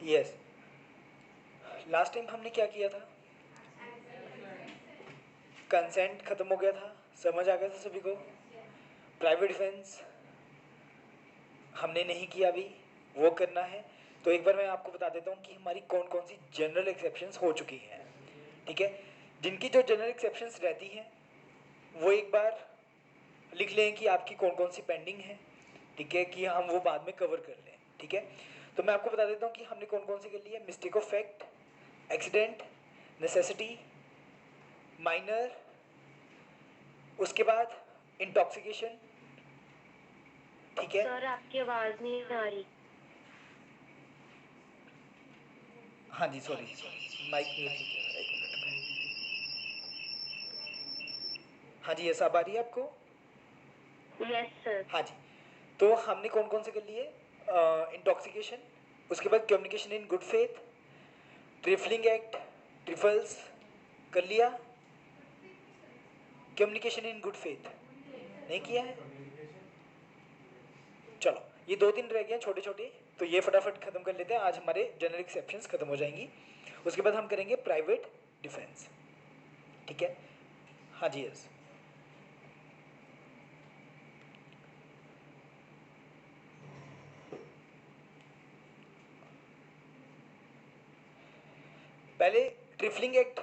Yes, last time हमने क्या किया था? कंसेंट खत्म हो गया था, समझ आ गया था सभी को? प्राइवेट डिफेंस हमने नहीं किया अभी, वो करना है। तो एक बार मैं आपको बता देता हूँ कि हमारी कौन कौन सी जनरल एक्सेप्शंस हो चुकी हैं, ठीक है? जिनकी जो जनरल एक्सेप्शंस रहती हैं वो एक बार लिख लें कि आपकी कौन कौन सी पेंडिंग है, ठीक है, कि हम वो बाद में कवर कर लें, ठीक है? तो मैं आपको बता देता हूँ कि हमने कौन कौन सी कर ली है। Mistake of fact, accident, necessity, minor, उसके बाद इंटॉक्सिकेशन, ठीक है? सर आपकी आवाज नहीं आ रही। हाँ जी, सॉरी, माइक म्यूट नहीं किया मैंने, 1 मिनट में। हाँ जी, ये सब आ रही है आपको? Yes sir. हाँ जी, तो हमने कौन कौन से कर लिए? इंटॉक्सिकेशन, उसके बाद communication in good faith, trifling act, trifles कर लिया। कम्युनिकेशन इन गुड फेथ नहीं किया है? चलो, ये 2-3 रह गए छोटे छोटे, तो ये फटाफट खत्म कर लेते हैं, आज हमारे जनरल एक्सेप्शंस खत्म हो जाएंगी। उसके बाद हम करेंगे प्राइवेट डिफेंस, ठीक है? हाँ जी, यस। पहले ट्रिफलिंग एक्ट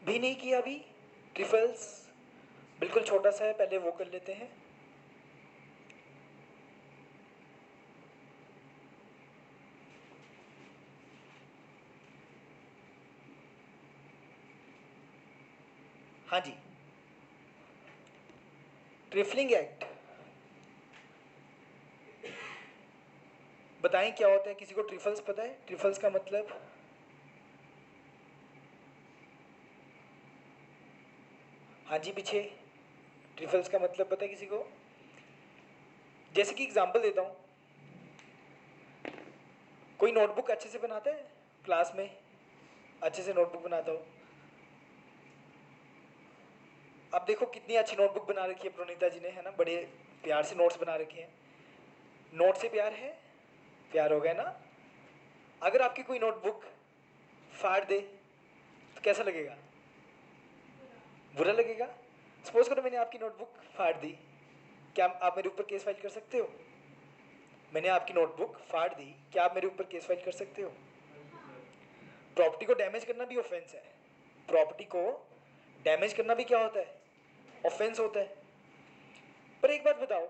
भी नहीं किया अभी, ट्रिफल्स बिल्कुल छोटा सा है, पहले वो कर लेते हैं। हाँ जी, ट्रिफलिंग एक्ट बताएं क्या होता है? किसी को ट्रिफल्स पता है? ट्रिफल्स का मतलब? हाँ जी, पीछे ट्रिफल्स का मतलब पता है किसी को? जैसे कि एग्जांपल देता हूँ, कोई नोटबुक अच्छे से बनाता है क्लास में, अच्छे से नोटबुक बनाता हो? अब देखो कितनी अच्छी नोटबुक बना रखी है प्रोनीता जी ने, है ना? बड़े प्यार से नोट्स बना रखे हैं। नोट से प्यार है, प्यार हो गया ना? अगर आपकी कोई नोटबुक फाड़ दे तो कैसा लगेगा? बुरा लगेगा। सपोज करो मैंने आपकी नोटबुक फाड़ दी, क्या आप मेरे ऊपर केस फाइल कर सकते हो? मैंने आपकी नोटबुक फाड़ दी, क्या आप मेरे ऊपर केस फाइल कर सकते हो? प्रॉपर्टी को डैमेज करना भी ऑफेंस है। प्रॉपर्टी को डैमेज करना भी क्या होता है? ऑफेंस होता है। पर एक बात बताओ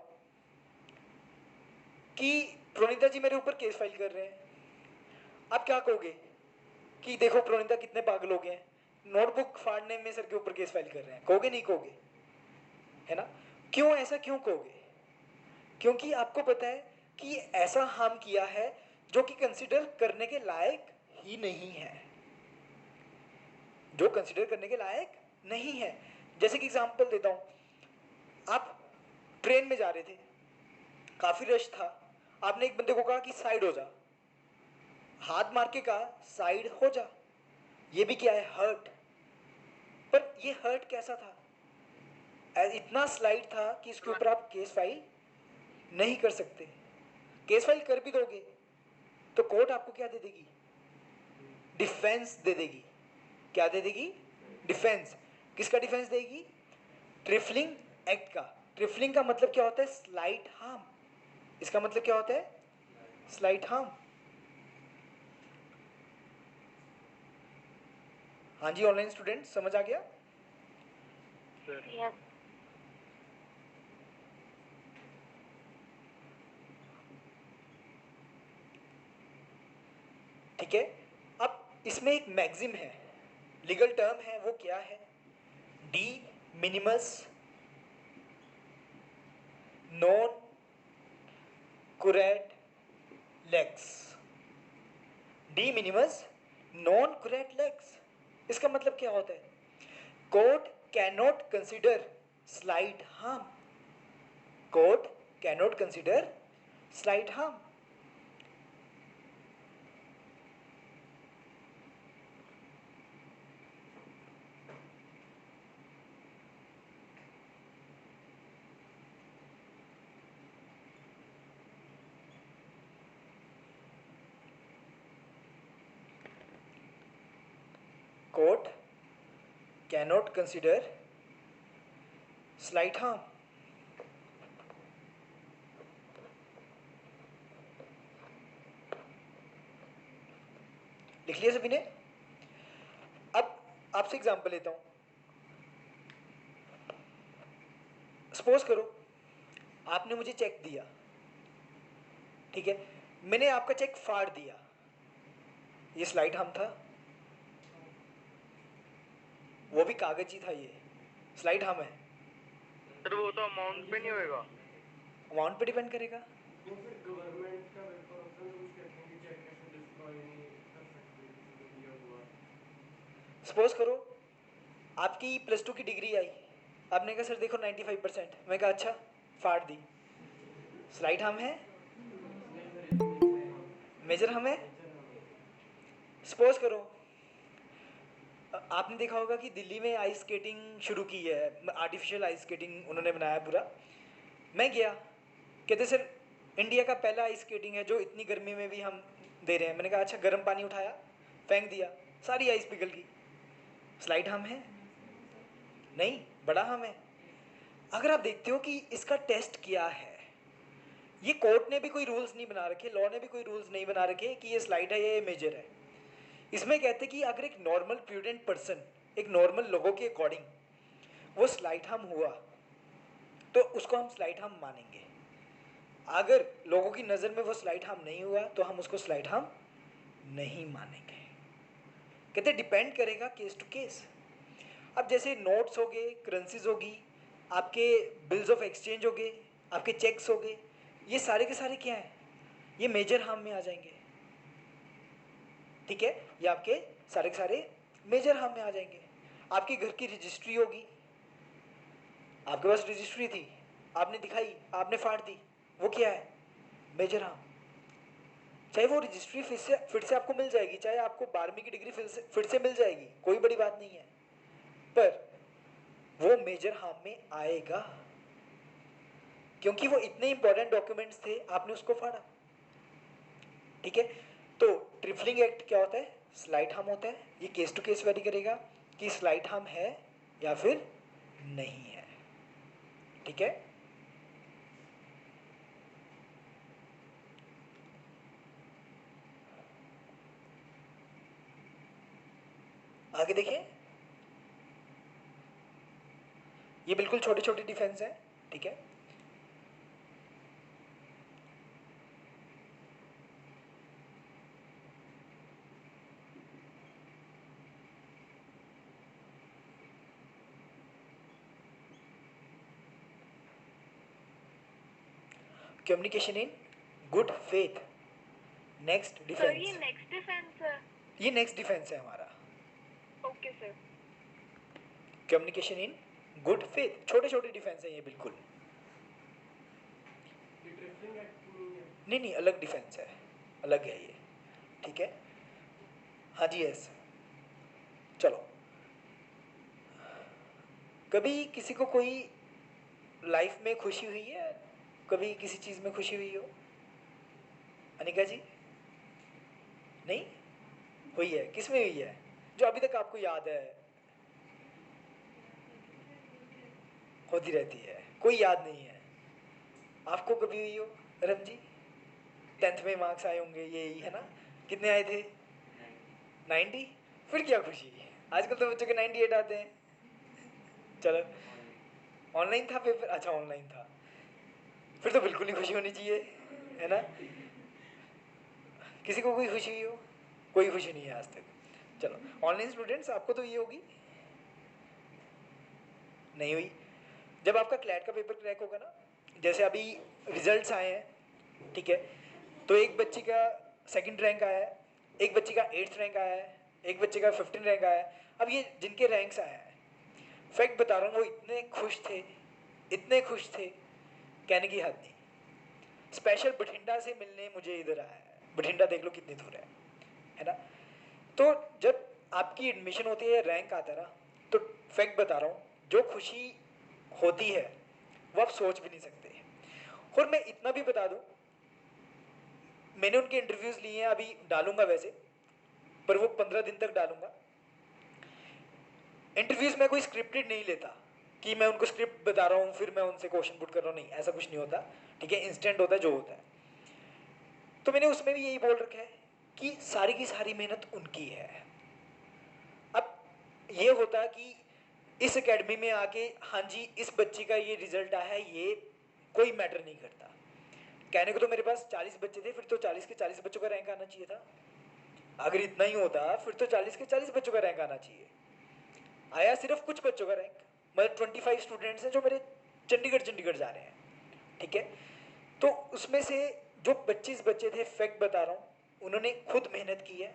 कि प्रोनीता जी मेरे ऊपर केस फाइल कर रहे हैं, आप क्या कहोगे? कि देखो प्रोनीता कितने पागल हो गए हैं, नोटबुक फाड़ने में सर के ऊपर केस फाइल कर रहे हैं, कहोगे नहीं कहोगे? है ना? क्यों, ऐसा क्यों कहोगे? क्योंकि आपको पता है कि ऐसा हम किया है जो कि कंसिडर करने के लायक ही नहीं है, जो कंसिडर करने के लायक नहीं है। जैसे कि एग्जांपल देता हूं, आप ट्रेन में जा रहे थे, काफी रश था, आपने एक बंदे को कहा कि साइड हो जा, हाथ मार के कहा साइड हो जा, ये भी क्या है? हर्ट। पर ये हर्ट कैसा था? इतना स्लाइड था कि इसके ऊपर आप केस फाइल नहीं कर सकते। केस फाइल कर भी दोगे तो कोर्ट आपको क्या दे देगी? डिफेंस दे देगी। क्या दे देगी? डिफेंस। किसका डिफेंस देगी? ट्रिफलिंग एक्ट का। ट्रिफलिंग का मतलब क्या होता है? Slight harm. इसका मतलब क्या होता है? Slight harm. हाँ जी, ऑनलाइन स्टूडेंट समझ आ गया? यस। ठीक है। अब इसमें एक मैक्सिम है, लीगल टर्म है, वो क्या है? De minimis non curat lex. De minimis non curat lex, इसका मतलब क्या होता है? Court cannot consider slight harm. Court cannot consider slight harm. Court cannot consider slight harm. लिख लिया सभी ने? अब आपसे एग्जांपल लेता हूं। सपोज करो आपने मुझे चेक दिया, ठीक है, मैंने आपका चेक फाड़ दिया, ये स्लाइट हार्म था? वो भी कागज ही था, ये स्लाइट हार्म है? सर वो तो अमाउंट पे नहीं होएगा। अमाउंट पे डिपेंड करेगा। वो फिर गवर्नमेंट का पेपर होता है तो कुछ कहते हैं कि चेक कैसे डिस्ट्रॉय नहीं कर सकते किसी को दिया हुआ। सपोज करो आपकी +2 की डिग्री आई, आपने कहा सर देखो 95%, मैं कहा अच्छा, फाड़ दी, स्लाइट हार्म है? मेजर हार्म है? सपोज करो आपने देखा होगा कि दिल्ली में आइस स्केटिंग शुरू की है, आर्टिफिशियल आइस स्केटिंग उन्होंने बनाया पूरा। मैं गया, कहते सर इंडिया का पहला आइस स्केटिंग है जो इतनी गर्मी में भी हम दे रहे हैं। मैंने कहा अच्छा, गर्म पानी उठाया, फेंक दिया, सारी आइस पिघल गई, स्लाइट हार्म है? नहीं, बड़ा हार्म है। अगर आप देखते हो कि इसका टेस्ट क्या है, ये कोर्ट ने भी कोई रूल्स नहीं बना रखे, लॉ ने भी कोई रूल्स नहीं बना रखे कि ये स्लाइड है या ये मेजर है। इसमें कहते कि अगर एक नॉर्मल प्रूडेंट पर्सन, एक नॉर्मल लोगों के अकॉर्डिंग वो स्लाइट हार्म हुआ तो उसको हम स्लाइट हार्म मानेंगे। अगर लोगों की नज़र में वो स्लाइट हार्म नहीं हुआ तो हम उसको स्लाइट हार्म नहीं मानेंगे। कहते डिपेंड करेगा केस टू केस। अब जैसे नोट्स हो गए, करेंसीज होगी, आपके बिल्स ऑफ एक्सचेंज हो गए, आपके चेक्स हो गए, ये सारे के सारे क्या हैं? ये मेजर हार्म में आ जाएंगे, ठीक है? ये आपके सारे के सारे मेजर हार्म में आ जाएंगे। आपके घर की रजिस्ट्री होगी, आपके पास रजिस्ट्री थी, आपने दिखाई, आपने फाड़ दी, वो क्या है? Major harm. चाहे वो रजिस्ट्री फिर से आपको मिल जाएगी, चाहे आपको 12वीं की डिग्री फिर से मिल जाएगी, कोई बड़ी बात नहीं है, पर वो मेजर हार्म में आएगा क्योंकि वो इतने इंपॉर्टेंट डॉक्यूमेंट्स थे, आपने उसको फाड़ा, ठीक है? तो ट्रिफलिंग एक्ट क्या होता है? स्लाइट हार्म होता है। ये केस टू केस वेरी करेगा कि स्लाइट हार्म है या फिर नहीं है, ठीक है? आगे देखिए, ये बिल्कुल छोटे छोटे डिफेंस है, ठीक है? Communication in good faith, next sir defence. ये नेक्स्ट डिफेंस है? ये नेक्स्ट डिफेंस है हमारा, okay sir. Communication in good faith. छोटे छोटे डिफेंस है ये बिल्कुल। ये ट्रिपलिंग एक्ट नहीं है। नहीं नहीं, अलग डिफेंस है, अलग है ये, ठीक है? हाँ जी, यस। चलो, कभी किसी को कोई लाइफ में खुशी हुई है? कभी किसी चीज़ में खुशी हुई हो? अनिका जी? नहीं हुई है? किस में हुई है जो अभी तक आपको याद है? होती रहती है, कोई याद नहीं है। आपको कभी हुई हो रम जी? 10th में मार्क्स आए होंगे, यही है ना? कितने आए थे? 90। फिर क्या खुशी? आजकल तो बच्चों के 98 आते हैं। चलो, ऑनलाइन था पेपर? अच्छा, ऑनलाइन था, फिर तो बिल्कुल ही खुशी होनी चाहिए, है ना? किसी को कोई खुशी हुई हो? कोई खुशी नहीं है आज तक। चलो, ऑनलाइन स्टूडेंट्स आपको तो ये होगी, नहीं हुई? जब आपका क्लैट का पेपर क्रैक होगा ना, जैसे अभी रिजल्ट्स आए हैं, ठीक है, तो एक बच्ची का 2nd रैंक आया है, एक बच्ची का 8th रैंक आया है, एक बच्चे का 15 रैंक आया है। अब ये जिनके रैंक्स आए हैं, फैक्ट बता रहा हूँ, वो इतने खुश थे, इतने खुश थे, कहने की हद नहीं। स्पेशल बठिंडा से मिलने मुझे इधर आया है, बठिंडा देख लो कितनी दूर है ना? तो जब आपकी एडमिशन होती है, रैंक आता है ना, तो फैक्ट बता रहा हूँ, जो खुशी होती है वो आप सोच भी नहीं सकते। और मैं इतना भी बता दूं, मैंने उनके इंटरव्यूज़ लिए हैं, अभी डालूंगा वैसे, पर वो 15 दिन तक डालूंगा। इंटरव्यूज में कोई स्क्रिप्टेड नहीं लेता कि मैं उनको स्क्रिप्ट बता रहा हूँ फिर मैं उनसे क्वेश्चन पुट कर रहा हूँ, नहीं ऐसा कुछ नहीं होता, ठीक है, इंस्टेंट होता है जो होता है। तो मैंने उसमें भी यही बोल रखा है कि सारी की सारी मेहनत उनकी है। अब ये होता कि इस एकेडमी में आके हाँ जी इस बच्चे का ये रिजल्ट आया है, ये कोई मैटर नहीं करता। कहने को तो मेरे पास 40 बच्चे थे, फिर तो 40 के 40 बच्चों का रैंक आना चाहिए था। अगर इतना ही होता फिर तो 40 के 40 बच्चों का रैंक आना चाहिए। आया सिर्फ कुछ बच्चों का रैंक, मतलब 25 स्टूडेंट्स हैं जो मेरे चंडीगढ़ जा रहे हैं, ठीक है। तो उसमें से जो 25 बच्चे थे, फैक्ट बता रहा हूँ, उन्होंने खुद मेहनत की है,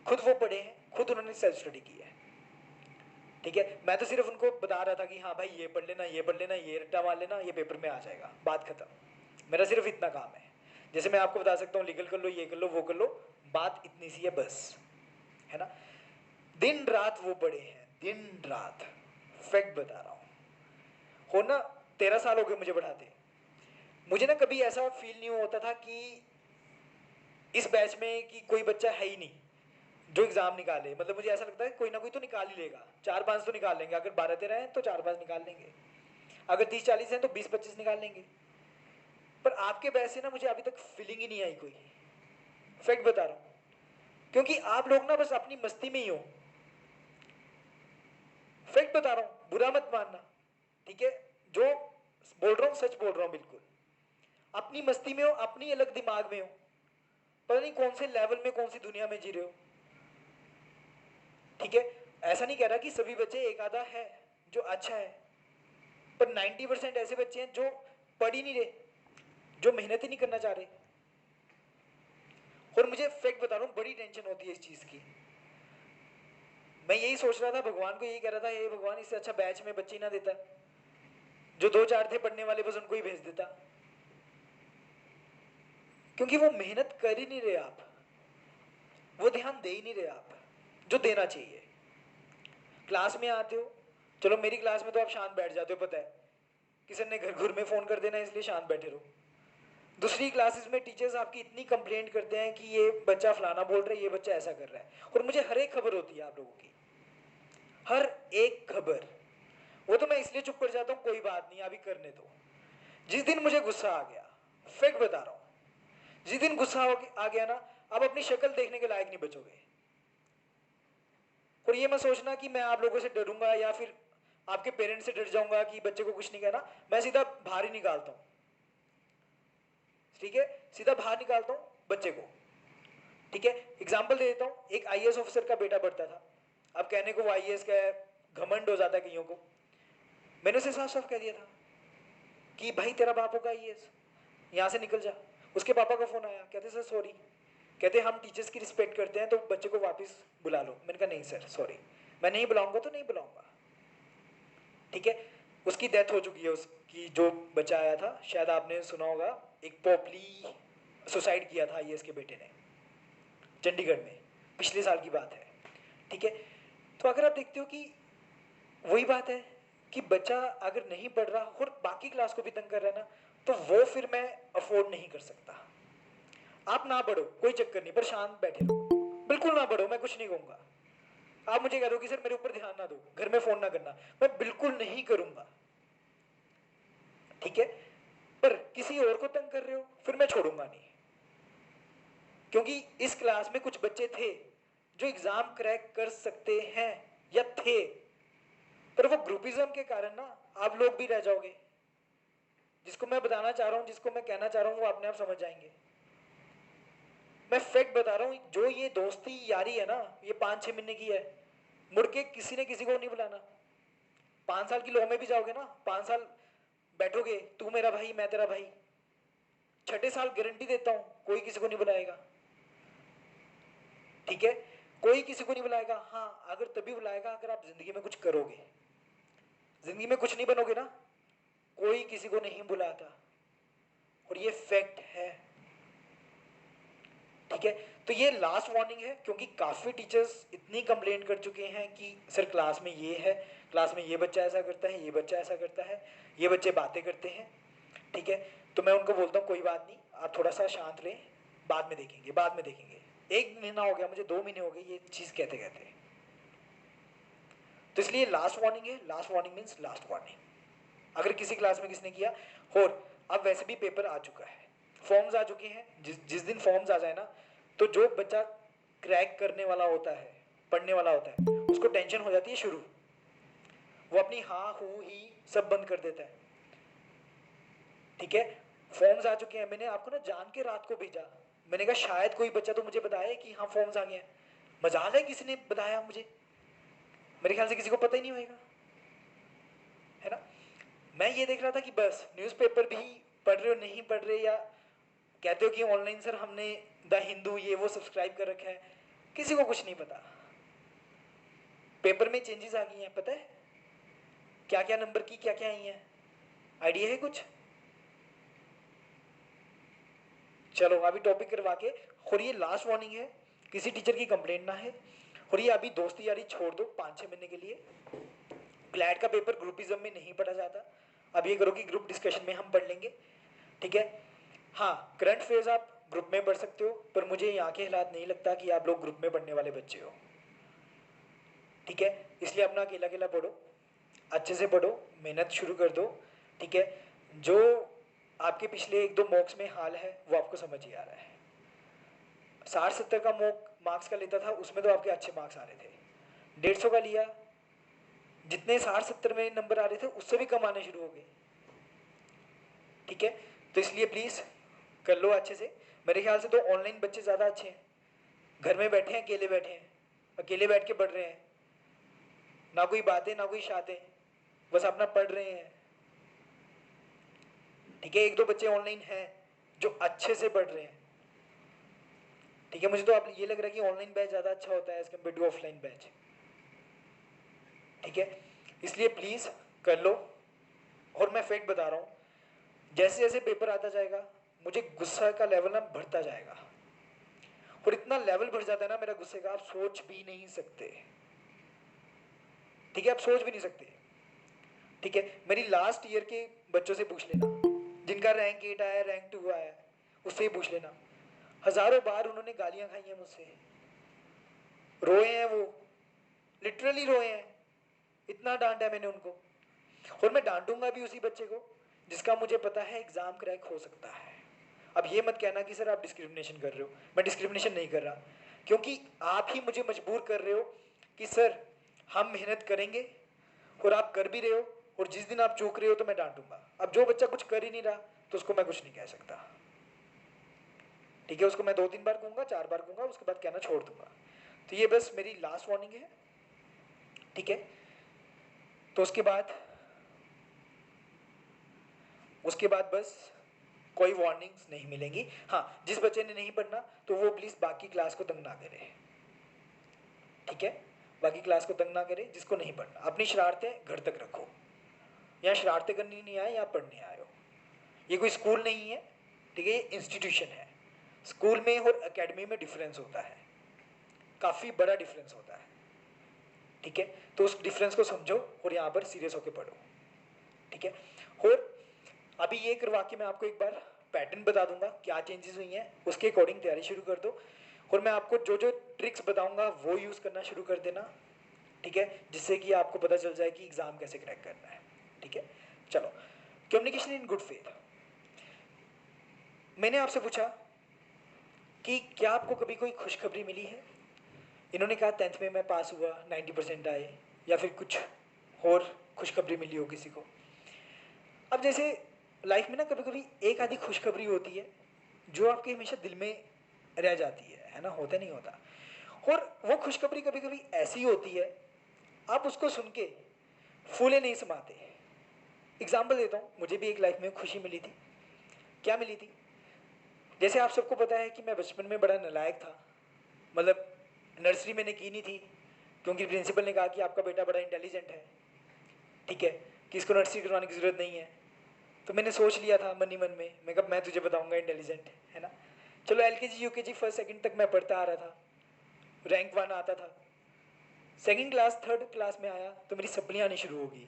खुद वो पढ़े हैं, खुद उन्होंने सेल्फ स्टडी की है, ठीक है। मैं तो सिर्फ उनको बता रहा था कि हाँ भाई ये पढ़ लेना, ये पढ़ लेना, ये रट्टा मार लेना, ये पेपर में आ जाएगा, बात खत्म। मेरा सिर्फ इतना काम है। जैसे मैं आपको बता सकता हूँ लीगल कर लो, ये कर लो, वो कर लो, बात इतनी सी है बस, है ना। दिन रात वो पढ़े हैं, दिन रात, फैक्ट बता रहा हूँ। हो ना 13 साल हो गए मुझे पढ़ाते, मुझे ना कभी ऐसा फील नहीं होता था कि इस बैच में कि कोई बच्चा है ही नहीं जो एग्जाम निकाले। मतलब मुझे ऐसा लगता है कोई ना कोई तो निकाल ही लेगा, 4-5 तो निकाल लेंगे। अगर 12-13 हैं तो 4-5 निकाल लेंगे, अगर 30-40 हैं तो 20-25 निकाल लेंगे। पर आपके बैच से ना मुझे अभी तक फीलिंग ही नहीं आई कोई, फैक्ट बता रहा हूँ। क्योंकि आप लोग ना बस अपनी मस्ती में ही हो, फैक्ट बता रहा हूँ, बुरा मत मानना, ठीक है। जो बोल रहा हूँ सच बोल रहा हूँ, बिल्कुल अपनी मस्ती में हो, अपनी अलग दिमाग में हो, पता नहीं कौन से लेवल में, कौन सी दुनिया में जी रहे हो, ठीक है। ऐसा नहीं कह रहा कि सभी बच्चे, एक आधा है जो अच्छा है, पर 90% ऐसे बच्चे हैं जो पढ़ ही नहीं रहे, जो मेहनत ही नहीं करना चाह रहे। और मुझे फैक्ट बता रहा हूँ बड़ी टेंशन होती है इस चीज की। मैं यही सोच रहा था, भगवान को यही कह रहा था, हे भगवान इससे अच्छा बैच में बच्चे ना देता, जो 2-4 थे पढ़ने वाले बस उनको ही भेज देता, क्योंकि वो मेहनत कर ही नहीं रहे आप, वो ध्यान दे ही नहीं रहे आप जो देना चाहिए। क्लास में आते हो, चलो मेरी क्लास में तो आप शांत बैठ जाते हो, पता है किसी ने घर में फोन कर देना इसलिए शांत बैठे रहो। दूसरी क्लासेस में टीचर्स आपकी इतनी कंप्लेंट करते हैं कि ये बच्चा फलाना बोल रहा है, ये बच्चा ऐसा कर रहा है, और मुझे हर एक खबर होती है आप लोगों की, हर एक खबर। वो तो मैं इसलिए चुप कर जाता हूँ, कोई बात नहीं अभी करने दो। जिस दिन मुझे गुस्सा आ गया, फैक्ट बता रहा हूँ, जिस दिन गुस्सा आ गया ना, आप अपनी शक्ल देखने के लायक नहीं बचोगे। और ये मत सोचना कि मैं आप लोगों से डरूंगा या फिर आपके पेरेंट्स से डर जाऊंगा कि बच्चे को कुछ नहीं कहना, मैं सीधा बाहर ही निकालता हूँ, ठीक है, सीधा बाहर निकालता हूँ बच्चे को, ठीक है। एग्जाम्पल दे देता हूँ, एक आईएएस ऑफिसर का बेटा पढ़ता था। अब कहने को वो आईएएस का है, घमंड हो जाता है कईयों को। मैंने उसे साफ साफ कह दिया था कि भाई तेरा बाप होगा आईएएस, यहाँ से निकल जा। उसके पापा का फोन आया, कहते सर सॉरी, कहते हम टीचर्स की रिस्पेक्ट करते हैं तो बच्चे को वापस बुला लो। मैंने कहा नहीं सर सॉरी, मैं नहीं बुलाऊंगा तो नहीं बुलाऊंगा, ठीक है। उसकी डेथ हो चुकी है, उसकी जो बच्चा आया था, शायद आपने सुना होगा, एक पोपली सुसाइड किया था आईएएस के बेटे ने चंडीगढ़ में, पिछले साल की बात है, ठीक है। तो अगर आप देखते हो कि वही बात है कि बच्चा अगर नहीं पढ़ रहा और बाकी क्लास को भी तंग कर रहा है ना, तो वो फिर मैं अफोर्ड नहीं कर सकता। आप ना पढ़ो कोई चक्कर नहीं, पर शांत बैठे रहो, बिल्कुल ना पढ़ो, मैं कुछ नहीं कहूंगा। आप मुझे कह दो कि सर मेरे ऊपर ध्यान ना दो, घर में फोन ना करना, मैं बिल्कुल नहीं करूंगा, ठीक है। पर किसी और को तंग कर रहे हो फिर मैं छोड़ूंगा नहीं, क्योंकि इस क्लास में कुछ बच्चे थे जो एग्जाम क्रैक कर सकते हैं या थे, पर वो ग्रुपिज्म के कारण ना आप लोग भी रह जाओगे। जिसको मैं बताना चाह रहा हूं, जिसको मैं कहना चाह रहा हूं, वो अपने आप समझ जाएंगे। मैं फैक्ट बता रहा हूं, जो ये दोस्ती यारी है ना, ये 5-6 महीने की है, मुड़ के किसी ने किसी को नहीं बुलाना। 5 साल की लॉ में भी जाओगे ना, 5 साल बैठोगे, तू मेरा भाई मैं तेरा भाई, 6ठे साल गारंटी देता हूं कोई किसी को नहीं बुलाएगा, ठीक है। कोई किसी को नहीं बुलाएगा। हाँ अगर तभी बुलाएगा अगर आप जिंदगी में कुछ करोगे, जिंदगी में कुछ नहीं बनोगे ना, कोई किसी को नहीं बुलाता, और ये फैक्ट है, ठीक है। तो ये लास्ट वार्निंग है, क्योंकि काफी टीचर्स इतनी कंप्लेंट कर चुके हैं कि सर क्लास में ये है, क्लास में ये बच्चा ऐसा करता है, ये बच्चा ऐसा करता है, ये बच्चे बातें करते हैं, ठीक है। तो मैं उनको बोलता हूँ कोई बात नहीं, आप थोड़ा सा शांत रहें, बाद में देखेंगे, बाद में देखेंगे। 1 महीना हो गया मुझे, 2 महीने हो गए ये चीज कहते कहते। तो इसलिए लास्ट वार्निंग है, last warning means last warning. अगर किसी क्लास में किसने किया, और अब वैसे भी पेपर आ चुका है, फॉर्म्स आ चुके हैं, जिस दिन फॉर्म्स आ जाए ना, तो जो बच्चा क्रैक करने वाला होता है, पढ़ने वाला होता है, उसको टेंशन हो जाती है शुरू, वो अपनी हाँ हूँ ही सब बंद कर देता है। ठीक है, फॉर्म्स आ चुके हैं, मैंने आपको ना जान के रात को भेजा, मैंने कहा शायद कोई बच्चा तो मुझे बताए कि हाँ फॉर्म्स आ गए हैं। मजाल है किसी ने बताया मुझे, मेरे ख्याल से किसी को पता ही नहीं होगा, है ना। मैं ये देख रहा था कि बस न्यूज़पेपर भी पढ़ रहे हो नहीं पढ़ रहे, या कहते हो कि ऑनलाइन सर हमने द हिंदू ये वो सब्सक्राइब कर रखा है, किसी को कुछ नहीं पता। पेपर में चेंजेस आ गई हैं, पता है क्या क्या नंबर की क्या क्या आई हैं, आइडिया है कुछ? चलो अभी टॉपिक करवा के, और ये लास्ट वार्निंग है, किसी टीचर की कंप्लेंट ना है, और ये अभी दोस्ती यारी छोड़ दो 5-6 महीने के लिए। क्लैट का पेपर ग्रुपिज्म में नहीं पढ़ा जाता, अब ये करो कि ग्रुप डिस्कशन में हम पढ़ लेंगे, ठीक है। हाँ, करंट अफेयर्स आप ग्रुप में पढ़ सकते हो, पर मुझे यहाँ के हालात नहीं लगता कि आप लोग ग्रुप में पढ़ने वाले बच्चे हो, ठीक है। इसलिए अपना अकेला अकेला पढ़ो, अच्छे से पढ़ो, मेहनत शुरू कर दो, ठीक है। जो आपके पिछले 1-2 मॉक्स में हाल है वो आपको समझ ही आ रहा है। 60-70 का मॉक मार्क्स का लेता था, उसमें तो आपके अच्छे मार्क्स आ रहे थे। 150 का लिया, जितने 60-70 में नंबर आ रहे थे उससे भी कम आने शुरू हो गए, ठीक है। तो इसलिए प्लीज़ कर लो अच्छे से। मेरे ख्याल से तो ऑनलाइन बच्चे ज़्यादा अच्छे हैं, घर में बैठे हैं, अकेले बैठे हैं, अकेले बैठ के पढ़ रहे हैं, ना कोई बातें ना कोई शातें, बस अपना पढ़ रहे हैं, ठीक है। 1-2 बच्चे ऑनलाइन हैं जो अच्छे से पढ़ रहे हैं, ठीक है। मुझे तो अब ये लग रहा है कि ऑनलाइन बैच ज़्यादा अच्छा होता है as compared to offline batch, ठीक है। इसलिए प्लीज़ कर लो। और मैं फैक्ट बता रहा हूँ, जैसे जैसे पेपर आता जाएगा मुझे गुस्सा का लेवल ना बढ़ता जाएगा, और इतना लेवल बढ़ जाता है ना मेरा गुस्से का, आप सोच भी नहीं सकते, ठीक है, आप सोच भी नहीं सकते, ठीक है। मेरी लास्ट ईयर के बच्चों से पूछ लेना, जिनका रैंक 8 आया, रैंक 2 आया, उससे ही पूछ लेना, हजारों बार उन्होंने गालियां खाई हैं मुझसे, रोए हैं वो, लिटरली रोए हैं, इतना डांटा मैंने उनको। और मैं डांटूंगा भी उसी बच्चे को जिसका मुझे पता है एग्जाम क्रैक हो सकता है। अब ये मत कहना कि सर आप डिस्क्रिमिनेशन कर रहे हो, मैं डिस्क्रिमिनेशन नहीं कर रहा, क्योंकि आप ही मुझे मजबूर कर रहे हो कि सर हम मेहनत करेंगे, और आप कर भी रहे हो, और जिस दिन आप चूक रहे हो तो मैं डांटूंगा। अब जो बच्चा कुछ कर ही नहीं रहा तो उसको मैं कुछ नहीं कह सकता, ठीक है। उसको मैं 2-3 बार कहूँगा, 4 बार कहूँगा, उसके बाद कहना छोड़ दूंगा। तो ये बस मेरी लास्ट वार्निंग है, ठीक है। तो उसके बाद बस कोई वार्निंग्स नहीं मिलेंगी। हाँ, जिस बच्चे ने नहीं पढ़ना तो वो प्लीज़ बाकी क्लास को तंग ना करे, ठीक है। बाकी क्लास को तंग ना करे, जिसको नहीं पढ़ना अपनी शरारतें घर तक रखो। यहाँ शरारतें करनी नहीं आए, यहाँ पढ़ने आए हो। ये कोई स्कूल नहीं है, ठीक है, ये इंस्टीट्यूशन है। स्कूल में और एकेडमी में डिफरेंस होता है, काफ़ी बड़ा डिफरेंस होता है, ठीक है। तो उस डिफरेंस को समझो और यहाँ पर सीरियस होकर पढ़ो, ठीक है। और अभी ये करवा के मैं आपको एक बार पैटर्न बता दूंगा क्या चेंजेस हुई हैं, उसके अकॉर्डिंग तैयारी शुरू कर दो, और मैं आपको जो जो ट्रिक्स बताऊंगा वो यूज़ करना शुरू कर देना, ठीक है, जिससे कि आपको पता चल जाए कि एग्ज़ाम कैसे क्रैक करना है, ठीक है। चलो, कम्युनिकेशन इन गुड फेथ। मैंने आपसे पूछा कि क्या आपको कभी कोई खुशखबरी मिली है? इन्होंने कहा 10th में मैं पास हुआ, 90% आए, या फिर कुछ और खुशखबरी मिली हो किसी को। अब जैसे लाइफ में ना कभी कभी एक आधी खुशखबरी होती है जो आपके हमेशा दिल में रह जाती है ना, होता नहीं होता। और वो खुशखबरी कभी कभी ऐसी होती है, आप उसको सुन के फूले नहीं समाते। एग्जाम्पल देता हूँ, मुझे भी एक लाइफ में खुशी मिली थी। क्या मिली थी? जैसे आप सबको पता है कि मैं बचपन में बड़ा नालायक था, मतलब नर्सरी मैंने की नहीं थी क्योंकि प्रिंसिपल ने कहा कि आपका बेटा बड़ा इंटेलिजेंट है, ठीक है, कि इसको नर्सरी करवाने की ज़रूरत नहीं है। तो मैंने सोच लिया था मन ही मन में, मैं कब मैं तुझे बताऊंगा इंटेलिजेंट है ना। चलो LKG UKG फर्स्ट सेकंड तक मैं पढ़ता आ रहा था, रैंक 1 आता था। सेकंड क्लास थर्ड क्लास में आया तो मेरी सप्लियाँ आनी शुरू हो गई।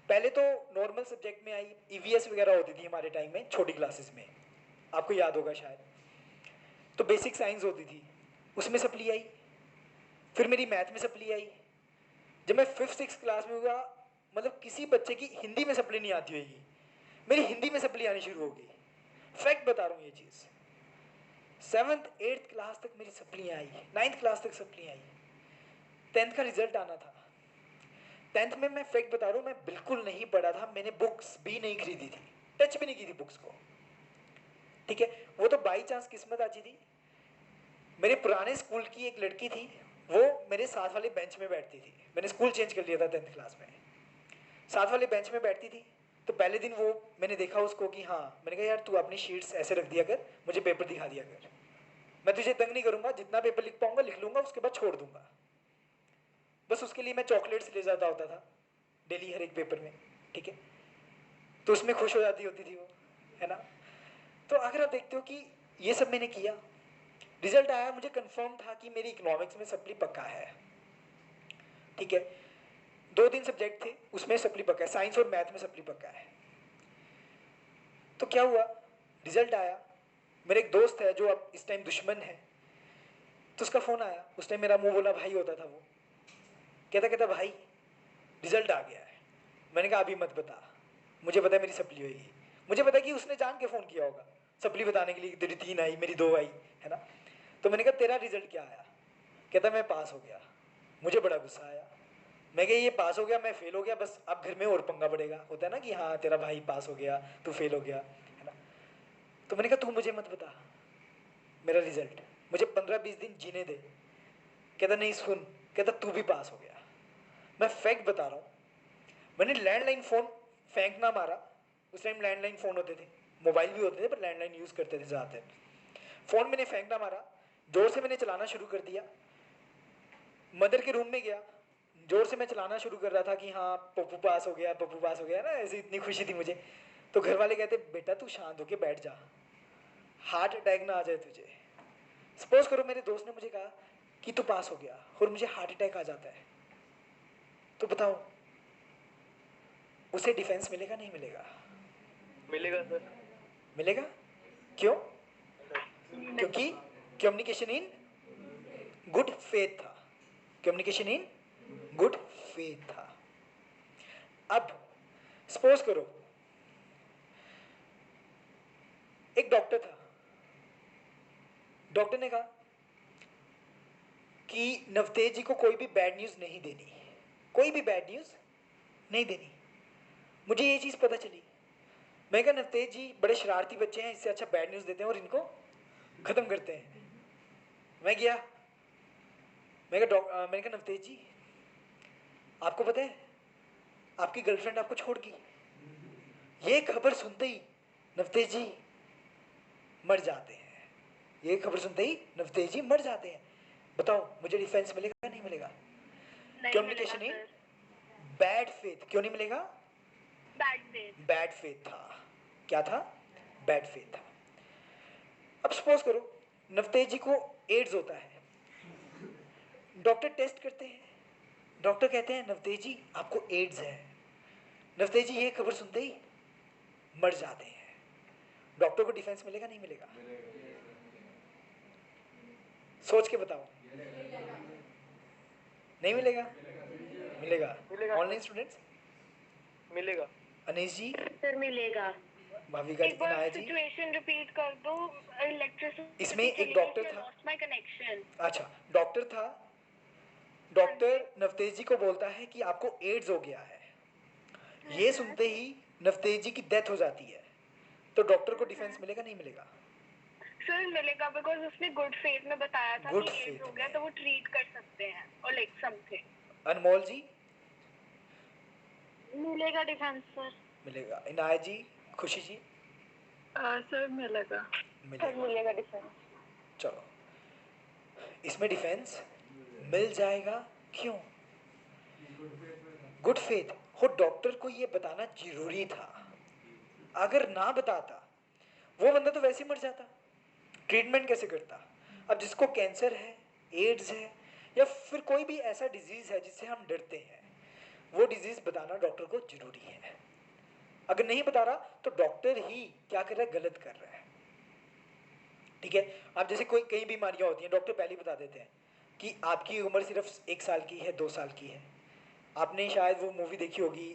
पहले तो नॉर्मल सब्जेक्ट में आई, EVS वगैरह होती थी हमारे टाइम में छोटी क्लासेस में, आपको याद होगा शायद। तो बेसिक साइंस होती थी, उसमें सप्ली आई। फिर मेरी मैथ में सप्ली आई, जब मैं 5th-6th क्लास में हुआ, मतलब किसी बच्चे की हिंदी में सप्ली नहीं आती होगी, मेरी हिंदी में सप्ली आनी शुरू होगी। फैक्ट बता रहा हूँ ये चीज़। 7th-8th क्लास तक मेरी सप्ली आई, 9th क्लास तक सप्ली आई, 10th का रिजल्ट आना था। 10th में मैं फैक्ट बता रहा हूँ, मैं बिल्कुल नहीं पढ़ा था, मैंने बुक्स भी नहीं खरीदी थी, टच भी नहीं की थी बुक्स को, ठीक है। वो तो बाई चांस किस्मत अच्छी थी। मेरे पुराने स्कूल की एक लड़की थी, वो मेरे साथ वाले बेंच में बैठती थी। मैंने स्कूल चेंज कर लिया था 10th क्लास में, साथ वाले बेंच में बैठती थी। तो पहले दिन वो मैंने देखा उसको कि हाँ, मैंने कहा यार तू अपनी शीट्स ऐसे रख दिया कर, मुझे पेपर दिखा दिया कर, मैं तुझे तंग नहीं करूँगा, जितना पेपर लिख पाऊंगा लिख लूँगा, उसके बाद छोड़ दूंगा। बस उसके लिए मैं चॉकलेट्स ले जाता होता था डेली हर एक पेपर में, ठीक है। तो उसमें खुश हो जाती होती थी वो, है ना। तो अगर आप देखते हो कि ये सब मैंने किया, रिजल्ट आया, मुझे कंफर्म था कि मेरी इकोनॉमिक्स में सप्ली पक्का है, ठीक है। 2-3 सब्जेक्ट थे उसमें सप्ली पक्का है, साइंस और मैथ में सप्ली पक्का है। तो क्या हुआ, रिजल्ट आया, मेरा एक दोस्त है जो अब इस टाइम दुश्मन है, तो उसका फ़ोन आया, उसने मेरा मुंह बोला भाई होता था वो, कहता भाई रिजल्ट आ गया है। मैंने कहा अभी मत बता, मुझे पता है मेरी सप्ली होगी। मुझे पता है कि उसने जान के फ़ोन किया होगा सप्ली बताने के लिए, तेरी 3 आई मेरी 2 आई, है ना। तो मैंने कहा तेरा रिजल्ट क्या आया, कहता मैं पास हो गया। मुझे बड़ा गुस्सा आया, मैं कहा ये पास हो गया, मैं फेल हो गया, बस अब घर में और पंगा पड़ेगा, होता है ना कि हाँ तेरा भाई पास हो गया, तू फेल हो गया, है ना। तो मैंने कहा तू मुझे मत बता मेरा रिजल्ट, मुझे 15-20 दिन जीने दे। कहता नहीं सुन, कहता तू भी पास हो गया। मैं फैक्ट बता रहा हूँ, मैंने लैंडलाइन फ़ोन फेंकना मारा। उस टाइम लैंडलाइन फ़ोन होते थे, मोबाइल भी होते थे पर लैंडलाइन यूज़ करते थे ज़्यादातर। फ़ोन मैंने फेंकना मारा, जोर से मैंने चलाना शुरू कर दिया। मदर के रूम में गया, जोर से मैं चलाना शुरू कर रहा था कि हाँ पप्पू पास हो गया, पप्पू पास हो गया ना, ऐसी इतनी खुशी थी मुझे। तो घर वाले कहते बेटा तू शांत होके बैठ जा, हार्ट अटैक ना आ जाए तुझे। सपोज करो मेरे दोस्त ने मुझे कहा कि तू पास हो गया और मुझे हार्ट अटैक आ जाता है, तो बताओ उसे डिफेंस मिलेगा नहीं मिलेगा? मिलेगा सर। मिलेगा। क्यों? क्योंकि कम्युनिकेशन इन गुड फेथ था, कम्युनिकेशन इन गुड फेथ था। अब सपोज करो एक डॉक्टर था, डॉक्टर ने कहा कि नवतेज जी को कोई भी बैड न्यूज़ नहीं देनी, कोई भी बैड न्यूज़ नहीं देनी। मुझे ये चीज़ पता चली, मैं कहा नवतेज जी बड़े शरारती बच्चे हैं, इससे अच्छा बैड न्यूज़ देते हैं और इनको ख़त्म करते हैं। मैं गया, मैंने कहा नवतेज जी आपको पता है आपकी गर्लफ्रेंड आपको छोड़ गई। ये खबर सुनते ही नवतेज जी मर जाते हैं, ये खबर सुनते ही नवतेज जी मर जाते हैं। बताओ मुझे डिफेंस मिलेगा नहीं मिलेगा? Communication in bad faith. क्यों नहीं मिलेगा? बैड फेथ था। क्या था? बैड फेथ था। अब सपोज करो नवतेज जी को एड्स होता है, डॉक्टर टेस्ट करते हैं, डॉक्टर कहते हैं नवतेज जी आपको एड्स है। नवतेज जी ये खबर सुनते ही मर जाते हैं। डॉक्टर को डिफेंस मिलेगा नहीं मिलेगा? सोच के बताओ। नहीं मिलेगा? मिलेगा। मिलेगा ऑनलाइन सर। स्टूडेंट्स, मिलेगा। अनीश जी, सर मिलेगा। भाविका एक जी, बार नाया जी। सिचुएशन रिपीट कर दो, इसमें इलेक्ट्रिसिटी एक चली डॉक्टर गई, था। Lost my connection. अच्छा, डॉक्टर था, डॉक्टर नवतेज जी को बोलता है कि आपको एड्स हो गया है। ये सुनते ही नवतेज जी की डेथ हो जाती है, तो डॉक्टर को डिफेंस मिलेगा नहीं मिलेगा? सर मिलेगा, बिकॉज उसने गुड फेथ में बताया था गुड कि एड्स फेथ हो गया में। तो वो ट्रीट कर सकते हैं और लाइक समथिंग। अनमोल जी मिलेगा डिफेंस सर। मिलेगा। इनायत जी, खुशी जी सर मिलेगा। सर मिलेगा। मिलेगा डिफेंस। चलो इसमें डिफेंस मिल जाएगा। क्यों? गुड फेथ हो, डॉक्टर को ये बताना जरूरी था। अगर ना बताता वो बंदा तो वैसे ही मर जाता, ट्रीटमेंट कैसे करता? अब जिसको कैंसर है, एड्स है, या फिर कोई भी ऐसा डिजीज है जिससे हम डरते हैं, वो डिजीज बताना डॉक्टर को जरूरी है। अगर नहीं बता रहा तो डॉक्टर ही क्या कर रहा है? गलत कर रहा है, ठीक है। अब जैसे कोई कई बीमारियां होती हैं, डॉक्टर पहले ही बता देते हैं कि आपकी उम्र सिर्फ 1 साल की है, 2 साल की है, आपने शायद वो मूवी देखी होगी,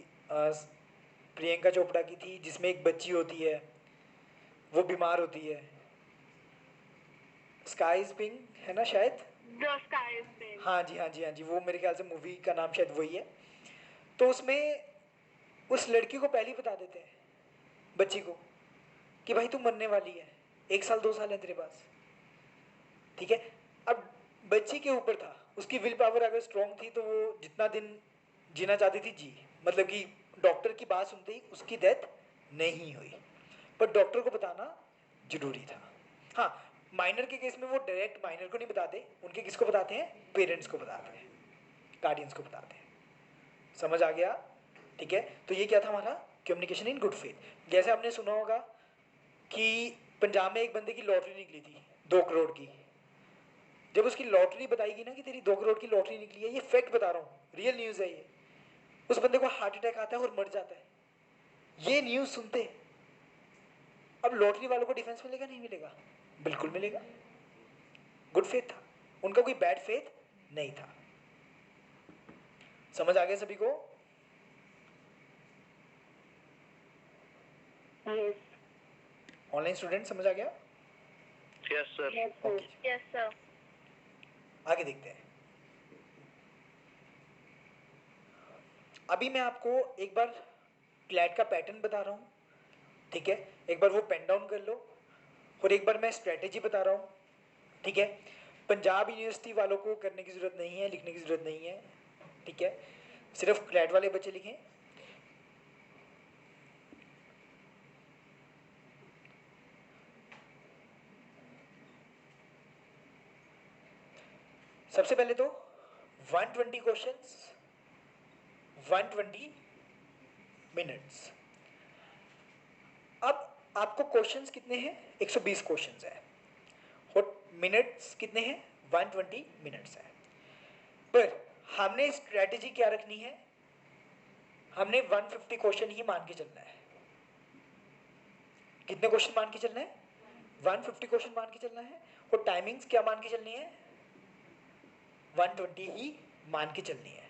प्रियंका चोपड़ा की थी, जिसमें एक बच्ची होती है, वो बीमार होती है, स्काई इज पिंक है ना शायद। The sky is pink. हाँ जी हाँ जी हाँ जी, वो मेरे ख्याल से मूवी का नाम शायद वही है। तो उसमें उस लड़की को पहले ही बता देते हैं, बच्ची को, कि भाई तू मरने वाली है, 1 साल 2 साल है तेरे पास, ठीक है। अब बच्ची के ऊपर था, उसकी विल पावर अगर स्ट्रॉन्ग थी तो वो जितना दिन जीना चाहती थी जी, मतलब कि डॉक्टर की बात सुनते ही उसकी डेथ नहीं हुई, पर डॉक्टर को बताना जरूरी था। हाँ, माइनर के केस में वो डायरेक्ट माइनर को नहीं बताते, उनके किसको बताते हैं, पेरेंट्स को बताते हैं, गार्डियंस को बताते हैं। समझ आ गया, ठीक है। तो ये क्या था हमारा कम्युनिकेशन इन गुड फेथ। जैसे आपने सुना होगा कि पंजाब में एक बंदे की लॉटरी निकली थी 2 करोड़ की। जब उसकी लॉटरी बताएगी ना कि तेरी 2 करोड़ की लॉटरी निकली है, ये फैक्ट बता रहा हूँ, रियल न्यूज़ है ये, उस बंदे को हार्ट अटैक आता है और मर जाता है। ये न्यूज़ सुनते अब लॉटरी वालों को डिफेंस मिलेगा नहीं मिलेगा, बिल्कुल मिलेगा। गुड फेथ था उनका, कोई बैड फेथ नहीं था। समझ आ गया सभी को? Yes. ऑनलाइन स्टूडेंट समझ आ गया? Yes sir. Yes, sir. Okay. Yes, sir. आगे देखते हैं। अभी मैं आपको एक बार क्लैट का पैटर्न बता रहा हूँ, ठीक है। एक बार वो पेन डाउन कर लो, और एक बार मैं स्ट्रेटेजी बता रहा हूँ, ठीक है। पंजाब यूनिवर्सिटी वालों को करने की ज़रूरत नहीं है, लिखने की ज़रूरत नहीं है, ठीक है। सिर्फ क्लैट वाले बच्चे लिखें। सबसे पहले तो 120 क्वेश्चंस, 120 मिनट्स। अब आपको क्वेश्चंस कितने हैं, 120 क्वेश्चंस है, और मिनट्स कितने हैं, 120 मिनट्स है। पर हमने स्ट्रेटेजी क्या रखनी है, हमने 150 क्वेश्चन ही मान के चलना है। कितने क्वेश्चन मान के चलना है, 150 क्वेश्चन मान के चलना है, और टाइमिंग्स क्या मान के चलनी है, 120 ही मान के चलनी है।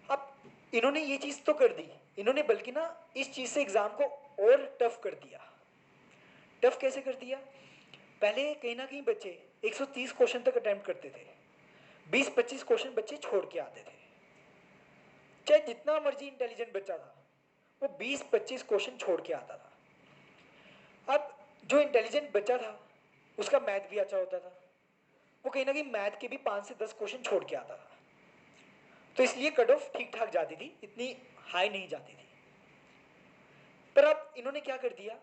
अब इन्होंने ये चीज तो कर दी, इन्होंने बल्कि ना इस चीज से एग्जाम को और टफ कर दिया। टफ कैसे कर दिया, पहले कहीं ना कहीं बच्चे 130 क्वेश्चन तक अटेम्प्ट करते थे, 20-25 क्वेश्चन बच्चे छोड़ के आते थे। चाहे जितना मर्जी इंटेलिजेंट बच्चा था, वो 20-25 क्वेश्चन छोड़ के आता था। अब जो इंटेलिजेंट बच्चा था उसका मैथ भी अच्छा होता था, वो कहीं ना कहीं मैथ के भी 5 से 10 क्वेश्चन छोड़ के आता था, तो इसलिए कट ऑफ ठीक ठाक जाती थी, इतनी हाई नहीं जाती थी। पर अब इन्होंने क्या कर दिया,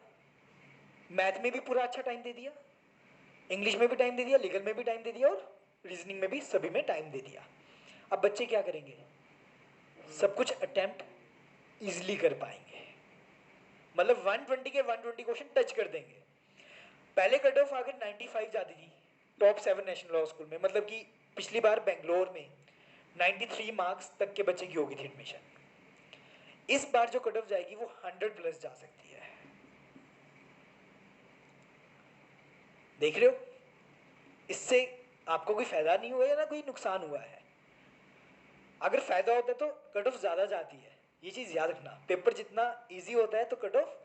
मैथ में भी पूरा अच्छा टाइम दे दिया, इंग्लिश में भी टाइम दे दिया, लीगल में भी टाइम दे दिया, और रीजनिंग में भी, सभी में टाइम दे दिया। अब बच्चे क्या करेंगे, सब कुछ अटेम्प्ट इजिली कर पाएंगे, मतलब 120 के 120 क्वेश्चन टच कर देंगे। पहले कट ऑफ अगर 95 जाती थी टॉप 7 नेशनल लॉ स्कूल में, मतलब कि पिछली बार बेंगलोर में 93 मार्क्स तक के बच्चे की होगी थी एडमिशन, इस बार जो कट ऑफ जाएगी वो 100 प्लस जा सकती है। देख रहे हो, इससे आपको कोई फायदा नहीं हुआ है ना कोई नुकसान हुआ है। अगर फायदा होता है तो कट ऑफ ज्यादा जाती है, ये चीज याद रखना। पेपर जितना इजी होता है तो कट ऑफ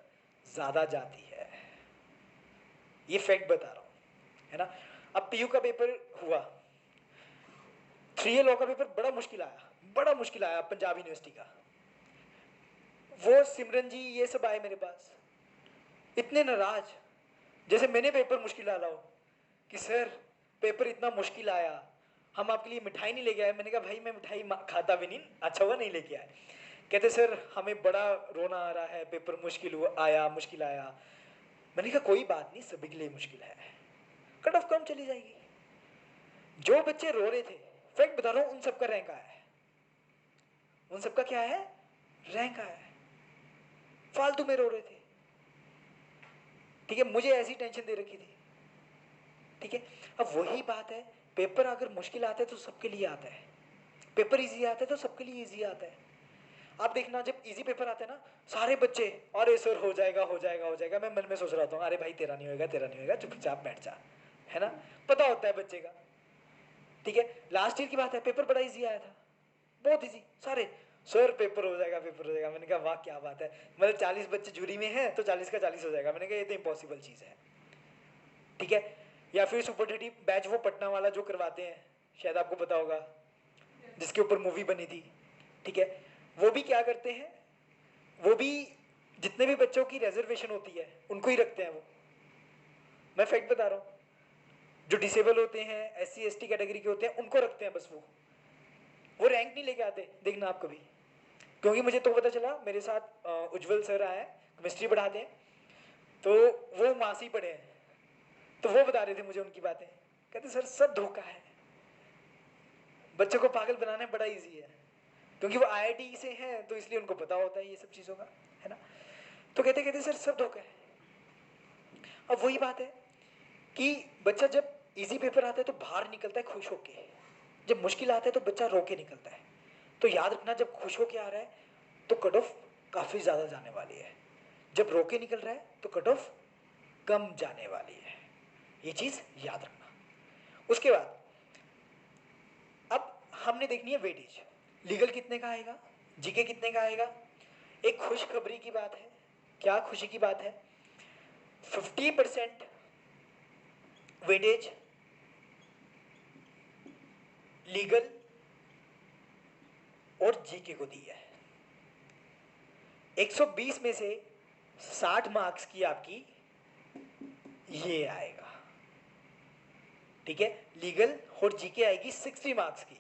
ज्यादा जाती है, ये फैक्ट बता रहा हूं, है ना। अब पीयू का पेपर हुआ, 3A लॉ का पेपर बड़ा मुश्किल आया, बड़ा मुश्किल आया पंजाब यूनिवर्सिटी का। वो सिमरन जी ये सब आए मेरे पास, इतने नाराज, जैसे मैंने पेपर मुश्किल डाला हो, कि सर पेपर इतना मुश्किल आया, हम आपके लिए मिठाई नहीं लेके आए। मैंने कहा भाई मैं मिठाई खाता भी नहीं, अच्छा हुआ नहीं लेके आए। कहते सर हमें बड़ा रोना आ रहा है, पेपर मुश्किल हुआ, आया मुश्किल आया। मैंने कहा कोई बात नहीं, सभी के लिए मुश्किल है, कट ऑफ कम चली जाएगी। जो बच्चे रो रहे थे, फैक्ट बता रहा हूं, उन सबका रैंक आया है, उन सबका क्या है, रैंक आया है। फालतू में रो रहे थे, ठीक है, मुझे ऐसी टेंशन दे रखी थी, ठीक है। अब वही बात है, पेपर अगर मुश्किल आता है तो सबके लिए आता है, पेपर इजी आता है तो सबके लिए इजी आता है। आप देखना जब इजी पेपर आता है ना, सारे बच्चे अरे सर हो जाएगा हो जाएगा हो जाएगा, मैं मन में सोच रहा था अरे भाई तेरा नहीं होगा तेरा नहीं होगा, चुपचाप बैठ जा, है ना, पता होता है बच्चे का, ठीक है। लास्ट ईयर की बात है, पेपर बड़ा इजी आया था, बहुत इजी सारे। सर पेपर हो जाएगा, पेपर हो जाएगा। मैंने कहा वाह क्या बात है, मतलब 40 बच्चे जूरी में हैं तो 40 का 40 हो जाएगा। मैंने कहा ये तो इम्पॉसिबल चीज़ है, ठीक है। या फिर सुपर 30 बैच वो पटना वाला जो करवाते हैं, शायद आपको पता होगा, जिसके ऊपर मूवी बनी थी, ठीक है। वो भी क्या करते हैं, वो भी जितने भी बच्चों की रिजर्वेशन होती है उनको ही रखते हैं वो। मैं फैक्ट बता रहा हूँ, जो डिसेबल होते हैं, SC ST कैटेगरी के होते हैं, उनको रखते हैं बस। वो रैंक नहीं लेके आते, देखना आप कभी। क्योंकि मुझे तो पता चला, मेरे साथ उज्जवल सर आए हैं, केमिस्ट्री पढ़ाते हैं, तो वो वहाँ से ही पढ़े हैं, तो वो बता रहे थे मुझे उनकी बातें। कहते सर सब धोखा है, बच्चों को पागल बनाना बड़ा इजी है, क्योंकि वो IIT से हैं तो इसलिए उनको पता होता है ये सब चीज़ों का, है ना। तो कहते कहते सर सब धोखा है। अब वही बात है कि बच्चा जब इजी पेपर आता है तो बाहर निकलता है खुश होके, जब मुश्किल आता है तो बच्चा रो के निकलता है। तो याद रखना, जब खुश होके आ रहा है तो कट ऑफ काफ़ी ज़्यादा जाने वाली है, जब रो के निकल रहा है तो कट ऑफ कम जाने वाली है, ये चीज़ याद रखना। उसके बाद अब हमने देखनी है वेटेज। लीगल कितने का आएगा, जीके कितने का आएगा। एक खुशखबरी की बात है, क्या खुशी की बात है, 50% वेटेज लीगल और जीके को दी है। 120 में से 60 मार्क्स की आपकी ये आएगा, ठीक है। लीगल और जीके आएगी 60 मार्क्स की।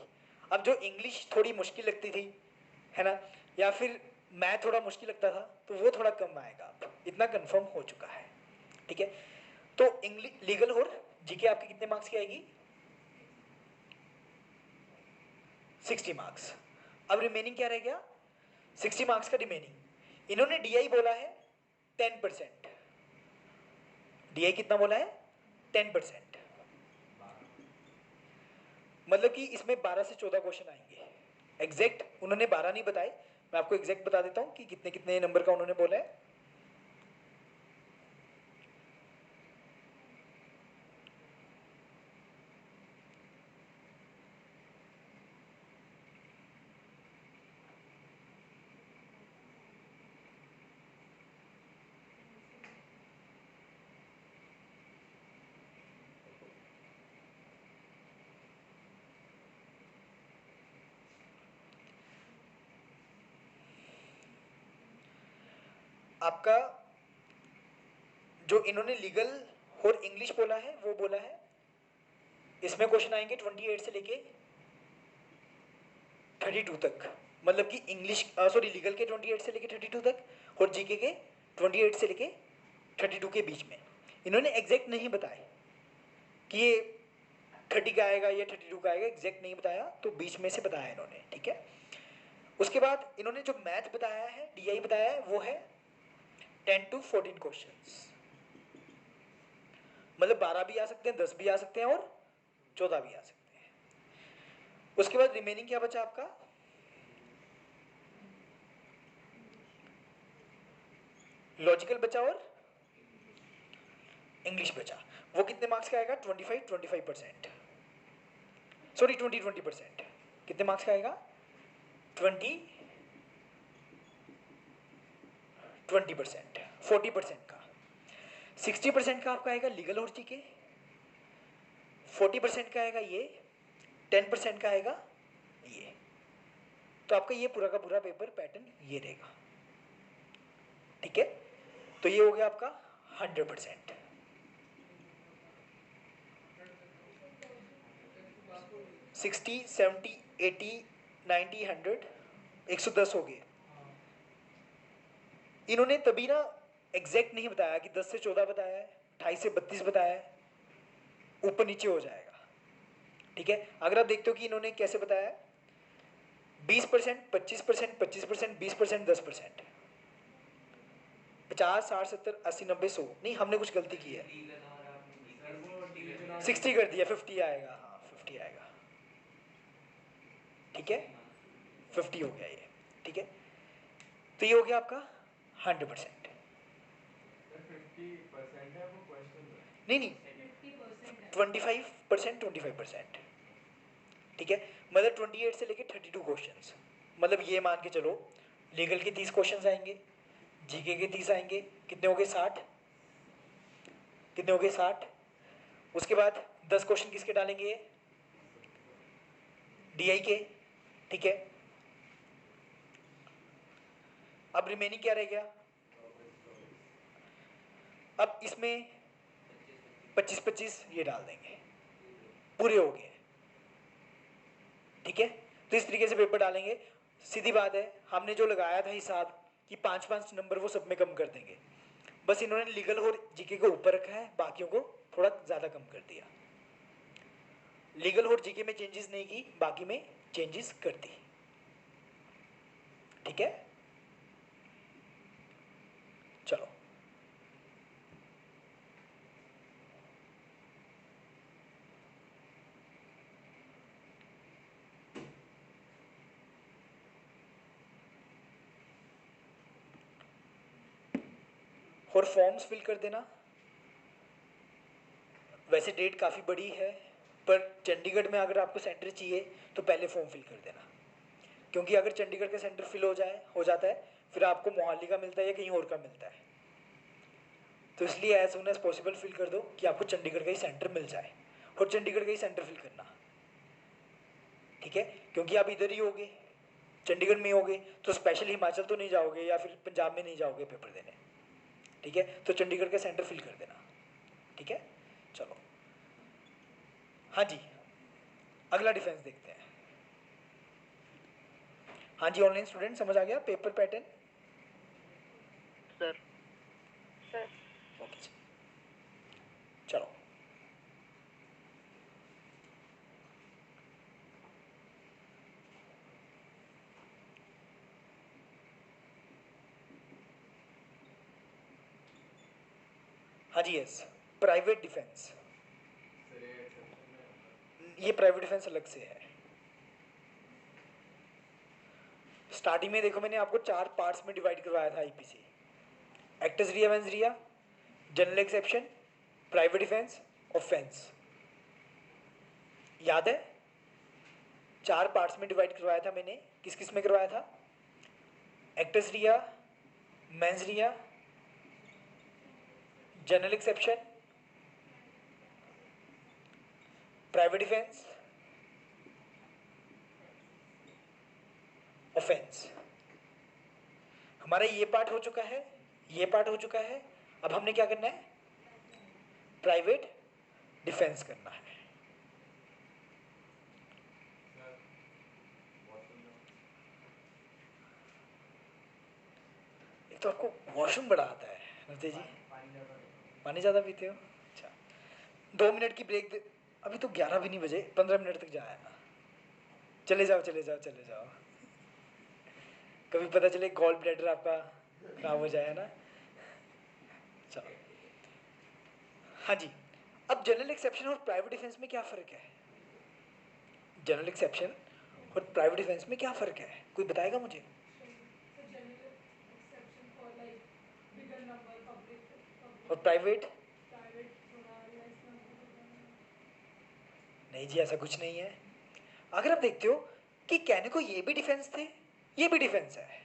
अब जो इंग्लिश थोड़ी मुश्किल लगती थी, है ना, या फिर मैथ थोड़ा मुश्किल लगता था, तो वो थोड़ा कम आएगा, इतना कंफर्म हो चुका है, ठीक है। तो इंग्लिश, लीगल और जीके आपकी कितने मार्क्स की आएगी, 60 मार्क्स। अब रिमेनिंग क्या रह गया, 60 मार्क्स का रिमेनिंग। इन्होंने DI बोला है 10%। DI कितना बोला है, 10%। मतलब कि इसमें 12 से 14 क्वेश्चन आएंगे। एग्जैक्ट उन्होंने 12 नहीं बताए, मैं आपको एग्जैक्ट बता देता हूँ कि कितने कितने नंबर का उन्होंने बोला है। आपका जो इन्होंने लीगल और इंग्लिश बोला है, वो बोला है इसमें क्वेश्चन आएंगे 28 से लेके 32 तक। मतलब कि इंग्लिश सॉरी लीगल के 28 से लेके 32 तक और जीके के 28 से लेके 32 के बीच में। इन्होंने एग्जैक्ट नहीं बताया कि ये 30 का आएगा या 32 का आएगा, एग्जैक्ट नहीं बताया, तो बीच में से बताया इन्होंने, ठीक है। उसके बाद इन्होंने जो मैथ बताया है, DI बताया है, वो है 10 to 14 क्वेश्चंस। मतलब 12 भी आ सकते हैं, 10 भी आ सकते हैं और 14 भी आ सकते हैं। उसके बाद रिमेनिंग क्या बचा आपका, लॉजिकल बचा और इंग्लिश बचा। वो कितने मार्क्स का आएगा, 25% सॉरी 20%। कितने मार्क्स का आएगा, 20% 40% का। 60% का आपका आएगा लीगल और जीके, 40% का आएगा ये, 10% का आएगा ये। तो आपका ये पूरा का पूरा पेपर पैटर्न ये रहेगा, ठीक है। तो ये हो गया आपका 100%। 60, 70, 80, 90, 100, 110 हो गए। इन्होंने तभी ना एग्जैक्ट नहीं बताया कि 10 से 14 बताया है, 28 से 32 बताया है, ऊपर नीचे हो जाएगा, ठीक है। अगर आप देखते हो कि इन्होंने कैसे बताया है, 20%, 25%, 25%, 20%, 10%, 50, 60, 70, 80, 90, 100। नहीं, हमने कुछ गलती की है, 60 कर दिया, 50 आएगा, हाँ 50 आएगा, ठीक है, 50 हो गया ये, ठीक है। तो ये हो गया आपका 100%। 50% है वो क्वेश्चन में। नहीं नहीं, 25%, 25%, ठीक है। मतलब 28 से लेके 32 क्वेश्चंस। मतलब ये मान के चलो लीगल के 30 क्वेश्चन आएंगे, जीके के 30 आएंगे, कितने हो गए 60, कितने हो गए 60। उसके बाद 10 क्वेश्चन किसके डालेंगे, डीआई के, ठीक है। अब रिमेनिंग क्या रह गया, अब इसमें 25-25 ये डाल देंगे, पूरे हो गए, ठीक है। तो इस तरीके से पेपर डालेंगे। सीधी बात है, हमने जो लगाया था हिसाब कि 5-5 नंबर वो सब में कम कर देंगे, बस इन्होंने लीगल और जीके को ऊपर रखा है, बाकियों को थोड़ा ज़्यादा कम कर दिया। लीगल और जीके में चेंजेस नहीं की, बाकी में चेंजेस कर दी, ठीक है। चलो और फॉर्म्स फिल कर देना। वैसे डेट काफ़ी बड़ी है, पर चंडीगढ़ में अगर आपको सेंटर चाहिए तो पहले फॉर्म फिल कर देना, क्योंकि अगर चंडीगढ़ का सेंटर फिल हो जाता है फिर आपको मोहाली का मिलता है या कहीं और का मिलता है। तो इसलिए as soon as possible fill कर दो कि आपको चंडीगढ़ का ही सेंटर मिल जाए, और चंडीगढ़ का ही सेंटर फिल करना, ठीक है। क्योंकि आप इधर ही होगे, चंडीगढ़ में होगे, तो स्पेशल हिमाचल तो नहीं जाओगे या फिर पंजाब में नहीं जाओगे पेपर देने, ठीक है। तो चंडीगढ़ का सेंटर फिल कर देना, ठीक है। चलो हाँ जी, अगला डिफेंस देखते हैं। हाँ जी, ऑनलाइन स्टूडेंट समझ आ गया paper pattern, sir sir okay जी। चलो हाँ जी, यस, प्राइवेट डिफेंस, सर ये एक्सेप्शन में आता है। ये प्राइवेट डिफेंस अलग से है। स्टार्टिंग में देखो मैंने आपको 4 पार्ट्स में डिवाइड करवाया था IPC, actus reus, mens rea, general exception, private defence, offence, याद है। 4 पार्ट्स में डिवाइड करवाया था मैंने, किस किस में करवाया था, actus reus, mens rea, general exception, private defence, offence. हमारा ये पार्ट हो चुका है, ये पार्ट हो चुका है। अब हमने क्या करना है, प्राइवेट डिफेंस करना है। सर वॉशरूम जाओ। एक तो आपको वॉशरूम बड़ा आता है नवते जी, पानी ज़्यादा पीता हूँ। पानी ज़्यादा पीते हो, अच्छा। 2 मिनट की ब्रेक दे, अभी तो 11 भी नहीं बजे, 15 मिनट तक जाया ना, चले जाओ चले जाओ चले जाओ, कभी पता चले गॉल ब्लैडर आपका खराब हो जाए ना। चलो हाँ जी, अब जनरल एक्सेप्शन और प्राइवेट डिफेंस में क्या फ़र्क है, जनरल एक्सेप्शन और प्राइवेट डिफेंस में क्या फ़र्क है, कोई बताएगा मुझे। So general exception for like bigger number और public प्राइवेट, private थोड़ा less number होगा। नहीं जी ऐसा कुछ नहीं है। अगर आप देखते हो कि कहने को ये भी डिफेंस थे, ये भी डिफेंस है,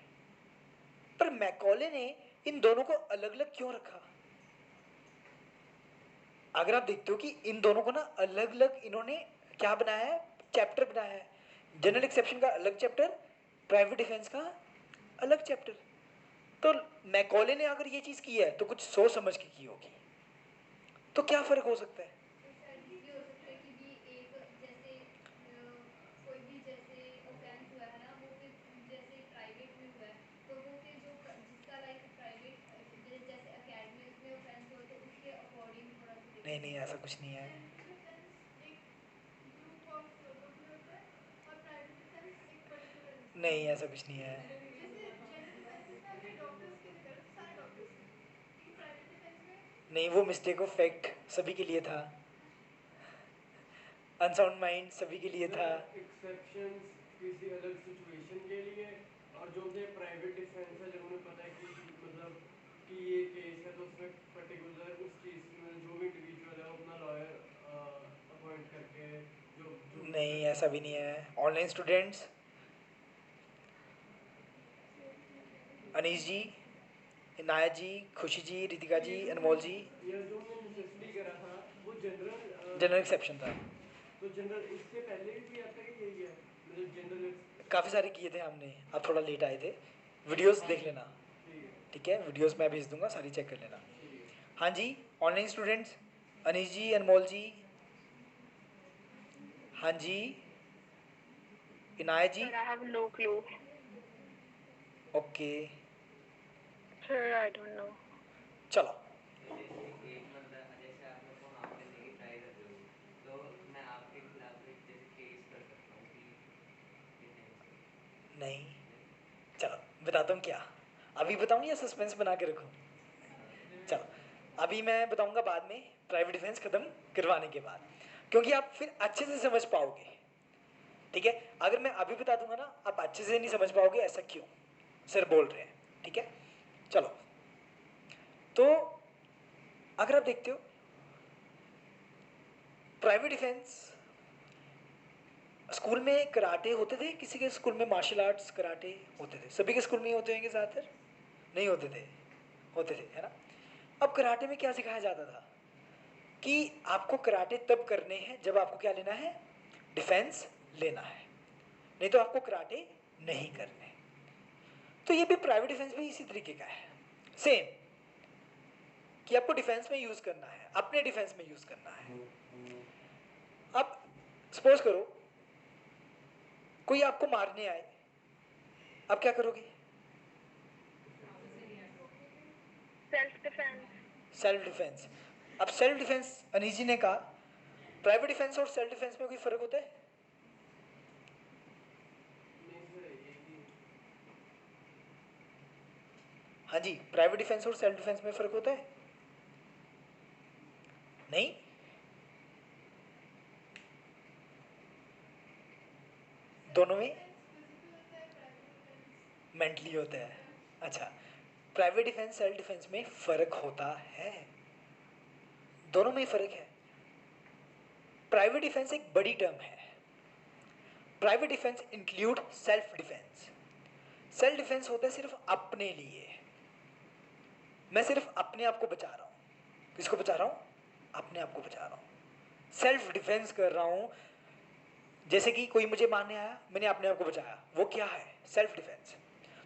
पर मैकॉले ने इन दोनों को अलग अलग क्यों रखा। अगर आप देखते हो कि इन दोनों को ना अलग अलग इन्होंने क्या बनाया है, चैप्टर बनाया है, जनरल एक्सेप्शन का अलग चैप्टर, प्राइवेट डिफेंस का अलग चैप्टर। तो मैकॉले ने अगर ये चीज़ की है तो कुछ सोच समझ के की होगी, तो क्या फ़र्क हो सकता है। तो शायद ये हो सकता है कि भी एक जैसे कोई भी जैसे ऑफेंस हुआ है ना, वो फिर जैसे प्राइवेट में हुआ है, तो वो फिर जो जिसका लाइक प्राइवेट जैसे एकेडमी उसमें ऑफेंस हुआ तो उसके अकॉर्डिंग थोड़ा सा नहीं देखना नहीं ऐसा कुछ नहीं है, जनरल डिफेंस एक ग्रुप ऑफ लोगों में होता है और प्राइवेट डिफेंस एक पर्टिकुलर इंसान नहीं में ऐसा होता कुछ नहीं है। है। जैसे जनरल डिफेंसेस में हमने डॉक्टर्स की जिक्र तो सारे डॉक्टर्स के लिए, लेकिन प्राइवेट डिफेंस में नहीं वो मिस्टेक ऑफ फैक्ट सभी के लिए था, अनसाउंड माइंड सभी के लिए था। एक्सेप्शंस किसी अलग सिचुएशन के लिए, और जो कि प्राइवेट डिफेंस है जब उन्हें पता है कि मतलब कि ये केस है तो उसमें पर्टिकुलर उस केस में जो भी इंडिविजुअल है वो अपना लॉयर अपॉइंट करके जो जो कुछ नहीं करके ऐसा भी नहीं है ऑनलाइन स्टूडेंट्स, अनीस जी, इनायत जी, खुशी जी, रितिका जी, अनमोल जी। ये जो मैंने नेसेसरी करा था वो जनरल जनरल एक्सेप्शन था। तो जनरल इससे पहले भी आता है कि यही है, मतलब जनरल काफ़ी सारे किए थे हमने, आप थोड़ा लेट आए थे। वीडियोस देख लेना, ठीक है ठीक है, वीडियोस मैं भेज दूंगा, सारी चेक कर लेना। ठीक है। हाँ जी, ऑनलाइन स्टूडेंट्स, अनीस जी, अनमोल जी, हाँ जी, इनायत जी, Sir, I have no clue. Okay, Sir, I don't know. चलो। तो जैसे एक मतलब जैसे आप मेरे को हाफ करने की ट्राई कर रहे हो तो मैं आपके खिलाफ एक जैसे केस कर सकता हूँ कि डिफेंस नहीं, चलो बताता हूँ क्या, अभी बताऊँ या सस्पेंस बना के रखूँ? चलो, अभी मैं बताऊँगा बाद में, प्राइवेट डिफेंस ख़त्म करवाने के बाद, क्योंकि आप फिर अच्छे से समझ पाओगे, ठीक है। अगर मैं अभी बता दूंगा ना, आप अच्छे से नहीं समझ पाओगे, ऐसा क्यों सर बोल रहे हैं, ठीक है। चलो, तो अगर आप देखते हो प्राइवेट डिफेंस, स्कूल में कराटे होते थे, किसी के स्कूल में मार्शल आर्ट्स कराटे होते थे, सभी के स्कूल में ही होते होंगे ज़्यादातर, नहीं होते थे, होते थे, है ना। अब कराटे में क्या सिखाया जाता था कि आपको कराटे तब करने हैं जब आपको क्या लेना है, डिफेंस लेना है, नहीं तो आपको कराटे नहीं करने। तो ये भी प्राइवेट डिफेंस भी इसी तरीके का है, सेम, कि आपको डिफेंस में यूज करना है, अपने डिफेंस में यूज करना है। अब सपोज करो कोई आपको मारने आए, अब क्या करोगे? Self-defense. Self defence. अब सेल्फ डिफेंस, अनीस जी ने कहा, प्राइवेट डिफेंस और सेल्फ डिफेंस में कोई फर्क होता है? नहीं सर एक ही हाँ जी, प्राइवेट डिफेंस और सेल्फ डिफेंस में फर्क होता है? नहीं, दोनों में फिजिकल होता है, प्राइवेट डिफेंस मेंटली होता है। अच्छा, प्राइवेट डिफेंस सेल्फ डिफेंस में फर्क होता है, दोनों में फर्क है। प्राइवेट डिफेंस एक बड़ी टर्म है। Private defence include self defence. Self defence होता है सिर्फ अपने लिए, मैं सिर्फ अपने आप को बचा रहा हूं। किसको बचा रहा हूं? अपने आप को बचा रहा हूं, सेल्फ डिफेंस कर रहा हूं। जैसे कि कोई मुझे मारने आया, मैंने अपने आप को बचाया, वो क्या है? Self defence.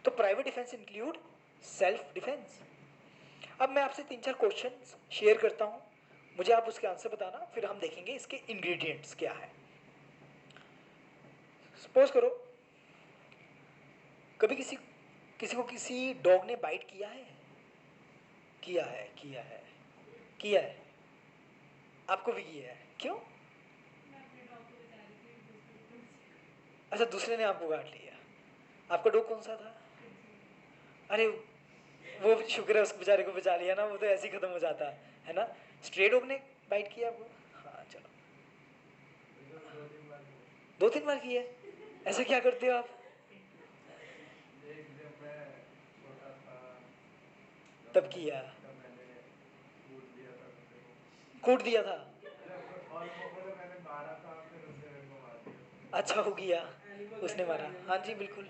तो private defence include self defence. अब मैं आपसे 3-4 क्वेश्चंस शेयर करता हूं, मुझे आप उसके आंसर बताना, फिर हम देखेंगे इसके इंग्रेडिएंट्स क्या है। सपोज करो कभी किसी किसी को किसी डॉग ने बाइट किया है? किया है, किया है, किया है, आपको भी किया है, क्यों? अच्छा, दूसरे ने आपको काट लिया। आपका डॉग कौन सा था? अरे वो शुक्र है उस बेचारे को बचा लिया ना, वो तो ऐसे ही खत्म हो जाता है ना। स्ट्रे डॉग ने बाइट किया आपको? हाँ चलो, 2-3 बार किया है, ऐसा क्या करते हो आप? एक जब मैं छोटा था तब किया, तब मैंने कूद दिया था कुत्ते को। कूट दिया था, और वो मैंने मारा था, फिर उसने मेरे को मार दिया। अच्छा हो गया, उसने मारा। हाँ जी बिल्कुल,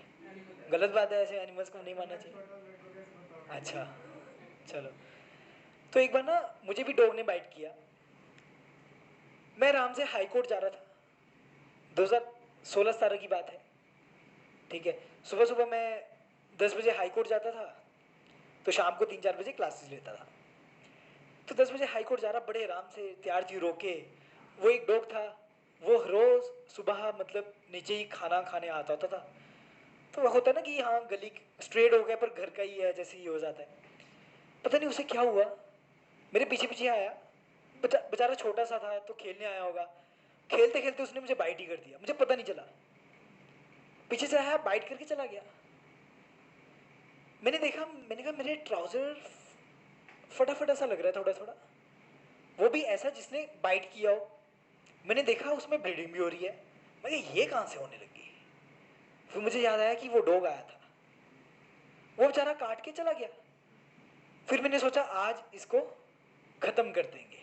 गलत बात है, ऐसे एनिमल्स को नहीं मारना चाहिए। छोटा मेरे को कैसे बताओ? अच्छा, चलो। तो एक बार ना मुझे भी डॉग ने बाइट किया, मैं आराम से हाई कोर्ट जा रहा था, 2016-17 की बात है, ठीक है। सुबह सुबह मैं 10 बजे हाई कोर्ट जाता था, तो शाम को 3-4 बजे क्लासेस लेता था। तो 10 बजे हाई कोर्ट जा रहा, बड़े आराम से तैयार थी रोके। वो एक डॉग था, वो रोज सुबह मतलब नीचे ही खाना खाने आता होता था। तो वो होता है ना कि हाँ गली स्ट्रेट हो गया पर घर का ही है, जैसे ही हो जाता है। पता नहीं उसे क्या हुआ, मेरे पीछे पीछे आया, बेचारा छोटा सा था तो खेलने आया होगा, खेलते खेलते उसने मुझे बाइट ही कर दिया, मुझे पता नहीं चला, पीछे से आया बाइट करके चला गया। मैंने देखा, मैंने कहा मेरे ट्राउजर फटाफट सा लग रहा है थोड़ा थोड़ा, वो भी ऐसा जिसने बाइट किया हो। मैंने देखा उसमें ब्लीडिंग भी हो रही है, मैं कहा ये कहाँ से होने लगी। फिर मुझे याद आया कि वो डॉग आया था, वो बेचारा काट के चला गया। फिर मैंने सोचा आज इसको खत्म कर देंगे,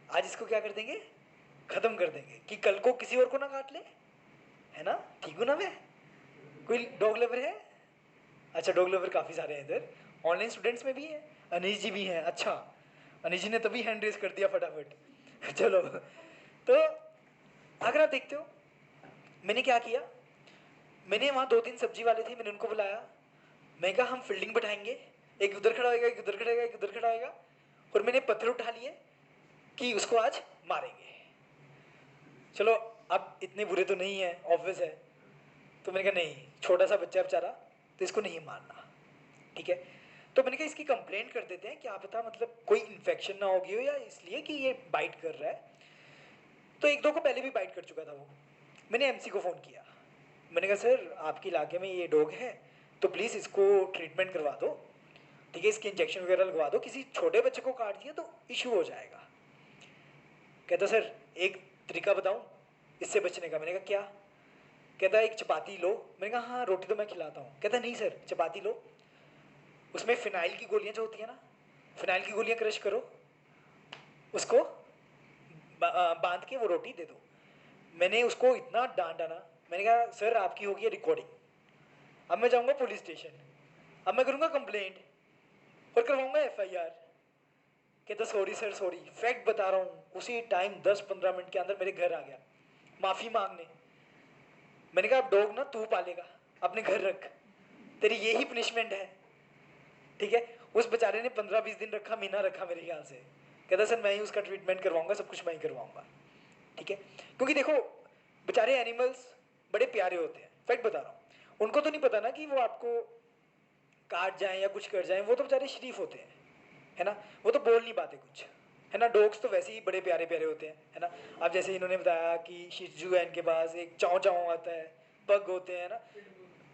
आज इसको क्या कर देंगे, खत्म कर देंगे, कि कल को किसी और को ना काट ले, है ना। ठीक हूँ ना मैं? कोई डॉग लवर है? अच्छा, डॉग लवर काफ़ी सारे हैं इधर, ऑनलाइन स्टूडेंट्स में भी हैं, अनीश जी भी हैं। अच्छा, अनीश जी ने तभी हैंड रेज कर दिया फटाफट। चलो, तो अगर आप देखते हो मैंने क्या किया, मैंने वहाँ 2-3 सब्जी वाले थे, मैंने उनको बुलाया, मैं कहा हम फील्डिंग बैठाएंगे, एक उधर खड़ा होएगा, एक उधर खड़ा होएगा, एक उधर खड़ा होएगा, और मैंने पत्थर उठा लिए कि उसको आज मारेंगे। चलो अब इतने बुरे तो नहीं है, ऑब्वियस है, तो मैंने कहा नहीं, छोटा सा बच्चा बेचारा, तो इसको नहीं मारना, ठीक है। तो मैंने कहा इसकी कंप्लेंट कर देते हैं, क्या पता मतलब कोई इन्फेक्शन ना होगी हो या इसलिए कि ये बाइट कर रहा है। तो 1-2 को पहले भी बाइट कर चुका था वो। मैंने एमसी को फ़ोन किया, मैंने कहा सर आपके इलाके में ये डॉग है, तो प्लीज़ इसको ट्रीटमेंट करवा दो, ठीक है, इसके इंजेक्शन वगैरह लगवा दो, किसी छोटे बच्चे को काट दिया तो इशू हो जाएगा। कहता सर एक तरीका बताऊं इससे बचने का। मैंने कहा क्या? कहता एक चपाती लो। मैंने कहा हाँ रोटी तो मैं खिलाता हूँ। कहता नहीं सर, चपाती लो, उसमें फिनाइल की गोलियाँ जो होती हैं ना, फिनाइल की गोलियाँ क्रश करो, उसको बांध के वो रोटी दे दो। मैंने उसको इतना डांट डाला, मैंने कहा सर आपकी होगी रिकॉर्डिंग, अब मैं जाऊँगा पुलिस स्टेशन, अब मैं करूँगा कंप्लेंट और करवाऊँगा FIR। कहता सॉरी सर सॉरी, फैक्ट बता रहा हूँ, उसी टाइम 10-15 मिनट के अंदर मेरे घर आ गया माफ़ी मांगने। मैंने कहा अब डॉग ना तू पालेगा, अपने घर रख, तेरी यही पनिशमेंट है, ठीक है। उस बेचारे ने 15-20 दिन रखा, महीना रखा मेरे ख्याल से। कहता सर मैं ही उसका ट्रीटमेंट करवाऊंगा, सब कुछ मैं ही करवाऊंगा, ठीक है। क्योंकि देखो बेचारे एनिमल्स बड़े प्यारे होते हैं, फैक्ट बता रहा हूँ, उनको तो नहीं पता ना कि वो आपको काट जाएं या कुछ कर जाएं, वो तो बेचारे शरीफ होते हैं, है ना, वो तो बोल नहीं पाते कुछ, है ना। डॉग्स तो वैसे ही बड़े प्यारे प्यारे होते हैं, है ना। अब जैसे इन्होंने बताया कि शिजू है इनके पास, एक चाव चाव आता है, पग होते हैं ना,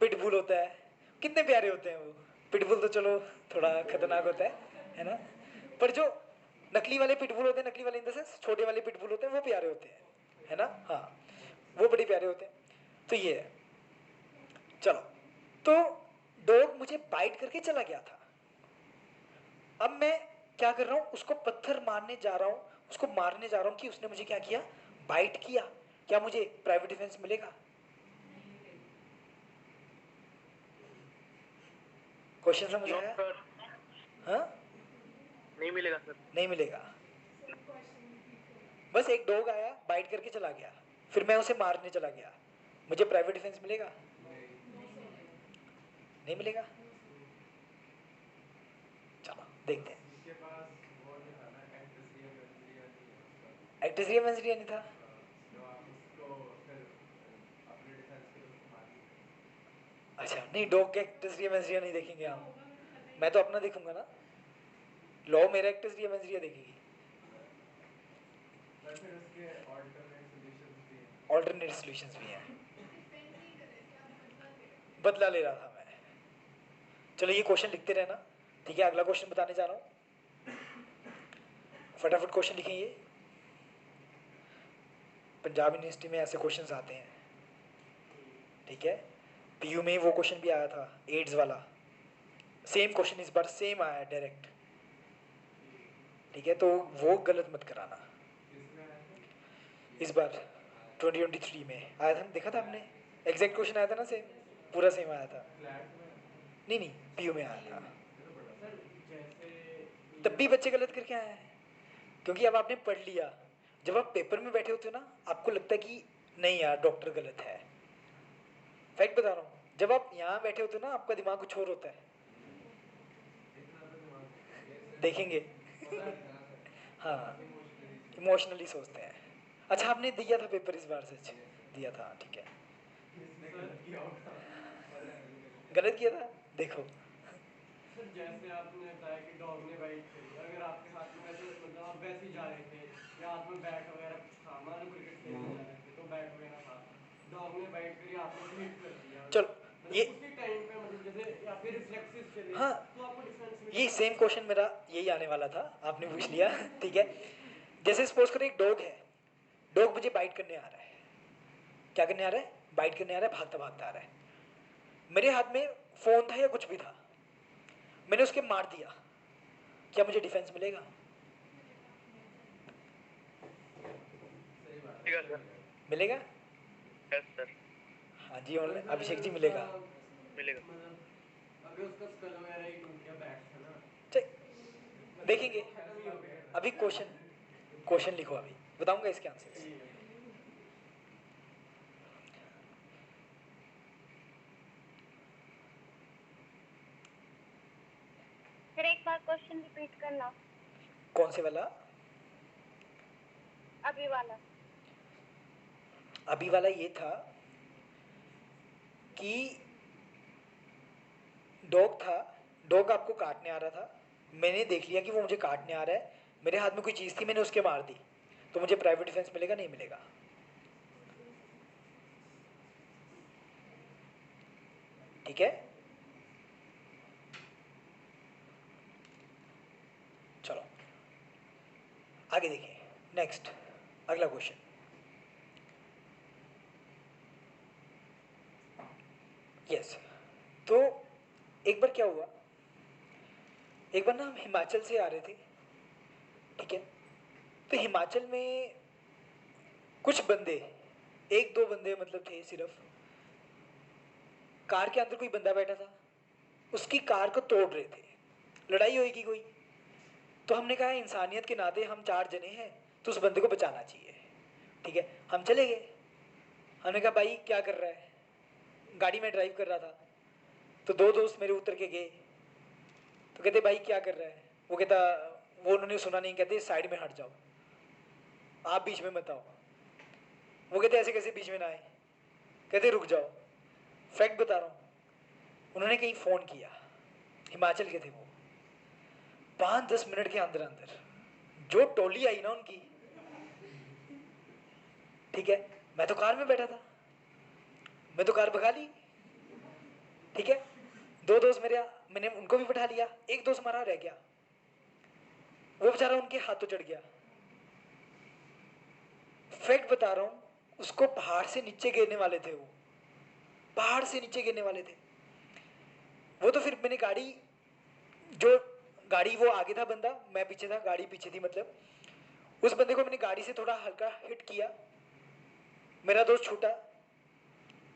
पिटबुल होता है, कितने प्यारे होते हैं वो। पिटबुल तो चलो थोड़ा खतरनाक होता है ना, पर जो नकली वाले पिटबुल होते हैं, नकली वाले इन द सेंस छोटे वाले पिटबुल होते हैं, वो प्यारे होते हैं, है ना, हाँ वो बड़े प्यारे होते हैं। तो ये है, चलो, तो डॉग मुझे बाइट करके चला गया था। अब मैं क्या कर रहा हूँ, उसको पत्थर मारने जा रहा हूँ, उसको मारने जा रहा हूँ कि उसने मुझे क्या किया, बाइट किया। क्या मुझे प्राइवेट डिफेंस मिलेगा? क्वेश्चन समझ आया? हाँ, नहीं मिलेगा सर। नहीं मिलेगा। बस एक डॉग आया, बाइट करके चला गया, फिर मैं उसे मारने चला गया, मुझे प्राइवेट डिफेंस मिलेगा? नहीं मिलेगा। चलो देखते हैं। इसके पास वो नहीं था ना, एक्ट्रेस रिया नहीं है उसका। एक्ट्रेस मंजरिया नहीं था, तो आप उसको फिर अपने डिफेंस के लिए उसको मार दीजिए। अच्छा नहीं, डॉग के एक्ट्रेस मंजरिया नहीं देखेंगे हम, मैं तो अपना देखूंगा ना, लॉ मेरा एक्ट्रेस मंजरिया देखेगी। पर फिर उसके ऑल्टरनेट सॉल्यूशंस भी हैं। ऑल्टरनेट सॉल्यूशंस भी हैं। डिफेंस नहीं कर रहे थे आप, बदला ले रहे थे। बदला ले रहा था मैं। चलो ये क्वेश्चन लिखते रहना, ठीक है, अगला क्वेश्चन बताने जा रहा हूँ, फटाफट क्वेश्चन लिखें। ये पंजाब यूनिवर्सिटी में ऐसे क्वेश्चंस आते हैं, ठीक है। PU में वो क्वेश्चन भी आया था, एड्स वाला, सेम क्वेश्चन इस बार सेम आया डायरेक्ट, ठीक है, तो वो गलत मत कराना। किसमें आया था? इस बार 2023 में आया था, देखा था आपने, एग्जैक्ट क्वेश्चन आया था ना, सेम, पूरा सेम आया था। फ्लैट में? नहीं नहीं, PU में आया था, सर जैसे तब भी बच्चे गलत करके आए हैं, क्योंकि अब आपने पढ़ लिया, जब आप पेपर में बैठे होते हो ना, आपको लगता है कि नहीं यार डॉक्टर गलत है। फैक्ट बता रहा हूँ, जब आप यहाँ बैठे होते हो ना, आपका दिमाग कुछ और होता है, देखेंगे। हाँ, इमोशनली सोचते हैं। अच्छा आपने दिया था पेपर इस बार, सच दिया था, ठीक है। किसने गलत किया होगा? गलत किया था, देखो। सर जैसे आपने बताया कि डॉग ने बाइट करी, अगर आपके हाथ में वैसे मतलब आप वैसे ही जा रहे थे या हाथ में बैट वगैरह कुछ था, मान लो क्रिकेट खेलने जा रहे थे तो बैट वगैरह था, डॉग ने बाइट करी, आपने उसे हिट कर दिया, चलो ये, मतलब उसी टाइम पे मतलब जैसे या फिर रिफ्लेक्सेस चले हाँ तो आपको डिफेंस में ये सेम क्वेश्चन मेरा यही आने वाला था, आपने पूछ लिया, ठीक है। जैसे सपोज करो एक डॉग है, डॉग मुझे बाइट करने आ रहा है, क्या करने आ रहा है, बाइट करने आ रहा है, भागता भागता आ रहा है, मेरे हाथ में फोन था या कुछ भी था, मैंने उसके मार दिया, क्या मुझे डिफेंस मिलेगा? सही बात मिलेगा सर। मिलेगा? यस सर, हाँ जी, अभिषेक जी मिलेगा। मिलेगा। मतलब पे उसका स्कल वगैरह ही टूट गया, बैक था ना। चल देखेंगे, खत्म ही हो गया। अभी क्वेश्चन लिखो, अभी बताऊंगा इसके आंसर्स। ठीक है। फिर एक बार क्वेश्चन रिपीट करना, कौन से वाला? अभी वाला। अभी वाला ये था कि डॉग आपको काटने आ रहा था, मैंने देख लिया कि वो मुझे काटने आ रहा है, मेरे हाथ में कोई चीज़ थी, मैंने उसके मार दी, तो मुझे प्राइवेट डिफेंस मिलेगा नहीं मिलेगा? ठीक है, चलो आगे देखिए। नेक्स्ट, अगला क्वेश्चन। यस, तो एक बार क्या हुआ, एक बार ना हम हिमाचल से आ रहे थे, ठीक है, तो हिमाचल में कुछ बंदे, एक दो बंदे मतलब थे सिर्फ, कार के अंदर कोई बंदा बैठा था, उसकी कार को तोड़ रहे थे, लड़ाई होगी कोई, तो हमने कहा इंसानियत के नाते हम 4 जने हैं तो उस बंदे को बचाना चाहिए, ठीक है, हम चले गए। हमने कहा भाई क्या कर रहा है, गाड़ी में ड्राइव कर रहा था, तो 2 दोस्त मेरे उतर के गए, तो कहते भाई क्या कर रहा है, वो कहता, वो उन्होंने सुना नहीं, कहते साइड में हट जाओ, आप बीच में मत आओ। वो कहते ऐसे कैसे बीच में ना आए, कहते रुक जाओ। फैक्ट बता रहा हूँ, उन्होंने कहीं फ़ोन किया, हिमाचल के थे वो, 5-10 मिनट के अंदर अंदर जो टोली आई ना उनकी, ठीक है, मैं तो कार में बैठा था, मैं तो कार भगा ली, ठीक है, 2 दोस्त मेरे, मैंने उनको भी बैठा लिया, एक दोस्त हमारा रह गया, वो बेचारा उनके हाथों चढ़ गया। फैक्ट बता रहा हूँ, उसको पहाड़ से नीचे गिरने वाले थे, वो पहाड़ से नीचे गिरने वाले थे वो। तो फिर मैंने गाड़ी वो आगे था बंदा, मैं पीछे था, गाड़ी पीछे थी, मतलब उस बंदे को मैंने गाड़ी से थोड़ा हल्का हिट किया, मेरा दोस्त छूटा,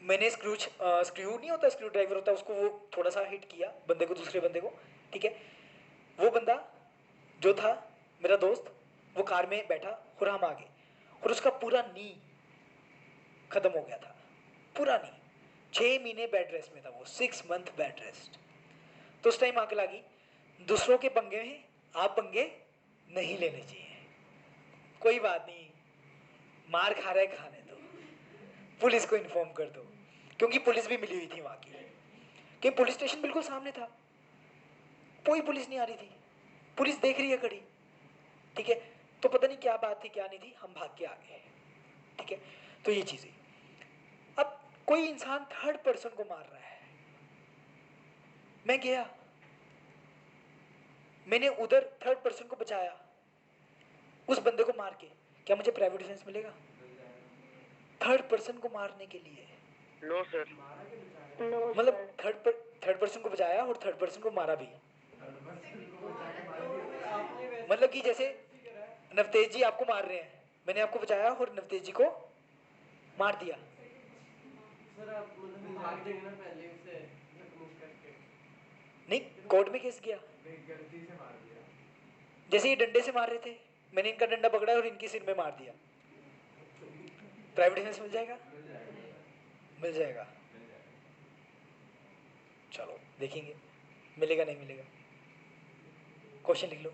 मैंने स्क्रू नहीं होता, स्क्रू ड्राइवर होता, उसको वो थोड़ा सा हिट किया बंदे को, दूसरे बंदे को, ठीक है, वो बंदा जो था मेरा दोस्त, वो कार में बैठा और हम आगे, और उसका पूरा नी खत्म हो गया था, पूरा नी, 6 महीने बेड रेस्ट में था वो, 6 मंथ बेड रेस्ट। तो उस टाइम आके लगी, दूसरों के पंगे में आप पंगे नहीं लेने चाहिए, कोई बात नहीं, मार खा रहा है खाने दो, पुलिस को इन्फॉर्म कर दो, क्योंकि पुलिस भी मिली हुई थी वहां की, कि पुलिस स्टेशन बिल्कुल सामने था, कोई पुलिस नहीं आ रही थी, पुलिस देख रही है खड़ी, ठीक है, तो पता नहीं क्या बात थी क्या नहीं थी, हम भाग के आ गए, ठीक है, तो ये चीजें। अब कोई इंसान थर्ड पर्सन को मार रहा है, मैं गया, मैंने उधर थर्ड पर्सन को बचाया, उस बंदे को मार के, क्या मुझे प्राइवेट डिफेंस मिलेगा? थर्ड पर्सन को मारने के लिए, नो सर। मतलब थर्ड पर्सन को बचाया और थर्ड पर्सन को मारा भी, मतलब कि जैसे नवतेज जी आपको मार रहे हैं, मैंने आपको बचाया और नवतेज जी को मार दिया। सर आप मतलब भाग देंगे ना पहले उसे जख्म करके? नहीं, कोर्ट में केस गया, गलती से मार दिया। जैसे ये डंडे से मार रहे थे, मैंने इनका डंडा पकड़ा और इनके सिर में मार दिया, प्राइवेट डिफेंस मिल जाएगा? मिल जाएगा। चलो देखेंगे मिलेगा नहीं मिलेगा। क्वेश्चन लिख लो।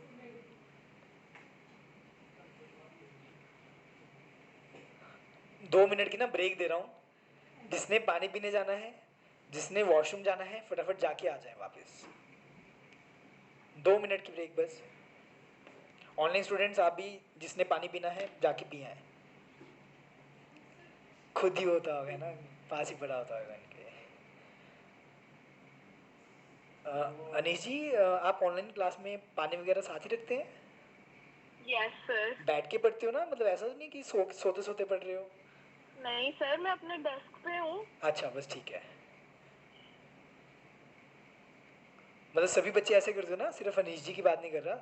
दो मिनट की ना ब्रेक दे रहा हूँ, जिसने पानी पीने जाना है, जिसने वॉशरूम जाना है, फटाफट जाके आ जाए वापस। 2 मिनट की ब्रेक बस। ऑनलाइन स्टूडेंट्स आप भी जिसने पानी पीना है जाके पिया है, खुद ही होता होगा ना, पास ही पड़ा होता होगा इनके। अनीश जी, आप ऑनलाइन क्लास में पानी वगैरह साथ ही रखते हैं? Yes sir. बैठ के पढ़ते हो ना, मतलब ऐसा तो नहीं कि सोते सोते पढ़ रहे हो? नहीं सर, मैं अपने डेस्क पे हूँ। अच्छा बस ठीक है, मतलब सभी बच्चे ऐसे करते हो ना, सिर्फ अनीश जी की बात नहीं कर रहा,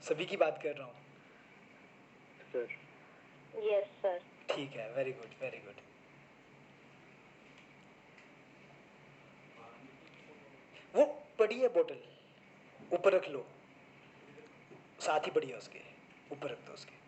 सभी की बात कर रहा हूँ। Sir yes sir. ठीक है, वेरी गुड वेरी गुड। वो पड़ी है बोतल, ऊपर रख लो, साथ ही पड़ी है उसके, ऊपर रख दो उसके।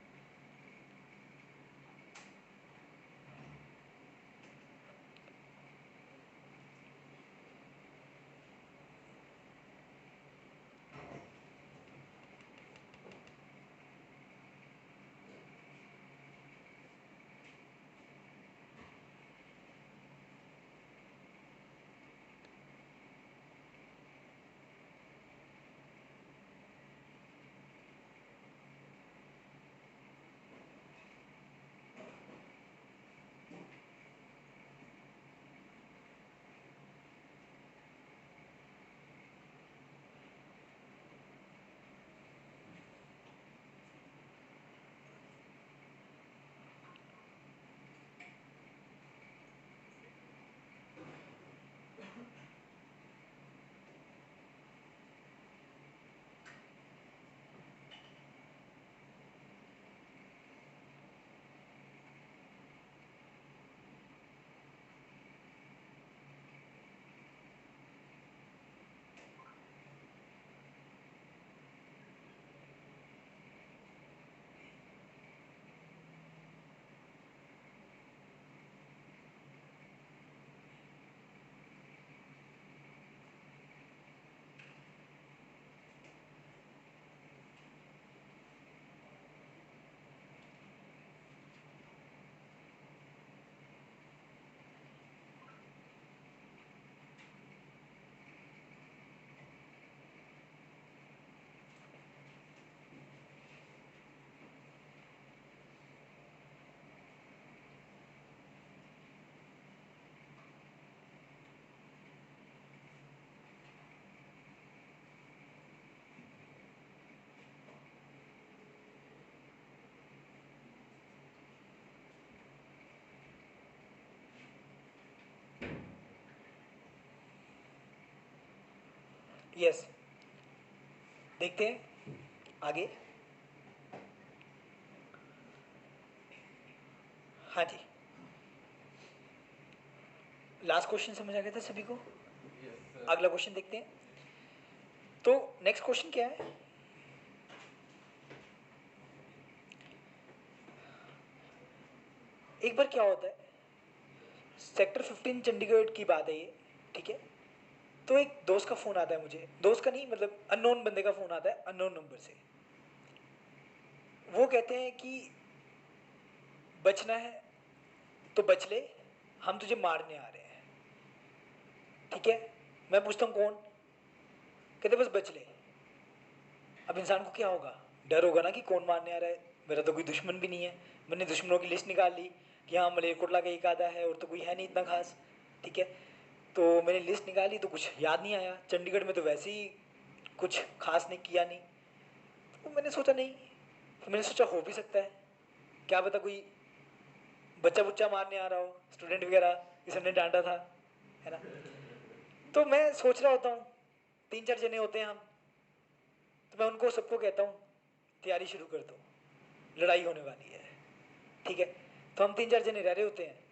यस, देखते हैं आगे। हाँ जी, लास्ट क्वेश्चन समझ आ गया था सभी को? अगला क्वेश्चन देखते हैं। तो नेक्स्ट क्वेश्चन क्या है? एक बार क्या होता है, सेक्टर 15 चंडीगढ़ की बात है ये, ठीक है। तो एक दोस्त का फ़ोन आता है मुझे, दोस्त का नहीं मतलब अननोन बंदे का फ़ोन आता है, अननोन नंबर से। वो कहते हैं कि बचना है तो बच ले, हम तुझे मारने आ रहे हैं, ठीक है। मैं पूछता हूँ कौन? कहते बस बच ले। अब इंसान को क्या होगा, डर होगा ना कि कौन मारने आ रहा है, मेरा तो कोई दुश्मन भी नहीं है। मैंने दुश्मनों की लिस्ट निकाल ली कि हाँ मलेरकोटला का एक आधा है और तो कोई है नहीं इतना खास, ठीक है। तो मैंने लिस्ट निकाली तो कुछ याद नहीं आया, चंडीगढ़ में तो वैसे ही कुछ खास नहीं किया नहीं। तो मैंने सोचा नहीं, तो मैंने सोचा हो भी सकता है, क्या पता कोई बच्चा बुच्चा मारने आ रहा हो, स्टूडेंट वगैरह जिसे हमने डांटा था, है ना। तो मैं सोच रहा होता हूँ, 3-4 जने होते हैं हम, तो मैं उनको सबको कहता हूँ तैयारी शुरू कर दो, लड़ाई होने वाली है, ठीक है। तो हम 3-4 जने रह रहे होते हैं।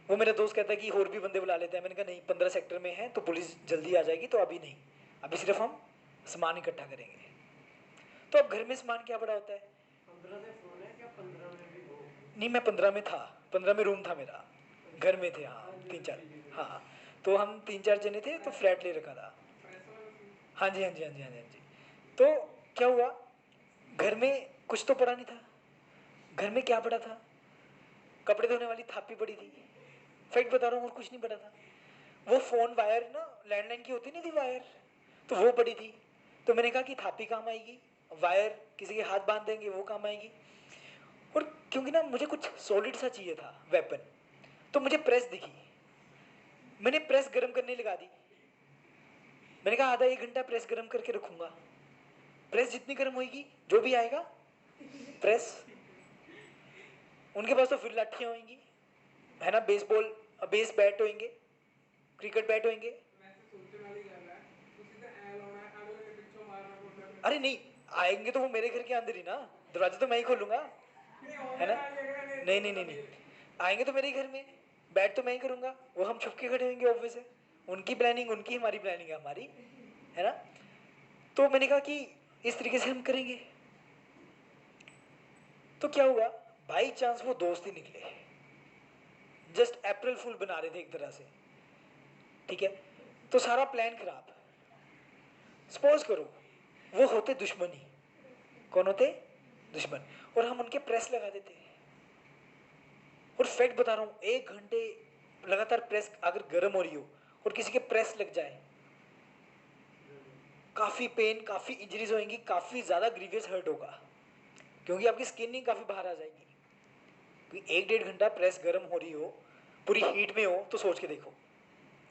वो मेरा दोस्त कहता है कि और भी बंदे बुला लेते हैं। मैंने कहा नहीं, 15 सेक्टर में है तो पुलिस जल्दी आ जाएगी, तो अभी नहीं, अभी सिर्फ हम सामान इकट्ठा करेंगे। तो अब घर में सामान क्या बड़ा होता है। 15 से फोन है क्या? 15 में भी हो? नहीं, मैं 15 में था, 15 में रूम था मेरा, घर में थे हाँ 3-4, हाँ। तो हम 3-4 जने थे तो फ्लैट ले रखा था। हाँ जी हाँ जी हाँ जी हाँ जी हाँ जी। तो क्या हुआ, घर में कुछ तो पड़ा नहीं था। घर में क्या पड़ा था, कपड़े धोने वाली थापी पड़ी थी, फैक्ट बता रहा हूँ, और कुछ नहीं पड़ा था। वो फ़ोन वायर ना लैंडलाइन की होती नहीं थी वायर, तो वो पड़ी थी। तो मैंने कहा कि थापी काम आएगी, वायर किसी के हाथ बांध देंगे वो काम आएगी। और क्योंकि ना मुझे कुछ सॉलिड सा चाहिए था वेपन, तो मुझे प्रेस दिखी, मैंने प्रेस गर्म करने लगा दी। मैंने कहा आधा 1 घंटा प्रेस गर्म करके रखूंगा, प्रेस जितनी गर्म होगी जो भी आएगा प्रेस, उनके पास तो फिर लाठियाँ होंगी, है ना, बेसबॉल बेस बैट होंगे, क्रिकेट बैट होंगे। अरे नहीं, आएंगे तो वो मेरे घर के अंदर ही ना, दरवाजा तो मैं ही खोलूंगा, है ना। नहीं नहीं नहीं नहीं, आएंगे तो मेरे ही घर में, बैट तो मैं ही करूंगा, वो हम छुप के खड़े होंगे, ऑब्वियस है। उनकी प्लानिंग उनकी, हमारी प्लानिंग है हमारी, है ना। तो मैंने कहा कि इस तरीके से हम करेंगे। तो क्या हुआ, बाई चांस वो दोस्त ही निकले, जस्ट अप्रैल फूल बना रहे थे एक तरह से, ठीक है। तो सारा प्लान खराब। सपोज करो वो होते दुश्मनी, कौन होते, दुश्मन, और हम उनके प्रेस लगा देते। और फैक्ट बता रहा हूं, 1 घंटे लगातार प्रेस अगर गर्म हो रही हो और किसी के प्रेस लग जाए, काफी पेन, काफी इंजरीज होंगी, काफी ज्यादा ग्रीवियस हर्ट होगा, क्योंकि आपकी स्किन ही काफी बाहर आ जाएगी। क्योंकि 1-1.5 घंटा प्रेस गर्म हो रही हो, पूरी हीट में हो, तो सोच के देखो,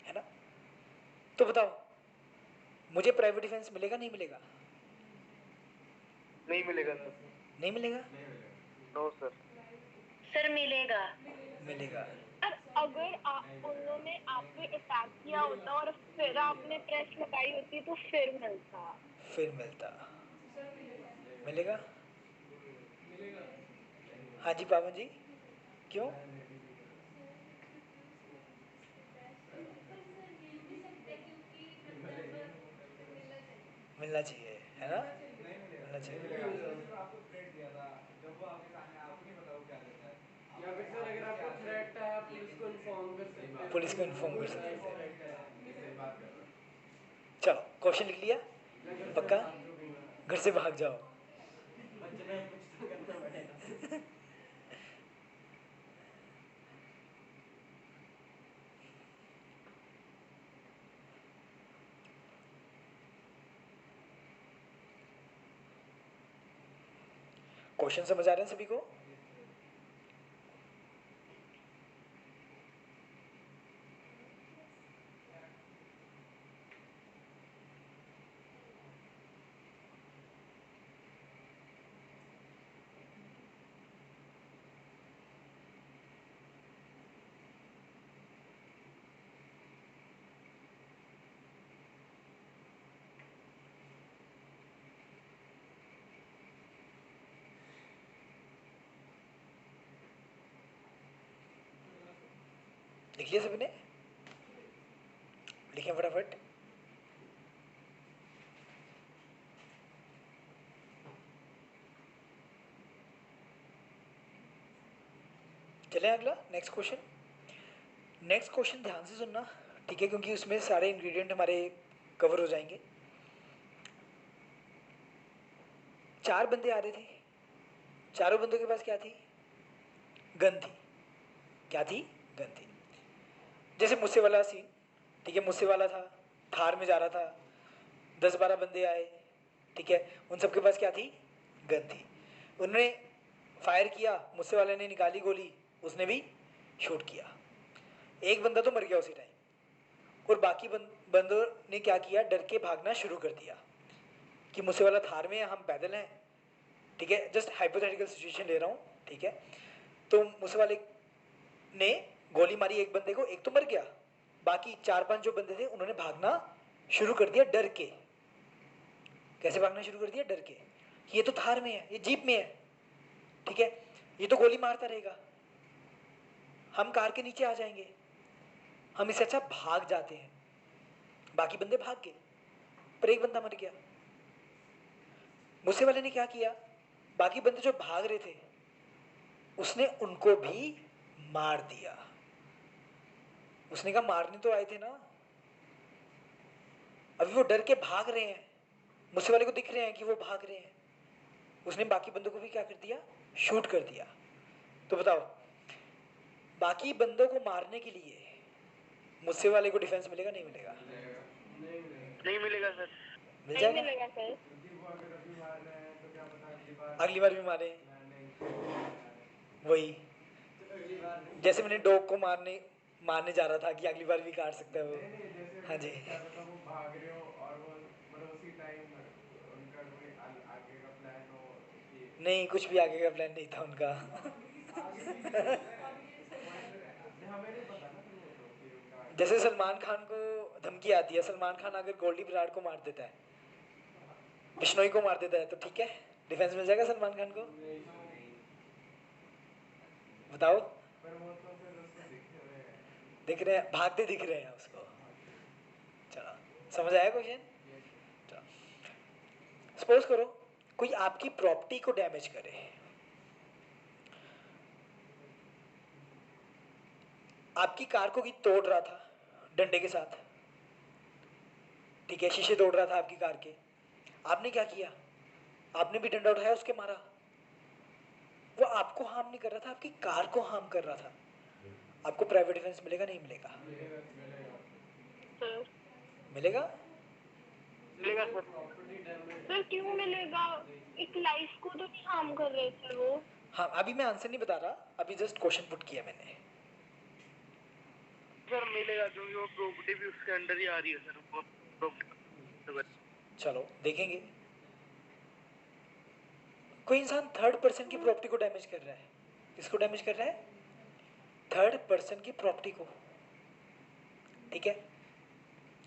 है ना। तो बताओ मुझे प्राइवेट डिफेंस मिलेगा नहीं मिलेगा? नहीं मिलेगा सर। नहीं मिलेगा? No sir. सर मिलेगा। मिलेगा। सर अगर उन्होंने आप पे अटैक किया होता और फिर आपने प्रेस लगाई होती तो फिर मिलता। फिर मिलता, मिलेगा। हाँ जी पावन जी, क्यों? मिलना चाहिए, है ना, मिलना चाहिए। या फिर सर अगर आपको थ्रेट है आप पुलिस को इन्फॉर्म कर सकते हैं। पुलिस को इन्फॉर्म कर सकते थे। थ्रेट है, सही बात कर रहा हूँ। चलो क्वेश्चन लिख लिया, पक्का? घर से भाग जाओ। बचने कुछ तो करना पड़ेगा। क्वेश्चन समझ आ रहे हैं सभी को? लिख लिया सभी ने? लिखें फटाफट। चलें अगला, नेक्स्ट क्वेश्चन। नेक्स्ट क्वेश्चन ध्यान से सुनना, ठीक है, क्योंकि उसमें सारे इंग्रेडिएंट हमारे कवर हो जाएंगे। 4 बंदे आ रहे थे, चारों बंदों के पास क्या थी? गन थी। क्या थी? गन थी। जैसे मुझसे वाला सीन, ठीक है, मुझसे वाला था, थार में जा रहा था, 10-12 बंदे आए, ठीक है, उन सबके पास क्या थी? गन थी। उन्होंने फायर किया, मुझसे वाले ने निकाली गोली, उसने भी शूट किया। एक बंदा तो मर गया उसी टाइम, और बाकी बंदों ने क्या किया? डर के भागना शुरू कर दिया कि मुझसे वाला थार में है, हम पैदल हैं, ठीक है, जस्ट हाइपोथेटिकल सिचुएशन ले रहा हूँ, ठीक है। तो मुझसे वाले ने गोली मारी एक बंदे को, एक तो मर गया, बाकी 4-5 जो बंदे थे उन्होंने भागना शुरू कर दिया डर के। कैसे भागना शुरू कर दिया? डर के। ये तो थार में है, ये जीप में है, ठीक है, ये तो गोली मारता रहेगा, हम कार के नीचे आ जाएंगे, हम इससे अच्छा भाग जाते हैं। बाकी बंदे भाग गए, पर एक बंदा मर गया। मुझसे वाले ने क्या किया? बाकी बंदे जो भाग रहे थे उसने उनको भी मार दिया। उसने कहा मारने तो आए थे ना, अभी वो डर के भाग रहे हैं, मुझसे वाले को दिख रहे हैं कि वो भाग रहे हैं, उसने बाकी बंदों को भी क्या कर दिया? शूट कर दिया। तो बताओ बाकी बंदों को मारने के लिए मुझसे वाले को डिफेंस मिलेगा नहीं मिलेगा? नहीं मिलेगा सर। मिल नहीं जाएगा। मिलेगा सर। क्योंकि वो अगर अभी मार रहे हैं तो क्या पता अगली बार भी मारे। नहीं। वही तो अगली बार नहीं। जैसे मैंने डॉग को मारने जा रहा था कि अगली बार भी काट सकता है वो। नहीं, जैसे हाँ जी। क्या पता वो भाग रहे हो और वो मतलब उसी टाइम उनका कोई आगे का प्लान हो कि नहीं, कुछ भी आगे का प्लान नहीं था उनका। हमें नहीं पता ना फिर वो तो कि उनका जैसे सलमान खान को धमकी आती है, सलमान खान अगर गोल्डी बराड़ को मार देता है, बिश्नोई को मार देता है, तो ठीक है, डिफेंस मिल जाएगा सलमान खान को? बताओ। पर वो तो फिर उसको दिख रहे हैं, भागते दिख रहे हैं उसको। चलो समझ आया क्वेश्चन? सपोज करो कोई आपकी प्रॉपर्टी को डैमेज करे, आपकी कार को कोई तोड़ रहा था डंडे के साथ, ठीक है, शीशे तोड़ रहा था आपकी कार के, आपने क्या किया, आपने भी डंडा उठाया, उसके मारा, वो आपको हार्म नहीं कर रहा था, आपकी कार को हार्म कर रहा था, आपको प्राइवेट डिफेंस मिलेगा नहीं मिलेगा? सर मिलेगा। मिलेगा सर। प्रॉपर्टी डैमेज सर क्यों मिलेगा? एक लाइफ को तो नहीं हार्म कर रहे थे वो। हाँ, अभी मैं आंसर नहीं बता रहा, अभी जस्ट क्वेश्चन पुट किया मैंने। सर मिलेगा क्योंकि वो प्रॉपर्टी भी उसके अंडर ही आ रही है सर, वो प्रॉपर्टी। चलो देखेंगे। कोई इंसान थर्ड पर्सन की प्रॉपर्टी को डैमेज कर रहा है, किसको डैमेज कर रहा है? थर्ड पर्सन की प्रॉपर्टी को, ठीक है।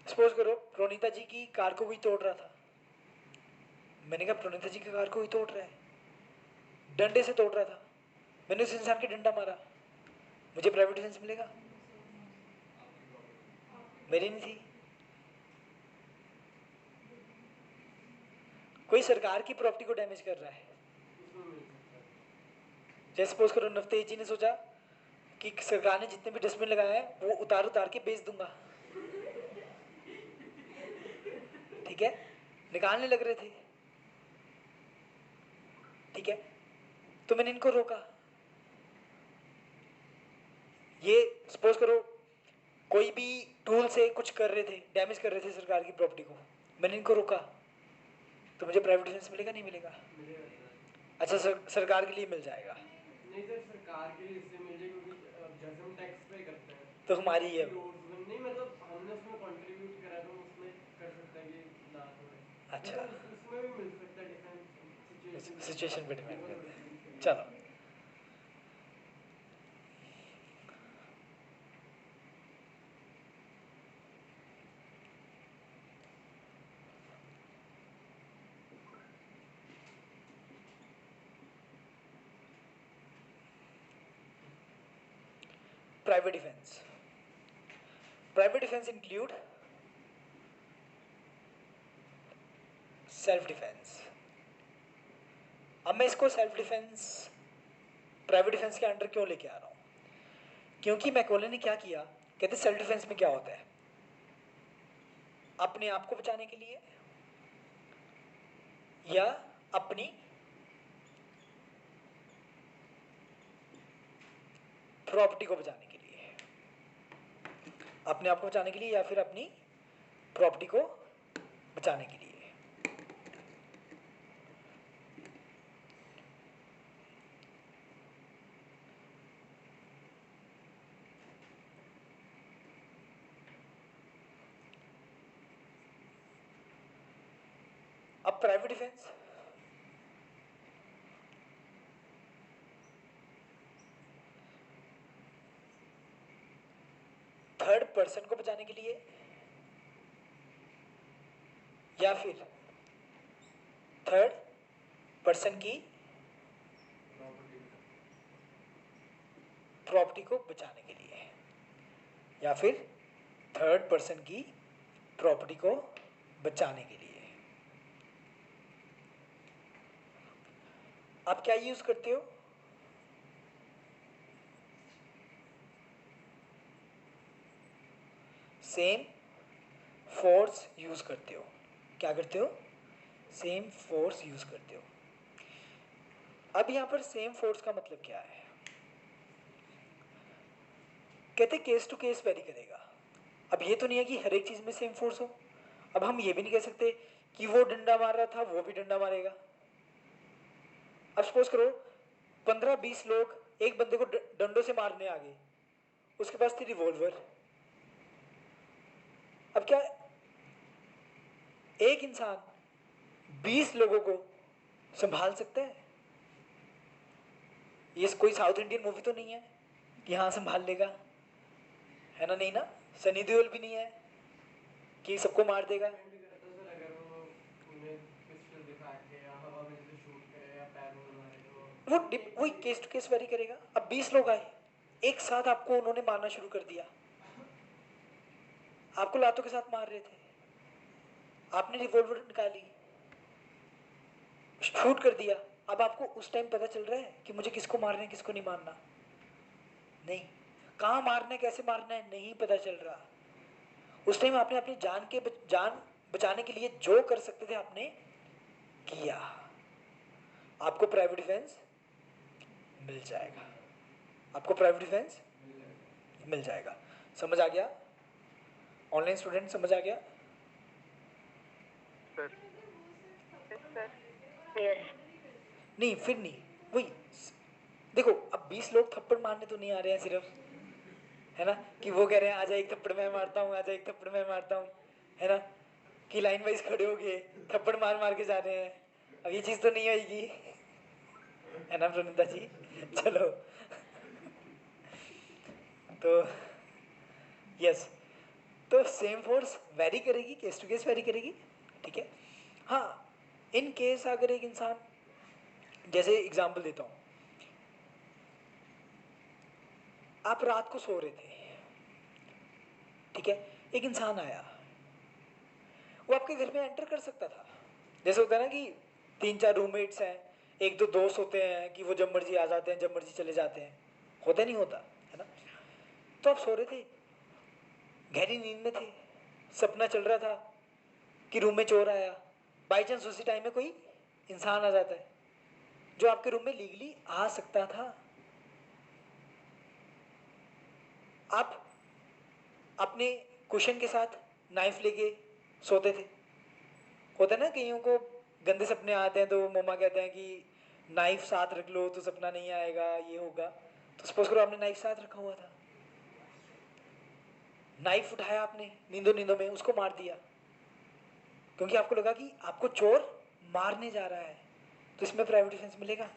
सपोज करो प्रोनीता जी की कार को कोई तोड़ रहा था, मैंने कहा प्रोनीता जी की कार को कोई तोड़ रहा है, डंडे से तोड़ रहा था, मैंने उस इंसान के डंडा मारा, मुझे प्राइवेट डिफेंस मिलेगा? मेरी नहीं थी। कोई सरकार की प्रॉपर्टी को डैमेज कर रहा है, जैसे सपोज करो नवतेज जी ने सोचा कि सरकार ने जितने भी डस्टबिन लगाए हैं वो उतार उतार के बेच दूंगा, ठीक है, निकालने लग रहे थे, ठीक है, तो मैंने इनको रोका। ये सपोज करो कोई भी टूल से कुछ कर रहे थे, डैमेज कर रहे थे सरकार की प्रॉपर्टी को, मैंने इनको रोका, तो मुझे प्राइवेट डिफेंस मिलेगा नहीं मिलेगा? अच्छा सरकार के लिए मिल जाएगा? नहीं सर, सरकार के लिए इससे मिल जाए क्योंकि जैसे हम टैक्स पे करते हैं तो हमारी है नहीं, मतलब हमने उसमें कंट्रीब्यूट करा तो उसमें कर सकते हैं कि ना थोड़े। अच्छा, उसमें भी मिल सकता है डिफेंस सिचुएशन पे डिपेंड करता है। चलो private defence. Private defence include self defence. अब मैं इसको सेल्फ डिफेंस प्राइवेट डिफेंस के अंडर क्यों लेके आ रहा हूं? क्योंकि मैकॉले ने क्या किया, कहते सेल्फ डिफेंस में क्या होता है, अपने आप को बचाने के लिए या अपनी प्रॉपर्टी को बचाने के लिए, अपने आप को बचाने के लिए या फिर अपनी प्रॉपर्टी को बचाने के लिए। अब प्राइवेट डिफेंस थर्ड पर्सन को बचाने के लिए या फिर थर्ड पर्सन की प्रॉपर्टी को बचाने के लिए या फिर थर्ड पर्सन की प्रॉपर्टी को बचाने के लिए। आप क्या यूज करते हो? सेम फोर्स यूज करते हो। क्या करते हो? सेम फोर्स यूज करते हो। अब यहां पर सेम फोर्स का मतलब क्या है? कहते केस टू केस वेरी करेगा। अब ये तो नहीं है कि हर एक चीज में सेम फोर्स हो। अब हम ये भी नहीं कह सकते कि वो डंडा मार रहा था वो भी डंडा मारेगा। अब सपोज करो 15-20 लोग एक बंदे को डंडों से मारने आ गए, उसके पास थी रिवॉल्वर। अब क्या एक इंसान 20 लोगों को संभाल सकता है? ये कोई साउथ इंडियन मूवी तो नहीं है कि हाँ संभाल लेगा, है ना? नहीं ना, सनी देओल भी नहीं है कि सबको मार देगा। अगर वो उन्हें पिस्टल दिखा के या हवा में से शूट करे या पैर में मारे तो वही केस टू केस वेरी करेगा। अब 20 लोग आए एक साथ, आपको उन्होंने मारना शुरू कर दिया, आपको लातों के साथ मार रहे थे, आपने रिवॉल्वर निकाली, शूट कर दिया, अब आपको उस टाइम पता चल रहा है कि मुझे किसको मारना है किसको नहीं मारना? नहीं। कहाँ मारना है कैसे मारना है नहीं पता चल रहा। उस टाइम आपने अपनी जान बचाने के लिए जो कर सकते थे आपने किया, आपको प्राइवेट डिफेंस मिल जाएगा, आपको प्राइवेट डिफेंस मिल जाएगा। समझ आ गया? ऑनलाइन स्टूडेंट समझ आ गया? सर यस नहीं फिर नहीं, वही देखो, अब 20 लोग थप्पड़ मारने तो नहीं आ रहे हैं सिर्फ, है ना, कि वो कह रहे हैं आजा एक थप्पड़ मैं मारता हूँ, आजा एक थप्पड़ मैं मारता हूँ, है ना, कि लाइन वाइज खड़े हो गए थप्पड़ मार मार के जा रहे हैं। अब ये चीज़ तो नहीं आएगी, है ना प्रणीता जी? चलो तो यस, तो सेम फोर्स वेरी करेगी, केस टू केस वेरी करेगी, ठीक है। हाँ, इन केस अगर एक इंसान, जैसे एग्जांपल देता हूँ, आप रात को सो रहे थे, ठीक है, एक इंसान आया, वो आपके घर में एंटर कर सकता था। जैसे होता है ना कि 3-4 रूममेट्स हैं, एक दो दोस्त होते हैं कि वो जब मर्जी आ जाते हैं जब मर्जी चले जाते हैं, होता नहीं होता, है ना। तो आप सो रहे थे, गहरी नींद में थे, सपना चल रहा था कि रूम में चोर आया, बाई चांस उसी टाइम में कोई इंसान आ जाता है जो आपके रूम में लीगली आ सकता था। आप अपने कुशन के साथ नाइफ लेके सोते थे, होता है ना कईयों को गंदे सपने आते हैं तो मम्मा कहते हैं कि नाइफ साथ रख लो तो सपना नहीं आएगा, ये होगा। तो सपोज करो आपने नाइफ साथ रखा हुआ था, नाइफ उठाया आपने नींदों नींदों में, उसको मार दिया, क्योंकि आपको लगा कि आपको चोर मारने जा रहा है। तो इसमें प्राइवेट डिफेंस मिलेगा?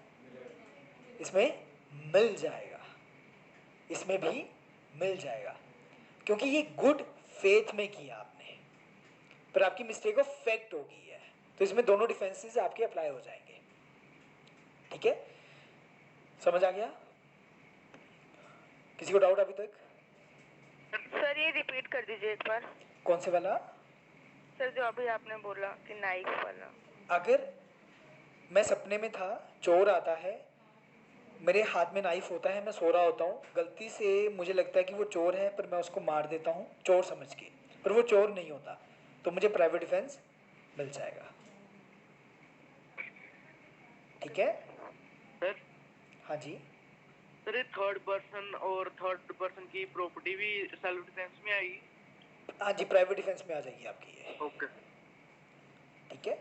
इसमें मिल जाएगा, इसमें भी मिल जाएगा, क्योंकि ये गुड फेथ में किया आपने, पर आपकी मिस्टेक ऑफ फैक्ट हो गई है। तो इसमें दोनों डिफेंसेस आपके अप्लाई हो जाएंगे, ठीक है। समझ आ गया? किसी को डाउट अभी तक? सर ये रिपीट कर दीजिए एक बार। कौन से वाला? सर जो अभी आपने बोला कि नाइफ वाला। अगर मैं सपने में था, चोर आता है, मेरे हाथ में नाइफ होता है, मैं सो रहा होता हूँ, गलती से मुझे लगता है कि वो चोर है, पर मैं उसको मार देता हूँ चोर समझ के, पर वो चोर नहीं होता, तो मुझे प्राइवेट डिफेंस मिल जाएगा, ठीक है। सर हाँ जी, सर ये थर्ड पर्सन और थर्ड पर्सन की प्रॉपर्टी भी सेल्फ डिफेंस में आएगी? हाँ जी, प्राइवेट डिफेंस में आ जाएगी आपकी ये, ओके। ठीक है।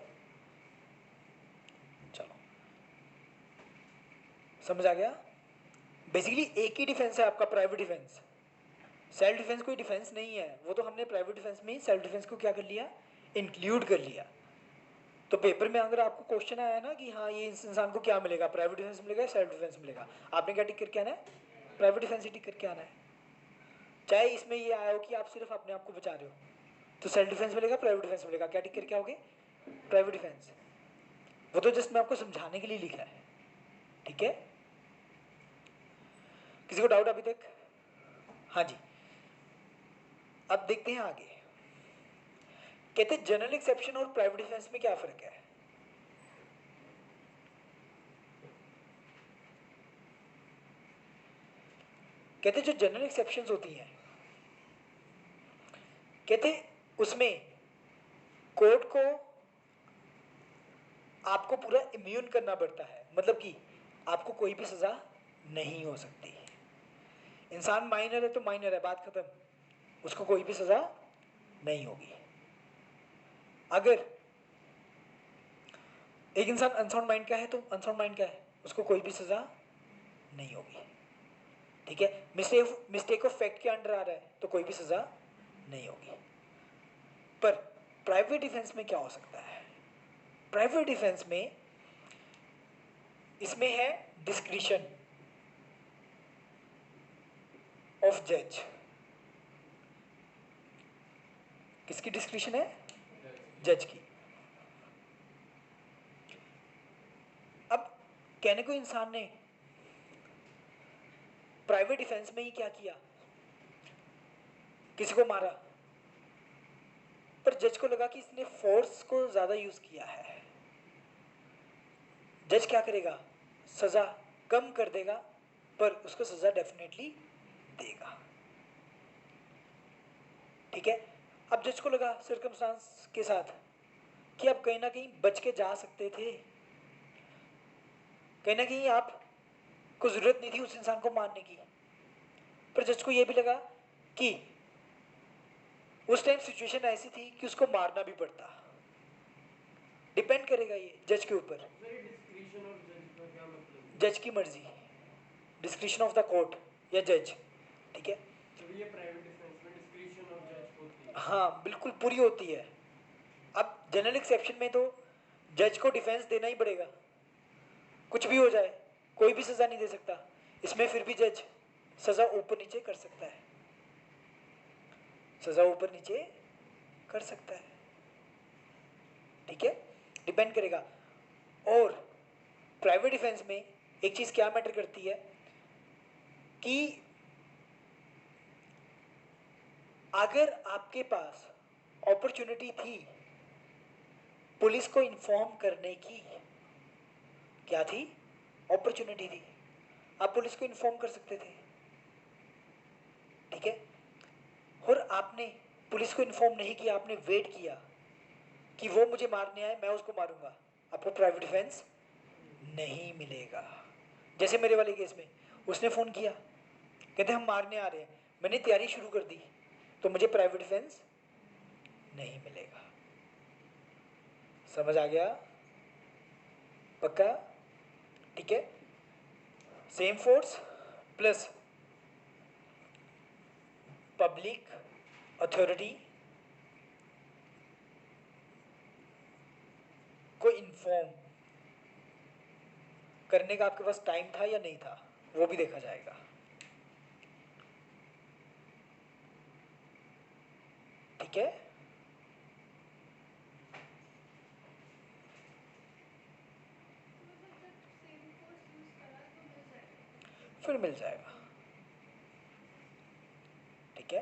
चलो समझ आ गया? बेसिकली एक ही डिफेंस है आपका, प्राइवेट डिफेंस। सेल्फ डिफेंस कोई डिफेंस नहीं है, वो तो हमने प्राइवेट डिफेंस में ही सेल्फ डिफेंस को क्या कर लिया, इंक्लूड कर लिया। तो पेपर में अगर आपको क्वेश्चन आया ना कि हाँ ये इस इंसान को क्या मिलेगा, प्राइवेट डिफेंस मिलेगा या सेल्फ डिफेंस मिलेगा, आपने क्या टिक करके आना है? प्राइवेट डिफेंस ही टिक करके आना है। चाहे इसमें ये आया हो कि आप सिर्फ अपने आप को बचा रहे हो, तो सेल्फ डिफेंस मिलेगा प्राइवेट डिफेंस मिलेगा, क्या टिक करके आओगे? Private defence. वो तो जस्ट मैं आपको समझाने के लिए लिखा है, ठीक है। किसी को डाउट अभी तक? हाँ जी, अब देखते हैं आगे। कहते हैं जनरल एक्सेप्शन और प्राइवेट डिफेंस में क्या फर्क है? कहते जो जनरल एक्सेप्शंस होती हैं, कहते उसमें कोर्ट को आपको पूरा इम्यून करना पड़ता है, मतलब कि आपको कोई भी सजा नहीं हो सकती। इंसान माइनर है तो माइनर है, बात खत्म, उसको कोई भी सजा नहीं होगी। अगर एक इंसान अनसाउंड माइंड का है तो अनसाउंड माइंड का है, उसको कोई भी सजा नहीं होगी, ठीक है। मिस्टेक ऑफ फैक्ट के अंडर आ रहा है तो कोई भी सजा नहीं होगी। पर प्राइवेट डिफेंस में क्या हो सकता है? प्राइवेट डिफेंस में इसमें है डिस्क्रिशन ऑफ जज। किसकी डिस्क्रिशन है? जज की। अब कहने को इंसान ने प्राइवेट डिफेंस में ही क्या किया, किसी को मारा, पर जज को लगा कि इसने फोर्स को ज्यादा यूज किया है, जज क्या करेगा, सज़ा कम कर देगा, पर उसको सज़ा डेफिनेटली देगा। ठीक है। अब जज को लगा सर्कमस्टांस के साथ कि आप कहीं ना कहीं बच के जा सकते थे, कहीं ना कहीं आपको ज़रूरत नहीं थी उस इंसान को मारने की, पर जज को ये भी लगा कि उस टाइम सिचुएशन ऐसी थी कि उसको मारना भी पड़ता। डिपेंड करेगा ये जज के ऊपर, डिस्क्रिशन ऑफ जज का क्या मतलब? जज की मर्जी, डिस्क्रिशन ऑफ द कोर्ट या जज। ठीक है, तो ये प्राइवेट डिफेंस में डिस्क्रिशन ऑफ जज होती है। हाँ बिल्कुल पूरी होती है। अब जनरल एक्सेप्शन में तो जज को डिफेंस देना ही पड़ेगा, कुछ भी हो जाए, कोई भी सज़ा नहीं दे सकता। इसमें फिर भी जज सज़ा ऊपर नीचे कर सकता है, सज़ा ऊपर नीचे कर सकता है। ठीक है, डिपेंड करेगा। और प्राइवेट डिफेंस में एक चीज़ क्या मैटर करती है कि अगर आपके पास अपॉर्चुनिटी थी पुलिस को इन्फॉर्म करने की, क्या थी, अपॉर्चुनिटी थी, आप पुलिस को इन्फॉर्म कर सकते थे। ठीक है, और आपने पुलिस को इन्फॉर्म नहीं किया, आपने वेट किया कि वो मुझे मारने आए, मैं उसको मारूंगा, आपको प्राइवेट डिफेंस नहीं मिलेगा। जैसे मेरे वाले केस में उसने फ़ोन किया, कहते हम मारने आ रहे हैं, मैंने तैयारी शुरू कर दी, तो मुझे प्राइवेट डिफेंस नहीं मिलेगा। समझ आ गया? पक्का? ठीक है, same force plus public authority को इन्फॉर्म करने का आपके पास टाइम था या नहीं था, वो भी देखा जाएगा। ठीक है, फिर मिल जाएगा। ठीक है,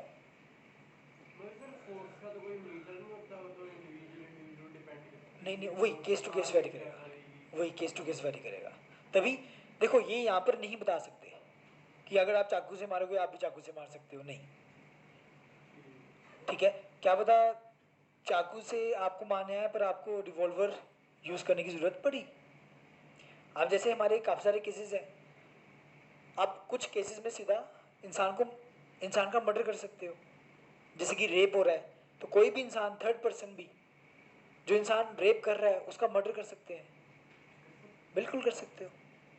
मगर सर फोर्स का तो कोई मीटर नहीं होता, वो तो इंडिविजुअल डिपेंड करता है। नहीं वही केस टू केस वेरी करेगा, वही केस टू केस वेरी करेगा। तभी देखो ये यहाँ पर नहीं बता सकते कि अगर आप चाकू से मारोगे आप भी चाकू से मार सकते हो, नहीं। ठीक है, क्या पता चाकू से आपको मारने आया पर आपको रिवॉल्वर यूज़ करने की ज़रूरत पड़ी। अब जैसे हमारे काफ़ी सारे केसेस हैं, आप कुछ केसेस में सीधा इंसान का मर्डर कर सकते हो, जैसे कि रेप हो रहा है तो कोई भी इंसान, थर्ड पर्सन भी, जो इंसान रेप कर रहा है उसका मर्डर कर सकते हैं, बिल्कुल कर सकते हो,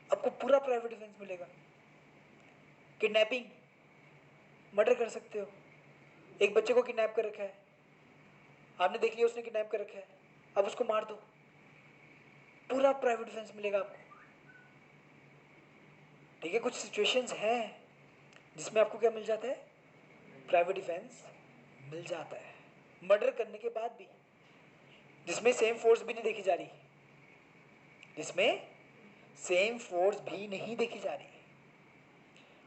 आपको पूरा प्राइवेट डिफेंस मिलेगा। किडनैपिंग, मर्डर कर सकते हो, एक बच्चे को किडनैप कर रखा है, आपने देख लिया उसने किडनैप कर रखा है, अब उसको मार दो, पूरा प्राइवेट डिफेंस मिलेगा आपको। ठीक है, कुछ सिचुएशंस हैं जिसमें आपको क्या मिल जाता है, प्राइवेट डिफेंस मिल जाता है, मर्डर करने के बाद भी, जिसमें सेम फोर्स भी नहीं देखी जा रही, जिसमें सेम फोर्स भी नहीं देखी जा रही।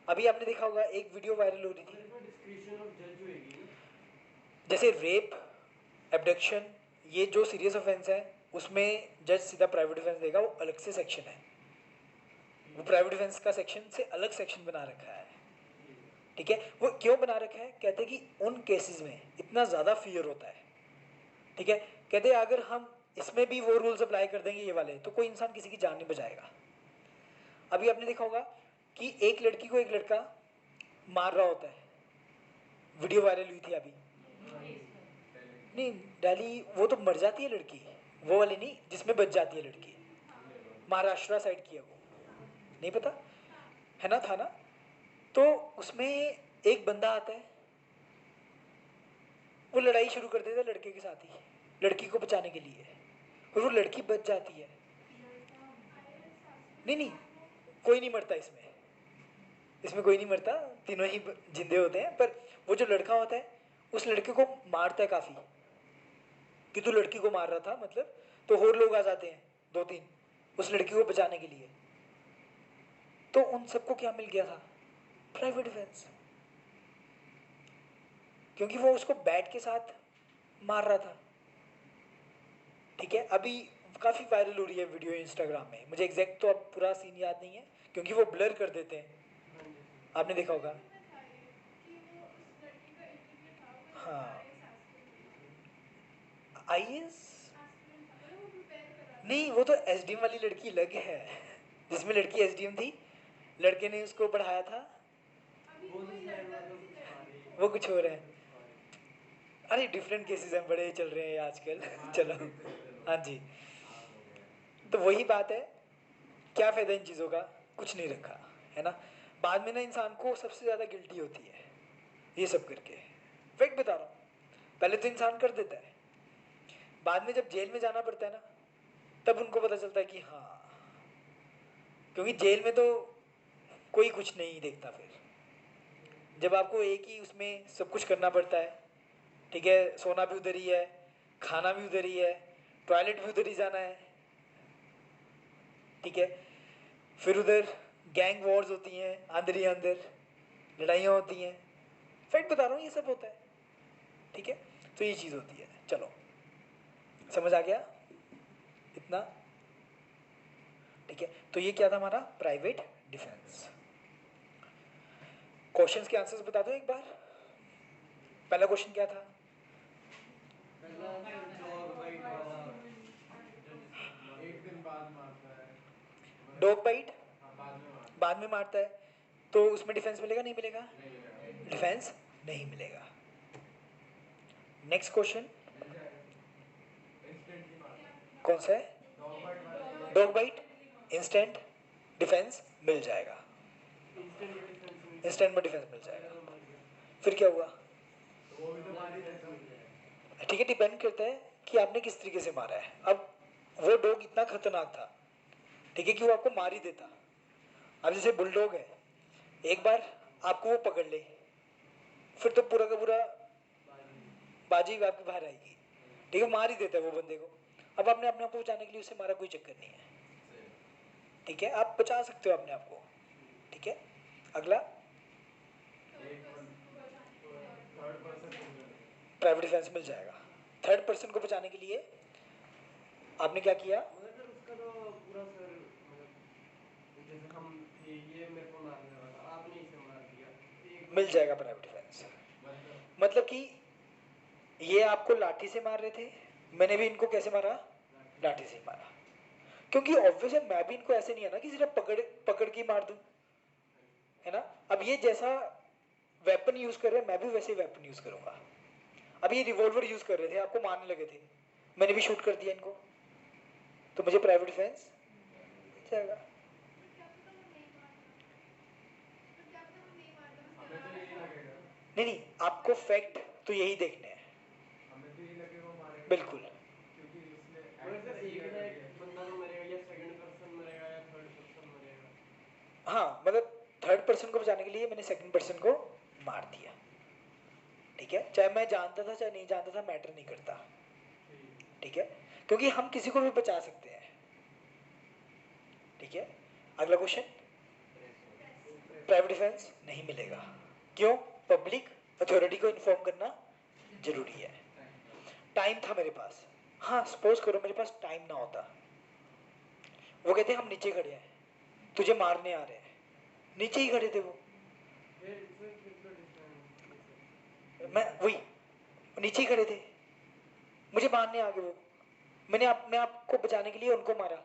अभी आपने देखा होगा एक वीडियो वायरल हो रही थी, डिस्क्रिशन ऑफ जज होएगी ना, जैसे रेप, एब्डक्शन, ये जो सीरियस ऑफेंस है उसमें जज सीधा प्राइवेट डिफेंस देगा, वो अलग से सेक्शन है, वो प्राइवेट डिफेंस का सेक्शन से अलग सेक्शन बना रखा है। ठीक है, वो क्यों बना रखा है, कहते हैं कि उन केसेस में इतना ज़्यादा फियर होता है। ठीक है, कहते हैं अगर हम इसमें भी वो रूल्स अप्लाई कर देंगे ये वाले, तो कोई इंसान किसी की जान नहीं बचाएगा। अभी आपने देखा होगा कि एक लड़की को एक लड़का मार रहा होता है, वीडियो वायरल हुई थी अभी, नहीं दिल्ली, वो तो मर जाती है लड़की, वो वाली नहीं जिसमें बच जाती है लड़की, महाराष्ट्र साइड की है वो, नहीं पता है ना, था ना। तो उसमें एक बंदा आता है, वो लड़ाई शुरू कर देता है लड़के के साथ ही, लड़की को बचाने के लिए, और वो लड़की बच जाती है। नहीं कोई नहीं मरता इसमें कोई नहीं मरता, तीनों ही जिंदे होते हैं, पर वो जो लड़का होता है उस लड़के को मारता है काफ़ी, कि तू लड़की को मार रहा था मतलब, तो और लोग आ जाते हैं 2-3 उस लड़की को बचाने के लिए, तो उन सबको क्या मिल गया था, प्राइवेट डिफेंस, क्योंकि वो उसको बैट के साथ मार रहा था। ठीक है, अभी काफ़ी वायरल हो रही है वीडियो इंस्टाग्राम में, मुझे एग्जैक्ट तो अब पूरा सीन याद नहीं है क्योंकि वो ब्लर कर देते हैं, हाँ जी आपने देखा होगा। कि वो उस लड़की का इंटरव्यू था, वो हाँ। IAS एस्पिरेंट आईएएस था, मतलब वो प्रिपेयर कर रहा था। नहीं, वो तो एसडीएम वाली लड़की अलग है, जिसमें लड़की एसडीएम थी, लड़के ने उसको पढ़ाया था, अभी वो तो कोई शायद लड़का मतलब किसी लड़की वो कुछ और है। सॉरी अरे डिफरेंट केसेस हैं, बड़े चल रहे हैं आजकल। चलो, हाँ जी, तो वही बात है, क्या फ़ायदा इन चीज़ों का, कुछ नहीं रखा है ना। बाद में ना इंसान को सबसे ज़्यादा गिल्टी होती है ये सब करके, फैक्ट बता रहा हूँ। पहले तो इंसान कर देता है, बाद में जब जेल में जाना पड़ता है ना, तब उनको पता चलता है कि हाँ, क्योंकि जेल में तो कोई कुछ नहीं देखता। फिर जब आपको एक ही उसमें सब कुछ करना पड़ता है, ठीक है, सोना भी उधर ही है, खाना भी उधर ही है, टॉयलेट भी उधर ही जाना है, ठीक है, फिर उधर गैंग वॉर्स होती हैं, अंदर ही अंदर लड़ाइयाँ होती हैं, फैक्ट बता रहा हूँ, ये सब होता है, ठीक है। तो ये चीज़ होती है। चलो, समझ आ गया इतना, ठीक है। तो ये क्या था हमारा प्राइवेट डिफेंस। क्वेश्चंस के आंसर्स बता दो एक बार। पहला क्वेश्चन क्या था? पहला आंसर डॉग बाइट वाला, एक दिन बाद मारता है, डॉग बाइट हाँ बाद में मारता बाद में मारता है, तो उसमें डिफेंस मिलेगा नहीं मिलेगा? है, नहीं मिलेगा, डिफेंस नहीं मिलेगा। नेक्स्ट क्वेश्चन मिल जाएगा, इंस्टेंटली मारता है, कौन सा है? डॉग बाइट वाला डॉग बाइट इंस्टेंट डिफेंस मिल जाएगा, इंस्टेंट में डिफेंस मिल इंस्टेंट में डिफेंस मिल अगर जाएगा। वो मर गया फिर क्या हुआ? तो वो भी तो मार ही देता मिल जाएगा। ठीक है, डिपेंड करता है कि आपने किस तरीके से मारा है। अब वो डॉग इतना खतरनाक था, ठीक है, कि वो आपको मार ही देता। अब जैसे बुलडॉग है, एक बार आपको वो पकड़ ले, फिर तो पूरा का पूरा बाजी आपके बाहर आएगी, ठीक है, मार ही देता है वो बंदे को। अब आपने अपने आप को बचाने के लिए उसे मारा, कोई चक्कर नहीं है, ठीक है, आप बचा सकते हो अपने आप को, ठीक है। अगला थर्ड पर्सन प्राइवेट डिफेंस मिल जाएगा। थर्ड पर्सन को बचाने के लिए आपने क्या किया? मगर सर उसका तो पूरा सर मतलब जैसे हम थे, ये मेरे को मारने वाला था, आपने इसे मार दिया, एक मिल जाएगा प्राइवेट डिफेंस। मतलब कि ये आपको लाठी से मार रहे थे, मैंने भी इनको कैसे मारा? लाठी से मारा, क्योंकि ऑब्वियस है, मैं भी इनको ऐसे नहीं है ना कि सिर्फ पकड़ पकड़ के मार दूं, है ना। अब ये जैसा वेपन यूज कर रहे हैं, मैं भी वैसे ही वेपन यूज करूंगा। अब ये रिवॉल्वर यूज कर रहे थे, आपको मारने लगे थे, मैंने भी शूट कर दिया इनको, तो मुझे प्राइवेट डिफेंस मिल जाएगा। क्या पता वो नहीं मारता, तो क्या पता वो नहीं मारता, बस हमें तो यही लगेगा, नहीं नहीं, आपको फैक्ट तो यही देखने हैं, हमें तो यही लगेगा वो मारेगा, बिल्कुल। क्योंकि उसने मगर सर एक ना एक बंदा तो मरेगा, या सेकंड पर्सन मरेगा या थर्ड पर्सन मरेगा। हाँ, मतलब थर्ड पर्सन को बचाने के लिए मैंने सेकंड पर्सन को मार दिया, ठीक है, चाहे मैं जानता था चाहे नहीं जानता था, मैटर नहीं करता, ठीक है, क्योंकि हम किसी को भी बचा सकते हैं, ठीक है। अगला क्वेश्चन, प्राइवेट डिफेंस नहीं मिलेगा, क्यों? पब्लिक अथॉरिटी को इन्फॉर्म करना जरूरी है। टाइम था मेरे पास, हाँ सपोज करो मेरे पास टाइम ना होता, वो कहते हैं हम नीचे खड़े हैं, तुझे मारने आ रहे हैं, नीचे ही खड़े थे वो, फिर तो डिफरेंस, मैं वही नीचे ही खड़े थे, मुझे मारने आ गए वो, मैंने अपने आप को बचाने के लिए उनको मारा,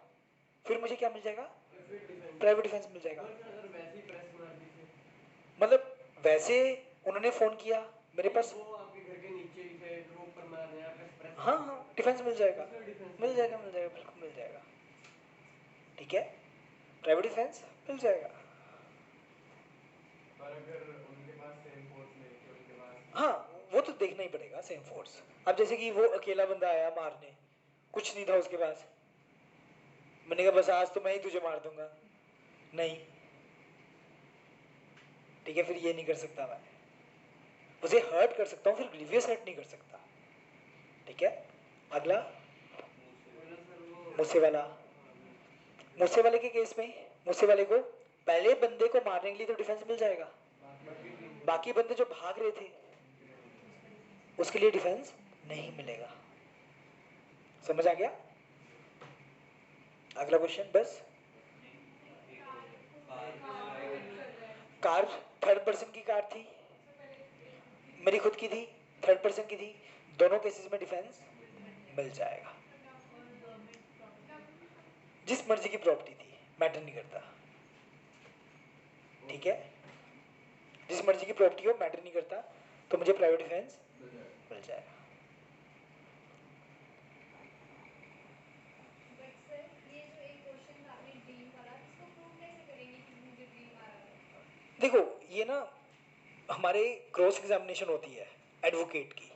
फिर मुझे क्या मिल जाएगा? फिर डिफेंस, प्राइवेट डिफेंस मिल जाएगा। अगर वैसे ही प्रेस मार दी थे, मतलब वैसे उन्होंने फोन किया मेरे पास, वो आपके घर के नीचे ही थे, फिर ऊपर मारने आप प्रेस, हाँ हाँ, डिफेंस मिल जाएगा, उसमें डिफेंस मिल जाएगा, मिल जाएगा, बिल्कुल मिल जाएगा, ठीक है, प्राइवेट डिफेंस मिल जाएगा। पर अगर उनके पास सेम फोर्स नहीं थी, उनके पास हाँ, वो तो देखना ही पड़ेगा सेम फोर्स। अब जैसे कि वो अकेला बंदा आया मारने, कुछ नहीं था उसके पास, मैंने कहा बस आज तो मैं ही तुझे मार दूंगा, नहीं, ठीक है, फिर ये नहीं कर सकता मैं, उसे हर्ट कर सकता हूँ, फिर ग्रीवियस हर्ट नहीं कर सकता, ठीक है। अगला मूसे वाला, मूसे वाले के केस में मूसे वाले को पहले बंदे को मारने के लिए तो डिफेंस मिल जाएगा, बाकी बंदे जो भाग रहे थे उसके लिए डिफेंस नहीं मिलेगा, समझ आ गया? अगला क्वेश्चन बस। कार थर्ड पर्सन की कार थी, मेरी खुद की थी, थर्ड पर्सन की थी, दोनों केसेस में डिफेंस मिल जाएगा। जिस मर्जी की प्रॉपर्टी थी, मैटर नहीं करता, ठीक है, जिस मर्जी की प्रॉपर्टी हो मैटर नहीं करता, तो मुझे प्राइवेट डिफेंस मिल जाएगा। बट सर ये जो एक क्वेश्चन था आपने ड्रीम वाला, इसको प्रूव कैसे करेंगे कि मुझे ड्रीम आ रहा था? देखो ये ना हमारे क्रॉस एग्जामिनेशन होती है एडवोकेट की,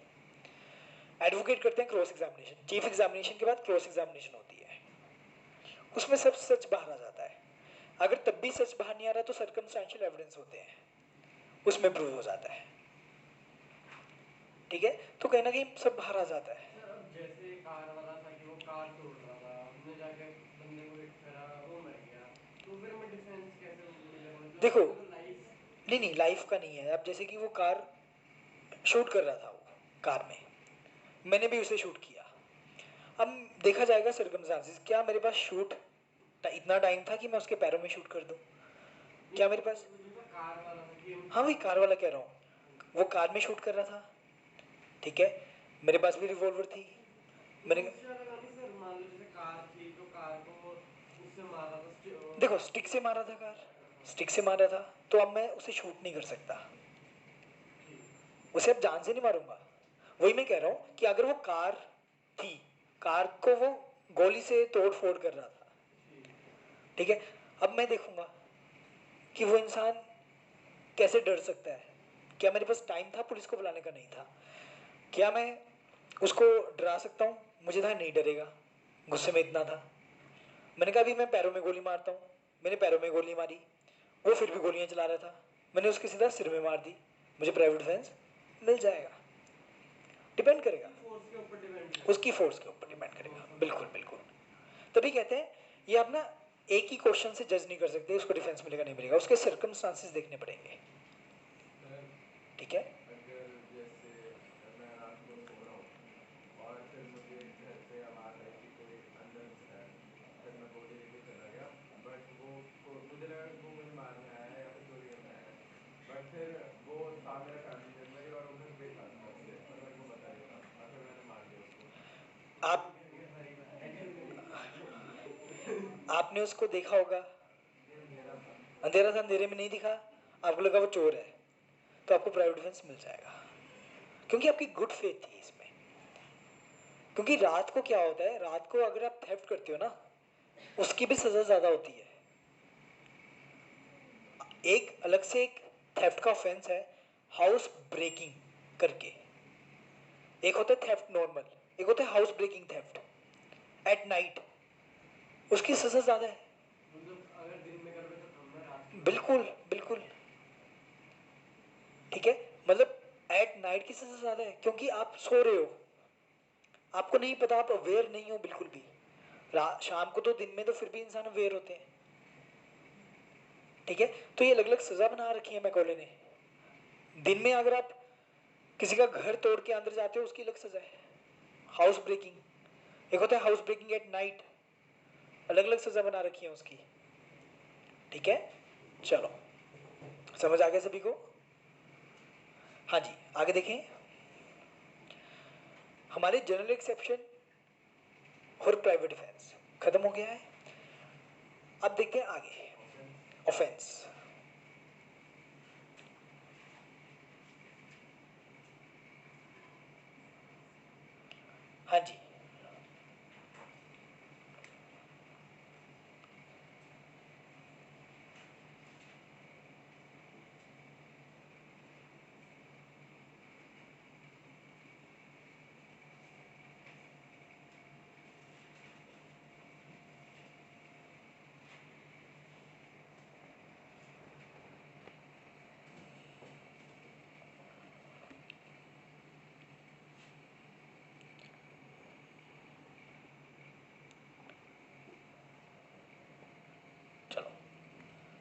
एडवोकेट करते हैं क्रॉस एग्जामिनेशन, चीफ एग्जामिनेशन के बाद क्रॉस एग्जामिनेशन होती है, उसमें सब सच बाहर आ जाता है। अगर तब भी सच बाहर नहीं आ रहा तो सर्कमस्टेंशियल एविडेंस होते हैं, उसमें प्रूव हो जाता है, ठीक है, तो कहीं ना कहीं सब बाहर आ जाता है। सर अब जैसे कार वाला था कि वो कार तोड़ रहा था, हमने जाके बंदे को हिट करा, वो मर गया, तो फिर मैं डिफेंस कैसे मिलेगा? मतलब देखो उसको तो लाइफ नहीं लाइफ का नहीं है। अब जैसे कि वो कार शूट कर रहा था, वो कार में मैंने भी उसे शूट किया, अब देखा जाएगा सर्कमस्टेंसेस, क्या मेरे पास शूट इतना टाइम था कि मैं उसके पैरों में शूट कर दूं? क्या मेरे पास? कार वाला था कि हाँ वही कार वाला कह रहा हूँ, वो कार में शूट कर रहा था, ठीक है, मेरे पास भी रिवॉल्वर थी, मैंने उससे अलग नहीं सर, मान लो जैसे कार थी तो कार को उससे मारा था, देखो स्टिक से मारा था, कार स्टिक से मारा था, तो अब मैं उसे शूट नहीं कर सकता, उसे अब जान से नहीं मारूंगा। वही मैं कह रहा हूँ कि अगर वो कार थी, कार को वो गोली से तोड़ फोड़ कर रहा था, ठीक है, अब मैं देखूंगा कि वो इंसान कैसे डर सकता है, क्या मेरे पास टाइम था पुलिस को बुलाने का? नहीं था। क्या मैं उसको डरा सकता हूँ? मुझे था नहीं डरेगा, गुस्से में इतना था। मैंने कहा अभी मैं पैरों में गोली मारता हूँ, मैंने पैरों में गोली मारी, वो फिर भी गोलियां चला रहा था, मैंने उसके सीधा सिर में मार दी, मुझे प्राइवेट डिफेंस मिल जाएगा। डिपेंड करेगा, फोर्स के ऊपर डिपेंड उसकी फोर्स के ऊपर डिपेंड करेगा, बिल्कुल बिल्कुल। तभी कहते हैं ये आप ना एक ही क्वेश्चन से जज नहीं कर सकते उसको डिफेंस मिलेगा नहीं मिलेगा, उसके सर्कमस्टांसेस देखने पड़ेंगे, ठीक है। अगर जैसे मैं रात को सो रहा हूँ और फिर मुझे घर से आवाज़ आई कि कोई अंदर घुसा है, फिर मैं गोली लेके चला गया, बट मुझे लगा कि वो मुझे मारने आया है या फिर चोरी करने आया है, बट फिर वो था मेरा फैमिली मेम्बर ही और वो घर पे ही था तब से और मेरे को पता नहीं था और फिर मैंने मार दिया उसको। आप आपने उसको देखा होगा, अंधेरा था, अंधेरे में नहीं दिखा, आपको लगा वो चोर है, तो आपको प्राइवेट डिफेंस मिल जाएगा, क्योंकि आपकी गुड फेथ थी इसमें। क्योंकि रात को क्या होता है, रात को अगर आप थेफ्ट करते हो ना, उसकी भी सजा ज्यादा होती है। एक अलग से एक थेफ्ट का ऑफेंस है हाउस ब्रेकिंग करके, एक होता है थेफ्ट नॉर्मल, एक होता है house breaking theft at night, उसकी सजा ज्यादा है। मतलब अगर दिन में कर रहे तो कम है, रात को बिल्कुल बिल्कुल, ठीक है, मतलब एट नाइट की सजा ज्यादा है, क्योंकि आप सो रहे हो, आपको नहीं पता, आप अवेयर नहीं हो बिल्कुल भी। शाम को तो, दिन में तो फिर भी इंसान अवेयर होते हैं, ठीक है, तो ये अलग अलग सजा बना रखी है मैकॉले ने। दिन में अगर आप किसी का घर तोड़ के अंदर जाते हो उसकी अलग सजा है, हाउस ब्रेकिंग, एक होता है हाउस ब्रेकिंग एट नाइट, अलग अलग सजा बना रखी है उसकी, ठीक है। चलो समझ आ गया सभी को? हाँ जी, आगे देखें, हमारे जनरल एक्सेप्शन और प्राइवेट डिफेंस खत्म हो गया है। अब देखते हैं आगे ऑफेंस। हाँ जी, चलो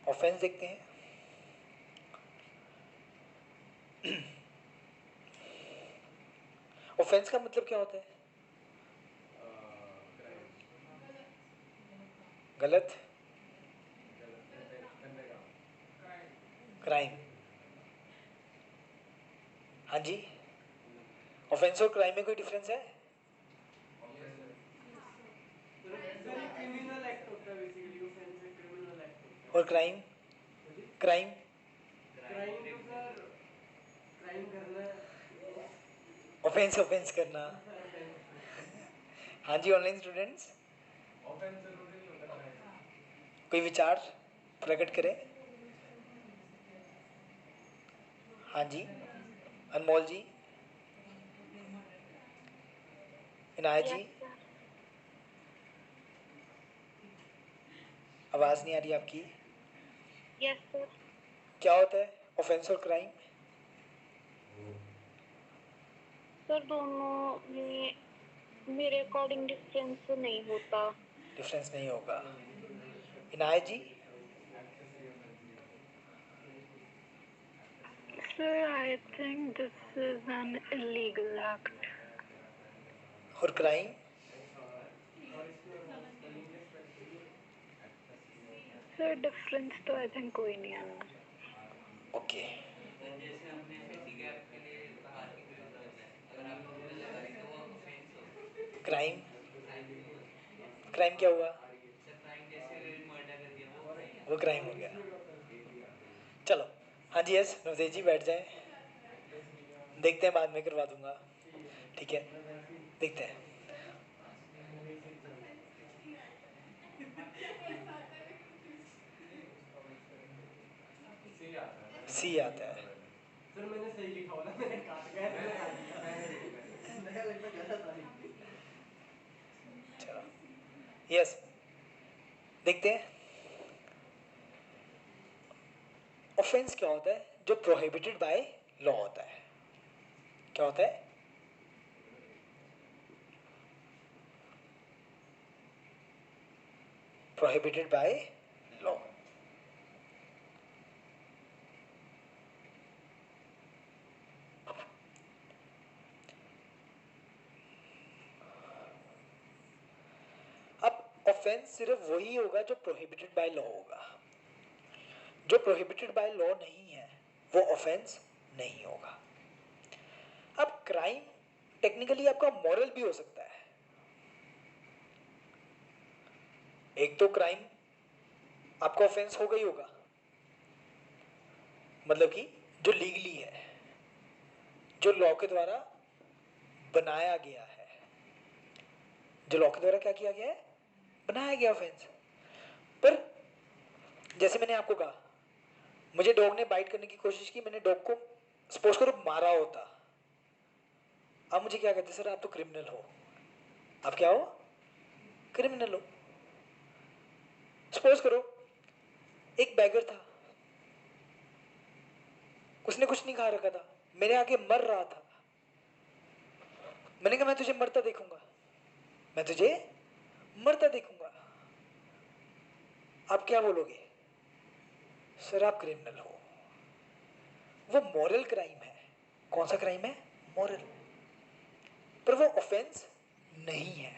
ऑफेंस देखते हैं। ऑफेंस का मतलब क्या होता है? गलत, गंदे काम। क्राइम। हाँ जी, ऑफेंस और क्राइम में कोई डिफरेंस है? सर ये क्रिमिनल एक्ट होता है बेसिकली, ऑफेंस एक क्रिमिनल एक्ट होता है। और क्राइम? हाँ जी, क्राइम क्राइम तो सर क्राइम करना है। ऑफेंस, ऑफेंस करना। हाँ जी, ऑनलाइन स्टूडेंट्स ऑफेंस जरूरी नहीं होता क्राइम। कोई विचार प्रकट करें। हाँ जी, अनमोल जी, इनायत जी, यस सर। आवाज़ नहीं आ रही आपकी। Yes sir. क्या होता है ऑफेंस और क्राइम? सर दोनों में मेरे अकॉर्डिंग डिफरेंस नहीं होता। डिफरेंस नहीं होगा। इनायत जी? Sir, I think this is an illegal act. और क्राइम? Sir, difference तो I think कोई नहीं है। ओके। सर जैसे हमने एसी गैप के लिए कहा कि कोई होता है, अगर आपको मुझे लगा रही तो वो ऑफेंस हो। क्राइम? क्राइम नहीं हुआ। क्राइम क्या हुआ? सर क्राइम जैसे मर्डर कर दिया वो crime है। वो क्राइम हो गया। चलो, हाँ जी, यस नवदेव जी बैठ जाए, देखते हैं, बाद में करवा दूंगा, ठीक है, देखते हैं। सी आता है। सी आता है। सर मैंने सही लिखा वाला, मैंने काट गया तो मैं काट दिया। नया लगता गलत आ रही। चलो, यस देखते हैं। ऑफेंस क्या होता है? जो प्रोहिबिटेड बाय लॉ होता है। क्या होता है? Prohibited by law. अब ऑफेंस सिर्फ वही होगा जो प्रोहिबिटेड बाय लॉ होगा। जो प्रोहिबिटेड बाय लॉ नहीं है वो ऑफेंस नहीं होगा। अब क्राइम टेक्निकली आपका मॉरल भी हो सकता है। एक तो क्राइम आपका ऑफेंस हो गई होगा, मतलब कि जो लीगली है, जो लॉ के द्वारा बनाया गया है, जो लॉ के द्वारा क्या किया गया है, बनाया गया ऑफेंस। पर जैसे मैंने आपको कहा, मुझे डॉग ने बाइट करने की कोशिश की, मैंने डॉग को सपोज करो मारा होता, अब मुझे क्या कहते, सर आप तो क्रिमिनल हो। आप क्या हो? क्रिमिनल हो। सपोज करो एक बैगर था, उसने कुछ नहीं खा रखा था, मेरे आगे मर रहा था, मैंने कहा मैं तुझे मरता देखूंगा, मैं तुझे मरता देखूंगा। आप क्या बोलोगे? सर आप क्रिमिनल हो। वो मॉरल क्राइम है। कौन सा क्राइम है? मॉरल। पर वो ऑफेंस नहीं है।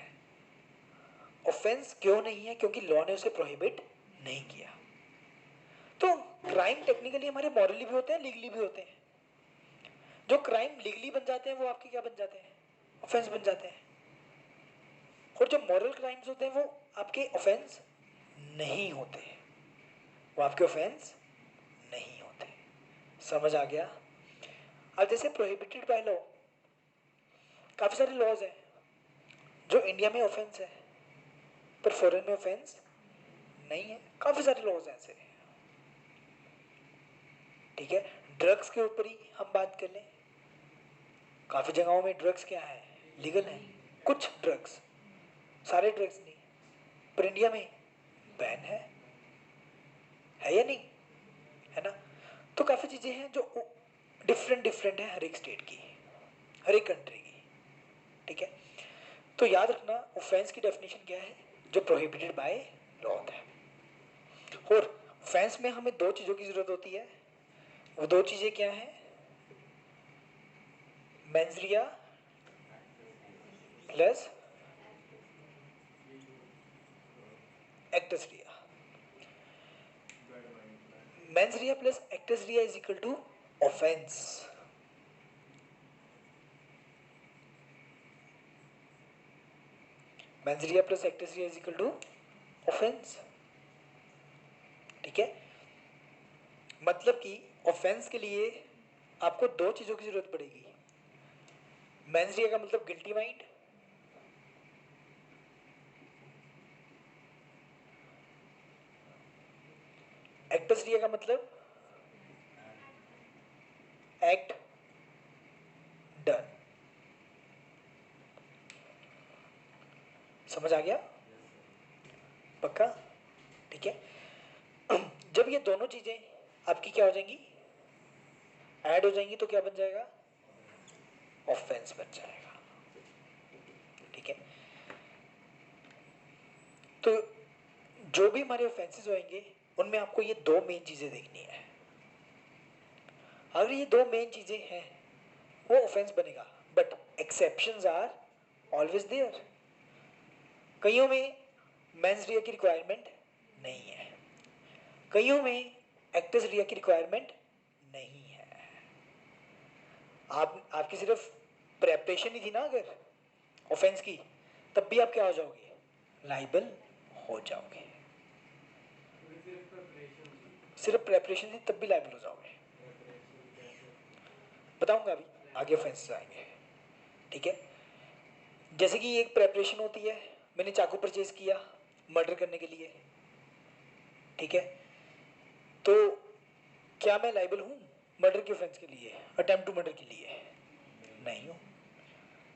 ऑफेंस क्यों नहीं है? क्योंकि लॉ ने उसे प्रोहिबिट नहीं किया। तो क्राइम टेक्निकली हमारे मॉरली भी होते हैं, लीगली भी होते हैं। जो क्राइम लीगली बन जाते हैं वो आपके क्या बन जाते हैं? ऑफेंस बन जाते हैं। और जो मॉरल क्राइम्स होते हैं वो आपके ऑफेंस नहीं होते, वो आपके ऑफेंस नहीं होते। समझ आ गया? अब जैसे प्रोहिबिटेड बाय लॉ, काफी सारे लॉज हैं जो इंडिया में ऑफेंस है पर फॉरेन में ऑफेंस नहीं है। काफी सारे लॉज हैं ऐसे, ठीक है। ड्रग्स के ऊपर ही हम बात कर लें, काफी जगहों में ड्रग्स क्या है? लीगल है। कुछ ड्रग्स, सारे ड्रग्स नहीं, पर इंडिया में बैन है या नहीं? है ना? तो काफी चीजें हैं जो डिफरेंट डिफरेंट है हर एक स्टेट की, हर एक कंट्री की, ठीक है। तो याद रखना ऑफेंस की डेफिनेशन क्या है? जो प्रोहिबिटेड बाय लॉ होता है। और ऑफेंस में हमें दो चीजों की जरूरत होती है। वो दो चीजें क्या हैं? Mens rea plus act actus rea. Mens rea plus actus rea is equal to offense. Mens rea plus actus rea is equal to offense. ठीक है, मतलब कि ऑफेंस के लिए आपको दो चीजों की जरूरत पड़ेगी. मेंस रिया का मतलब गिल्टी माइंड, एक्टस रिया का मतलब एक्ट डन. समझ आ गया? पक्का? ठीक है. जब ये दोनों चीजें आपकी क्या हो जाएंगी, ऐड हो जाएंगी, तो क्या बन जाएगा, ऑफेंस बन जाएगा. ठीक है. तो जो भी हमारे ऑफेंसेस होंगे उनमें आपको ये दो मेन चीजें देखनी है. अगर ये दो मेन चीजें हैं वो ऑफेंस बनेगा. But exceptions are always there. कईयों में मेंस रिया की रिक्वायरमेंट नहीं है, कईयों में एक्टस रिया की रिक्वायरमेंट नहीं है. आपकी सिर्फ प्रेपरेशन ही थी ना अगर ऑफेंस की, तब भी आप क्या हो जाओगे, लाइबल हो जाओगे. सिर्फ प्रेपरेशन थी तब भी लाइबल हो जाओगे. बताऊंगा अभी आगे ऑफेंसेस आएंगे. ठीक है. जैसे कि एक प्रेपरेशन होती है, मैंने चाकू परचेज किया मर्डर करने के लिए. ठीक है. तो क्या मैं लाइबल हूं मर्डर के ऑफेंस के लिए, अटेम्प्ट टू मर्डर के लिए? नहीं हूं.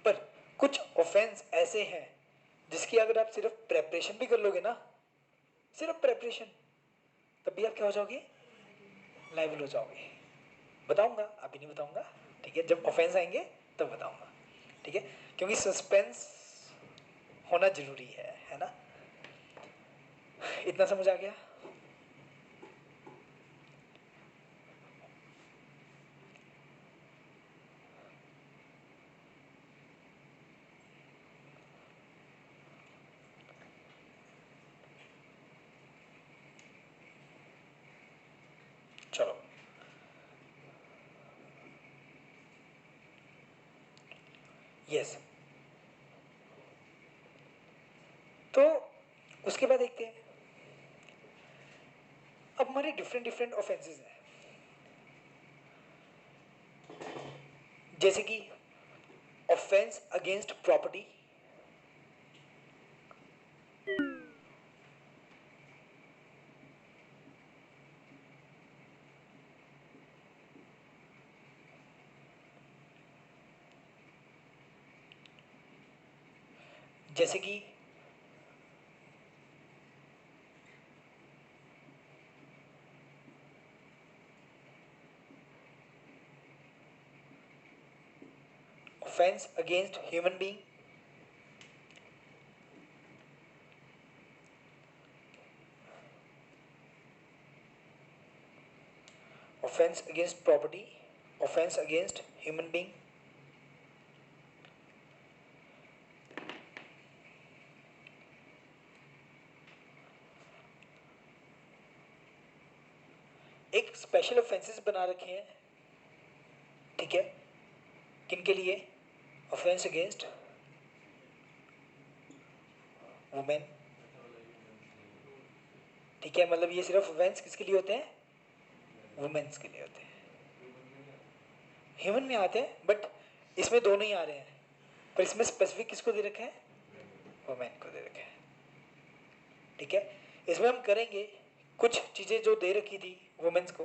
पर कुछ ऑफेंस ऐसे हैं जिसकी अगर आप सिर्फ प्रेपरेशन भी कर लोगे ना, सिर्फ प्रेपरेशन, तब भी आप क्या हो जाओगे, लाइबल हो जाओगे. बताऊंगा, अभी नहीं बताऊंगा. ठीक है, जब ऑफेंस आएंगे तब बताऊंगा. ठीक है, क्योंकि सस्पेंस होना जरूरी है ना. इतना समझ आ गया? चलो. यस. तो उसके बाद देखते हैं. अब हमारे डिफरेंट डिफरेंट ऑफेंसेस हैं. जैसे कि ऑफेंस अगेंस्ट प्रॉपर्टी, जैसे कि offence against human being, offense against property, offense against human being, एक स्पेशल ऑफेंसेस बना रखे हैं. ठीक है, किन के लिए, ऑफेंस अगेंस्ट वुमेन. ठीक है, मतलब ये सिर्फ ऑफेंस किसके लिए होते हैं, वुमेन्स के लिए होते हैं. ह्यूमन में आते हैं बट इसमें दोनों ही आ रहे हैं, पर इसमें स्पेसिफिक किसको दे रखे हैं, वुमेन को दे रखे हैं. ठीक है, इसमें हम करेंगे कुछ चीजें जो दे रखी थी वुमेन्स को,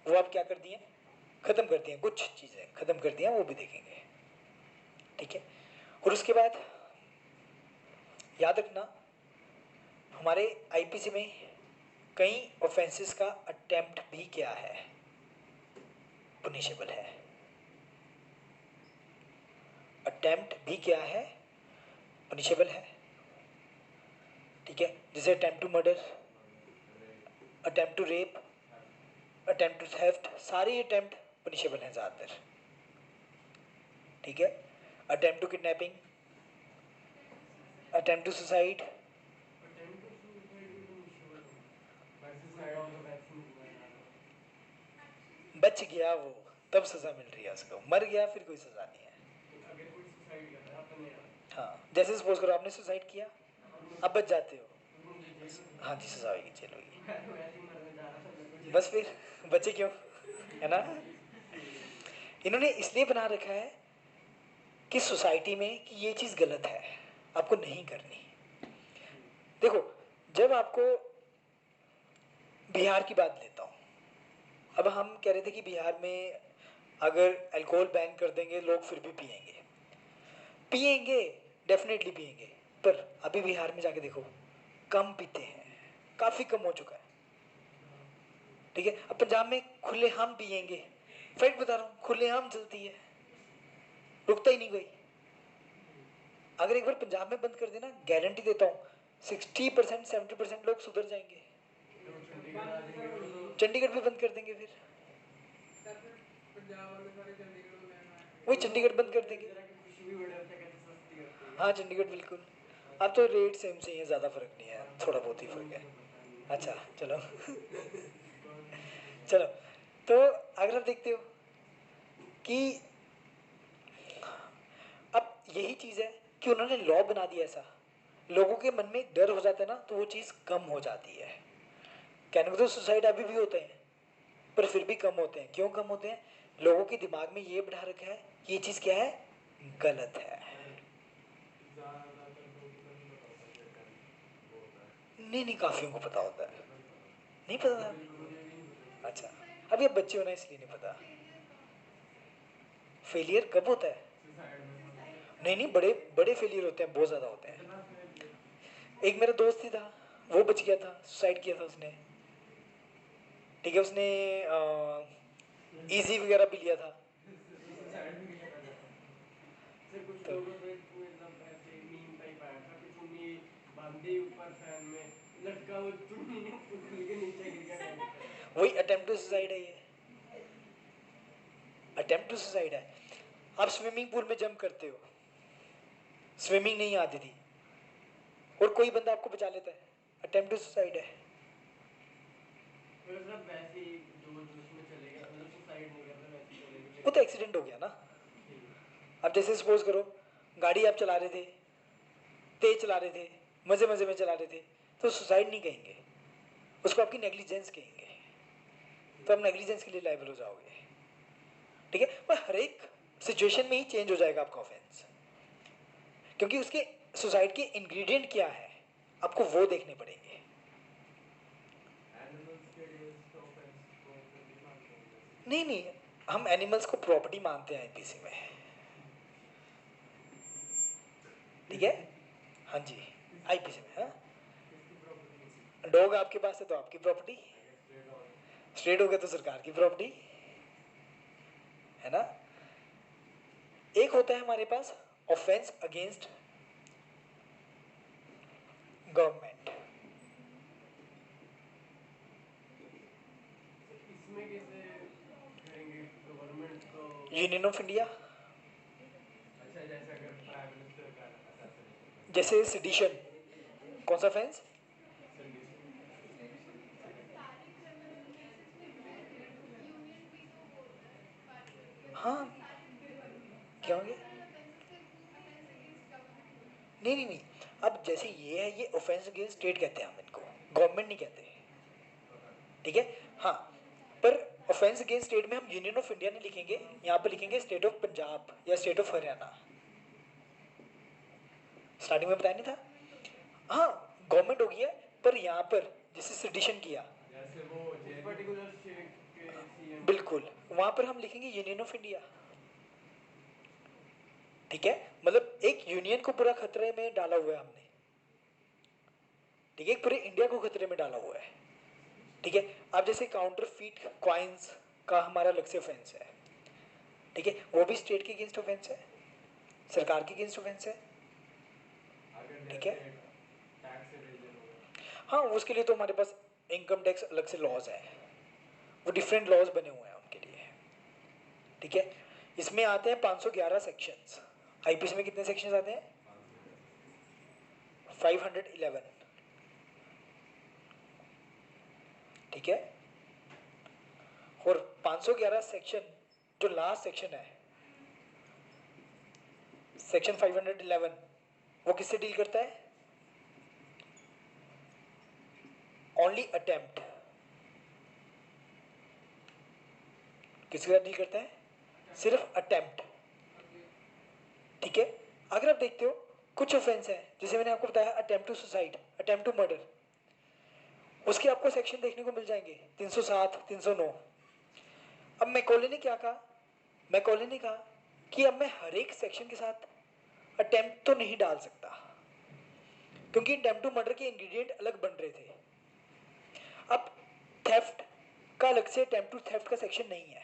वो आप क्या कर दिए, खत्म कर दिए. कुछ चीजें खत्म कर दिया, वो भी देखेंगे. ठीक है. और उसके बाद याद रखना, हमारे आईपीसी में कई ऑफेंसेस का अटेम्प्ट भी क्या है, पुनिशेबल है. अटेम्प्ट भी क्या है, पुनिशेबल है. ठीक है, जैसे attempt to murder, attempt to rape, attempt to theft, सारे अटेम्प्ट पुनिशेबल हैं ज़्यादातर. ठीक है. Attempt to kidnapping, attempt to suicide, suicide on the vaccine हुआ है। बच गया वो, तब सजा मिल रही है उसको। मर गया फिर कोई सजा नहीं है। अगर कोई सुसाइड कर रहा है अपने आप, हाँ, जैसे सपोज करो आपने सुसाइड किया, अब बच जाते हो, मुझे जेल में हाँ जी सजा होगी, जेल होगी। वैसे ही मरने जा रहा था मैं तो बस फिर बचे क्यों, है ना। इन्होंने इसलिए बना रखा है कि सोसाइटी में कि ये चीज़ गलत है, आपको नहीं करनी। देखो, जब आपको बिहार की बात लेता हूँ, अब हम कह रहे थे कि बिहार में अगर अल्कोहल बैन कर देंगे लोग फिर भी पिएंगे, पिएंगे डेफिनेटली पिएंगे, पर अभी बिहार में जाके देखो कम पीते हैं, काफ़ी कम हो चुका है। ठीक है, अब पंजाब में खुलेआम पिएंगे, फैक्ट बता रहा हूँ, खुलेआम चलती है, रुकता ही नहीं कोई। अगर एक बार पंजाब में बंद कर देना, गारंटी देता हूँ 60% 70% लोग सुधर जाएंगे। चंडीगढ़ भी बंद कर देंगे फिर, पंजाब वाले सारे चंडीगढ़ में आए। वही चंडीगढ़ बंद कर देंगे। खुशी भी बड़े होते हैं, कहते सस्ती होती है। हाँ चंडीगढ़ बिल्कुल, अब तो रेट सेम से ही है, ज़्यादा फर्क नहीं है, थोड़ा बहुत ही फर्क है। अच्छा चलो चलो, तो अगर आप देखते हो कि अब यही चीज़ है कि उन्होंने लॉ बना दिया ऐसा, लोगों के मन में एक डर हो जाता है ना, तो वो चीज़ कम हो जाती है। कहने को तो सुसाइड अभी भी होते हैं, पर फिर भी कम होते हैं। क्यों कम होते हैं? लोगों के दिमाग में ये बैठा रखा है कि ये चीज़ क्या है, गलत है। नहीं नहीं, काफियों को पता होता है, नहीं पता था? अच्छा, अभी अब बच्चे होना इसलिए नहीं पता। फेलियर कब होता है? नहीं नहीं, बड़े बड़े फेलियर होते हैं, बहुत ज़्यादा होते हैं। एक मेरा दोस्त ही था, वो बच गया था, सुसाइड किया था उसने। ठीक है, उसने इजी वगैरह भी लिया था। कुछ तो लोगों ने मतलब ऐसे मीम टाइप आया था कि चुन्नी बांधी ऊपर फैन में लटका, वो चुन्नी उंगली के नीचे गिर गया। वही अटेम्प्ट टू सुसाइड है, ये अटेम्प्ट टू सुसाइड है। आप स्विमिंग पूल में जंप करते हो, स्विमिंग नहीं आती थी, और कोई बंदा आपको बचा लेता है, अटेम्प्ट टू सुसाइड है। मतलब वैसे ही जो उसमें चले गए, मतलब सुसाइड नहीं करते, वैसे ही चले गए। वो तो एक्सीडेंट हो गया ना। अब जैसे सपोज करो गाड़ी आप चला रहे थे, तेज चला रहे थे, मजे मजे में चला रहे थे, तो सुसाइड नहीं कहेंगे उसको, आपकी नेग्लिजेंस कहेंगे, तो आप नेग्लिजेंस के लिए लायबल हो जाओगे। ठीक है, पर हर एक सिचुएशन में ही चेंज हो जाएगा आपका ऑफेंस, क्योंकि उसके सुसाइड के इंग्रेडिएंट क्या है आपको वो देखने पड़ेंगे। नहीं नहीं, हम एनिमल्स को प्रॉपर्टी मानते हैं आईपीसी में। ठीक है, हाँ जी, आईपीसी में। हाँ, डॉग आपके पास है तो आपकी प्रॉपर्टी, स्ट्रेट हो गया तो सरकार की प्रॉपर्टी, है ना। एक होता है हमारे पास ऑफेंस अगेंस्ट गवर्नमेंट, इसमें कैसे करेंगे गवर्नमेंट को? यूनियन ऑफ इंडिया, अच्छा, जैसे अगर प्राइम मिनिस्टर का assassination जैसे सिडिशन, कौन सा ऑफेंस? सारे क्रिमिनल केसेस में यूनियन भी तो होता है बात करती है, हाँ, क्या हो गया? क्रिमिनल ऑफेंसेस पे ऑफेंस अगेंस्ट गवर्नमेंट होता है। नहीं नहीं नहीं, अब जैसे ये है, ये ऑफेंस अगेंस्ट स्टेट कहते हैं हम इनको, गवर्नमेंट नहीं कहते। ठीक है, हाँ, पर ऑफेंस अगेंस्ट स्टेट में हम यूनियन ऑफ इंडिया नहीं लिखेंगे, यहाँ पे लिखेंगे स्टेट ऑफ पंजाब या स्टेट ऑफ हरियाणा। स्टार्टिंग में बताया नहीं था? हाँ, गवर्नमेंट हो गया, पर यहाँ पर जैसे सिडिशन किया, जैसे वो पर्टिकुलर स्टेट के सीएम, बिल्कुल वहां पर हम लिखेंगे यूनियन ऑफ इंडिया। ठीक है, मतलब एक यूनियन को पूरा खतरे में डाला हुआ है हमने। ठीक है, पूरे इंडिया को खतरे में डाला हुआ है। ठीक है, अब जैसे काउंटर फीट कॉइन्स का हमारा अलग से ऑफेंस है। ठीक है, वो भी स्टेट के अगेंस्ट ऑफेंस है, सरकार के अगेंस्ट ऑफेंस है। अगर ठीक है, टैक्स एवेजन हो गया, हाँ, उसके लिए तो हमारे पास इनकम टैक्स अलग से लॉज है, वो डिफरेंट लॉज बने हुए हैं उनके लिए। ठीक है, इसमें आते हैं 511 सेक्शंस। आईपीसी में कितने सेक्शंस आते हैं? 511। ठीक है। और 511 सेक्शन जो लास्ट सेक्शन है, सेक्शन 511, वो किससे डील करता है? Only attempt. किसके साथ डील करता है? सिर्फ अटेम्प्ट, ठीक है। अगर आप देखते हो कुछ ऑफेंस है, जैसे मैंने आपको बताया attempt to suicide, attempt to murder, उसके आपको सेक्शन देखने को मिल जाएंगे 307, 309। अब मैकॉले ने क्या कहा? मैकॉले ने कहा कि अब मैं हर एक सेक्शन के साथ अटेम्प्ट तो नहीं डाल सकता, क्योंकि अटेम्प्ट टू मर्डर के इंग्रेडिएंट अलग बन रहे थे। अब थेफ्ट का अलग से अटेम्प्ट टू थेफ्ट का सेक्शन नहीं है,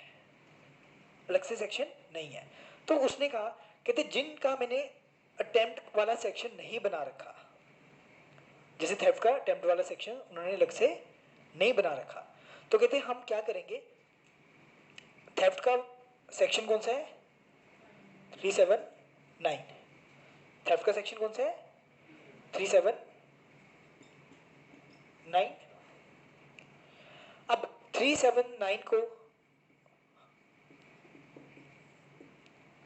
अलग से सेक्शन नहीं है। तो उसने कहा, कहते जिनका मैंने अटेम्प्ट वाला सेक्शन नहीं बना रखा, जैसे थेफ्ट का अटेम्प्ट वाला सेक्शन उन्होंने अलग से नहीं बना रखा, तो कहते हम क्या करेंगे, थेफ्ट का सेक्शन कौन सा है? 379। थेफ्ट का सेक्शन कौन सा है? 379। अब 379 को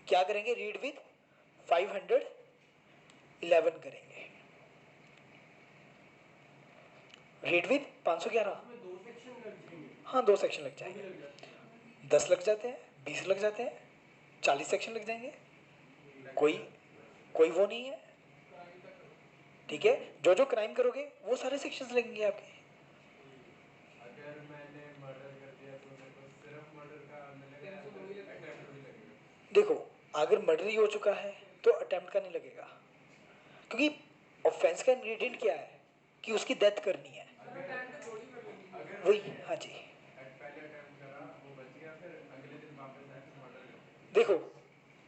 क्या करेंगे? रीड विद 511 करेंगे। Read with 511। उसमें 2 सेक्शन लग जाएंगे। हाँ 2 सेक्शन लग वो भी जाएंगे, लग जाते हैं। 10 लग जाते हैं, 20 लग जाते हैं, 40 सेक्शन लग जाएंगे, कोई वो नहीं है, ठीक है। जो जो क्राइम करोगे वो सारे सेक्शंस लगेंगे आपके। अगर मैंने मर्डर कर दिया तो मेरे को सिर्फ मर्डर का मिलेगा या फिर अटेम्प्ट भी लगेगा? देखो अगर मर्डर ही हो चुका है तो अटेम्प्ट का नहीं लगेगा, क्योंकि ऑफेंस का इंग्रेडिएंट क्या है कि उसकी डेथ करनी है। अगर वही, मैंने हाँ जी। पहले अटेम्प्ट करा वो बच गया, फिर अगले दिन वापस आया फिर मर्डर कर दिया। देखो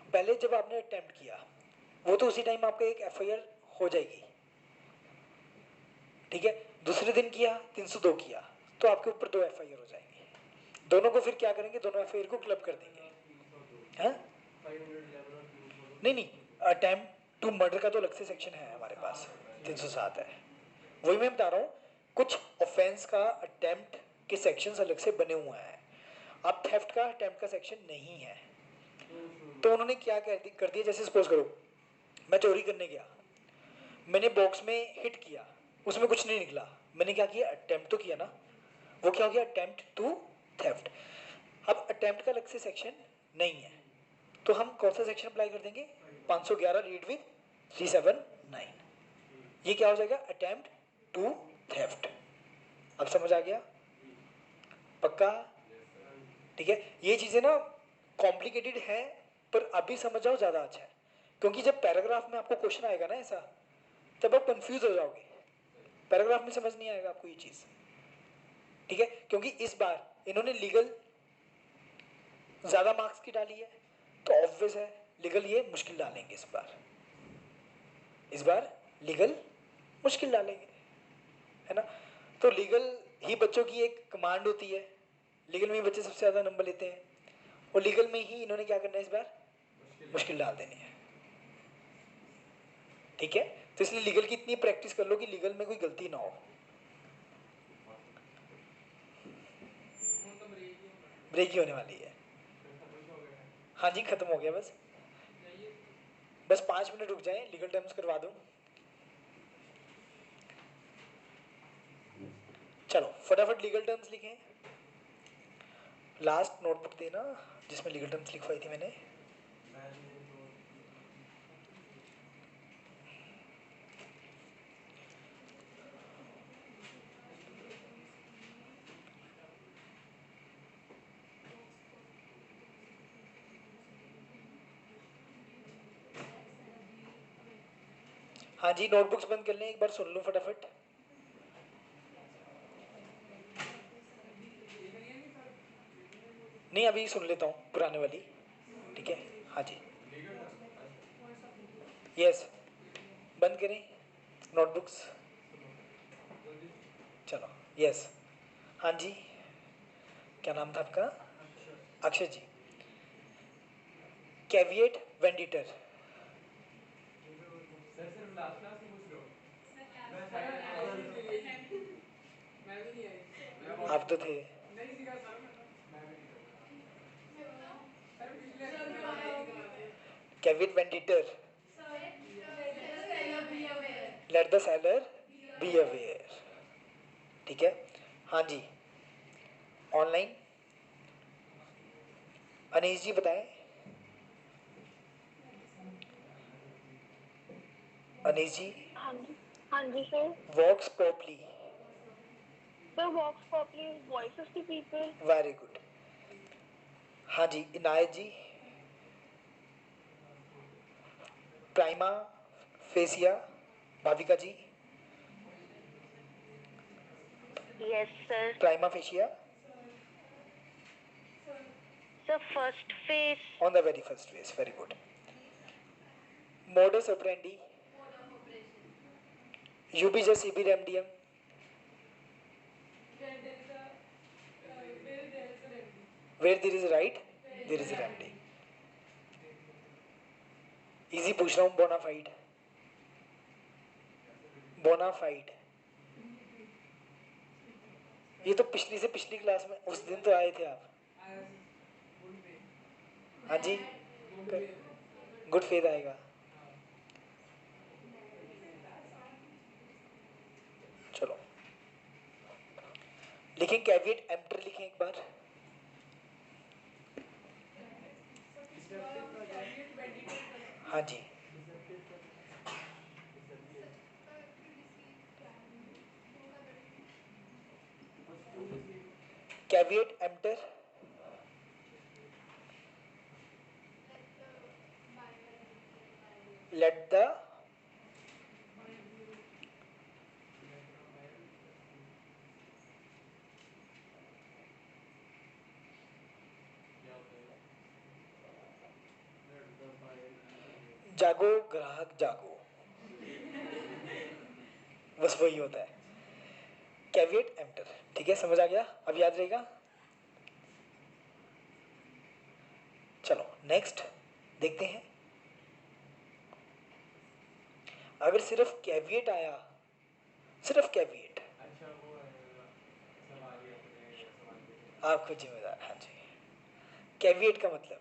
पहले जब आपने अटेम्प्ट किया वो तो उसी टाइम आपका एक एफआईआर हो जाएगी, ठीक है। दूसरे दिन किया 302 किया तो आपके ऊपर 2 एफआईआर हो जाएंगे। दोनों को फिर क्या करेंगे? दोनों एफआईआर को क्लब कर देंगे। हाँ 511 और 300। नहीं, अटेम्प्ट टू मर्डर का तो अलग से सेक्शन है हमारे पास, 307 है। वही मैं बता रहा हूँ, कुछ ऑफेंस का अटेम्प्ट के सेक्शंस अलग से बने हुए हैं। अब थेफ्ट का अटेम्प्ट का सेक्शन नहीं है, तो उन्होंने क्या कर दिया, जैसे सपोज करो मैं चोरी करने गया, मैंने बॉक्स में हिट किया, उसमें कुछ नहीं निकला, मैंने क्या किया? अटेम्प्ट तो किया ना, वो क्या हो गया? Attempt to theft. अब अटेम्प्ट का अलग से सेक्शन नहीं है, तो हम कौन सा सेक्शन अप्लाई कर देंगे? 511 रीड विद 379। ये क्या हो जाएगा? Attempt to theft. अब समझ आ गया? पक्का? ठीक है। ये चीजें ना कॉम्प्लिकेटेड है, पर अभी समझ जाओ ज्यादा अच्छा है, क्योंकि जब पैराग्राफ में आपको क्वेश्चन आएगा ना ऐसा, तब आप कंफ्यूज हो जाओगे, पैराग्राफ में समझ नहीं आएगा आपको ये चीज, ठीक है। क्योंकि इस बार इन्होंने लीगल ज्यादा मार्क्स की डाली है, तो ऑब्वियस है लीगल ये मुश्किल डालेंगे इस बार लीगल मुश्किल डालेंगे, है ना। तो लीगल ही बच्चों की एक कमांड होती है, लीगल में ही बच्चे सबसे ज्यादा नंबर लेते हैं, और लीगल में ही इन्होंने क्या करना है इस बार? मुश्किल डाल देनी है, ठीक है। तो इसलिए लीगल की इतनी प्रैक्टिस कर लो कि लीगल में कोई गलती ना हो। ब्रेक ही होने वाली है। हाँ जी खत्म हो गया, बस 5 मिनट रुक जाएं, लीगल टर्म्स करवा दूं। चलो फटाफट लीगल टर्म्स लिखें। लास्ट नोटबुक देना जिसमें लीगल टर्म्स लिखवाई थी मैंने। हाँ जी नोटबुक्स बंद कर लें, एक बार सुन लूं फटाफट। नहीं अभी सुन लेता हूँ पुराने वाली, ठीक है। हाँ जी यस, बंद करें नोटबुक्स। चलो यस। हाँ जी क्या नाम था आपका? अक्षय जी। कैविएट वेंडिटर। सर सिर्फ लास्ट क्लास ही पूछ रहे हो? मैं भी नहीं आई। आप तो थे। नहीं सीखा सर, मैं भी नहीं करता सर, पिछले caveat venditor, let the seller be aware. ठीक है, हाँ जी। ऑनलाइन अनीश जी बताएं। अनीश जी। हाँ जी sir. Vox populi. Sir vox populi voice of the people. Very good. हाँ जी, Inayat ji. Prima facie, Bhavika ji. Yes sir. Prima facie sir first face. on the very first phase. Very good. Modus operandi. UB just CB remedium. Where there is a right, there is a remedy. Easy पूछ रहा हूँ, bonafide. Bonafide ये तो पिछली से पिछली class में उस दिन तो आए थे आप। हाँ जी, गुड फेथ आएगा। चलो लिखें, कैविएट एम्प्टर लिखें एक बार। हाँ जी, कैविएट एम्प्टर लेट द जागो ग्राहक जागो, बस वही होता है कैविएट एम्प्टर। ठीक है, समझ आ गया, अब याद रहेगा। चलो नेक्स्ट देखते हैं। अगर सिर्फ कैविएट आया, सिर्फ कैविएट, अच्छा वो सवाल ही अपने सवाल के आप खुद जिम्मेदार। हाँ जी, कैविएट का मतलब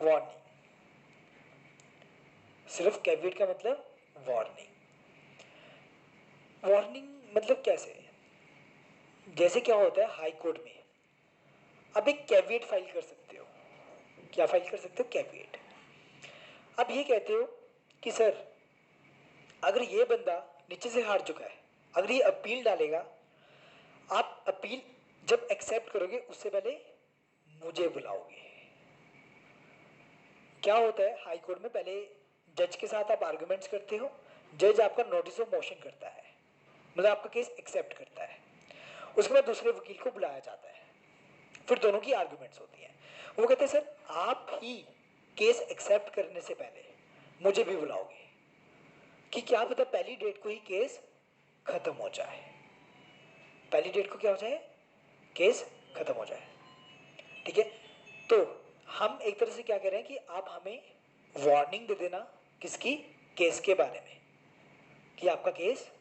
वार्निंग। सिर्फ कैविएट का मतलब वार्निंग। वार्निंग मतलब कैसे? जैसे क्या होता है हाई कोर्ट में, अब एक कैविएट फाइल कर सकते हो। क्या फाइल कर सकते हो? कैविएट। अब ये कहते हो कि सर अगर ये बंदा नीचे से हार चुका है, अगर ये अपील डालेगा, आप अपील जब एक्सेप्ट करोगे उससे पहले मुझे बुलाओगे। क्या होता है हाई कोर्ट में, पहले जज के साथ आप आर्गुमेंट्स करते हो, जज आपका नोटिस ऑफ मोशन करता है, मतलब आपका केस एक्सेप्ट करता है। उसके बाद दूसरे वकील को बुलाया जाता है, फिर दोनों की आर्गुमेंट्स होती हैं। वो कहते हैं सर आप ही केस एक्सेप्ट करने से पहले मुझे भी बुलाओगे, कि क्या पता पहली डेट को ही केस खत्म हो जाए। पहली डेट को क्या हो जाए? केस खत्म हो जाए। ठीक है, तो हम एक तरह से क्या कह रहे हैं कि आप हमें वार्निंग दे देना, किसकी? केस के बारे में, कि आपका केस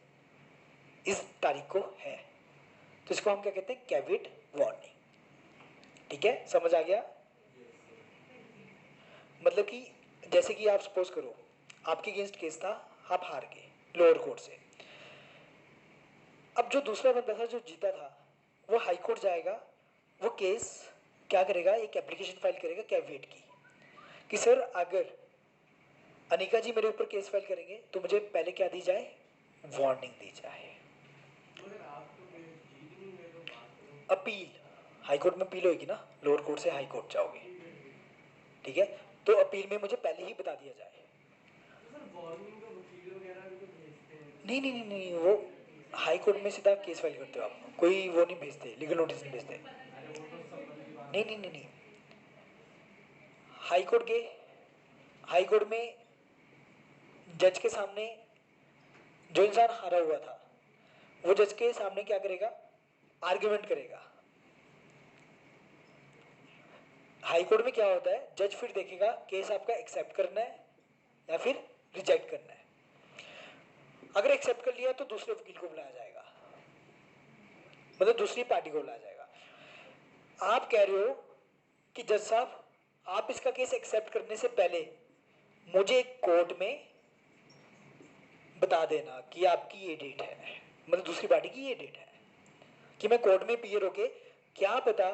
इस तारीख को है। तो इसको हम क्या कहते हैं? Caveat warning. ठीक है, समझ आ गया? मतलब कि जैसे कि आप सपोज करो आपके अगेंस्ट केस था, आप हार गए लोअर कोर्ट से। अब जो दूसरा बंदा था जो जीता था, वो हाई कोर्ट जाएगा, वो केस क्या करेगा? एक एप्लीकेशन फाइल करेगा कैविएट की, कि सर अगर अनिका जी मेरे ऊपर केस फाइल करेंगे तो मुझे पहले क्या दी जाए? वार्निंग दी जाए। मगर आप तो फिर जीत नहीं गए, तो बात करो। अपील, हाई कोर्ट में अपील होगी ना, लोअर कोर्ट से हाई कोर्ट जाओगे। ठीक है, तो अपील में मुझे पहले ही बता दिया जाए। तो सर वार्निंग का वकील वगैरह भी तो भेजते हैं। नहीं नहीं नहीं नहीं, वो हाई कोर्ट में सीधा केस फाइल करते हो आप, कोई वो नहीं भेजते, लीगल नोटिस नहीं भेजते। अरे वो तो संबंध की बात नहीं नहीं नहीं नहीं, हाई कोर्ट गए, हाई कोर्ट में जज के सामने जो इंसान हारा हुआ था, वो जज के सामने क्या करेगा? आर्ग्यूमेंट करेगा। हाई कोर्ट में क्या होता है, जज फिर देखेगा केस आपका एक्सेप्ट करना है या फिर रिजेक्ट करना है। अगर एक्सेप्ट कर लिया तो दूसरे वकील को बुलाया जाएगा, मतलब दूसरी पार्टी को ला जाएगा। आप कह रहे हो कि जज साहब आप इसका केस एक्सेप्ट करने से पहले मुझे कोर्ट में बता देना कि आपकी ये डेट है, मतलब दूसरी पार्टी की ये डेट है, कि मैं कोर्ट में पीए रोके क्या पता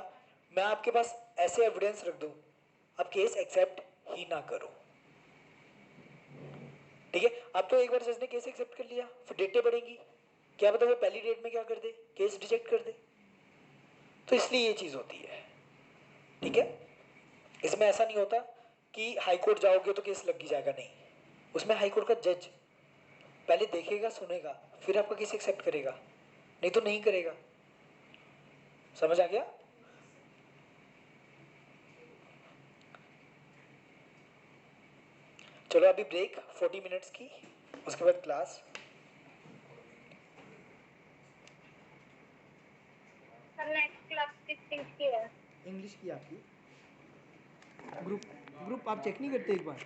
मैं आपके पास ऐसे एविडेंस रख दूं आप केस एक्सेप्ट ही ना करो। ठीक है, अब तो एक बार जज ने केस एक्सेप्ट कर लिया, फिर डेटें बढ़ेंगी, क्या पता वो पहली डेट में क्या कर दे, केस रिजेक्ट कर दे। तो इसलिए ये चीज होती है। ठीक है, इसमें ऐसा नहीं होता कि हाई कोर्ट जाओगे तो केस लग ही जाएगा, नहीं, उसमें हाई कोर्ट का जज पहले देखेगा सुनेगा फिर आपका केस एक्सेप्ट करेगा, नहीं तो नहीं करेगा। समझ आ गया? चलो अभी ब्रेक 40 मिनट्स की, उसके बाद क्लास। सर नेक्स्ट क्लास किस चीज की है? इंग्लिश की आपकी। ग्रुप आप चेक नहीं करते एक बार?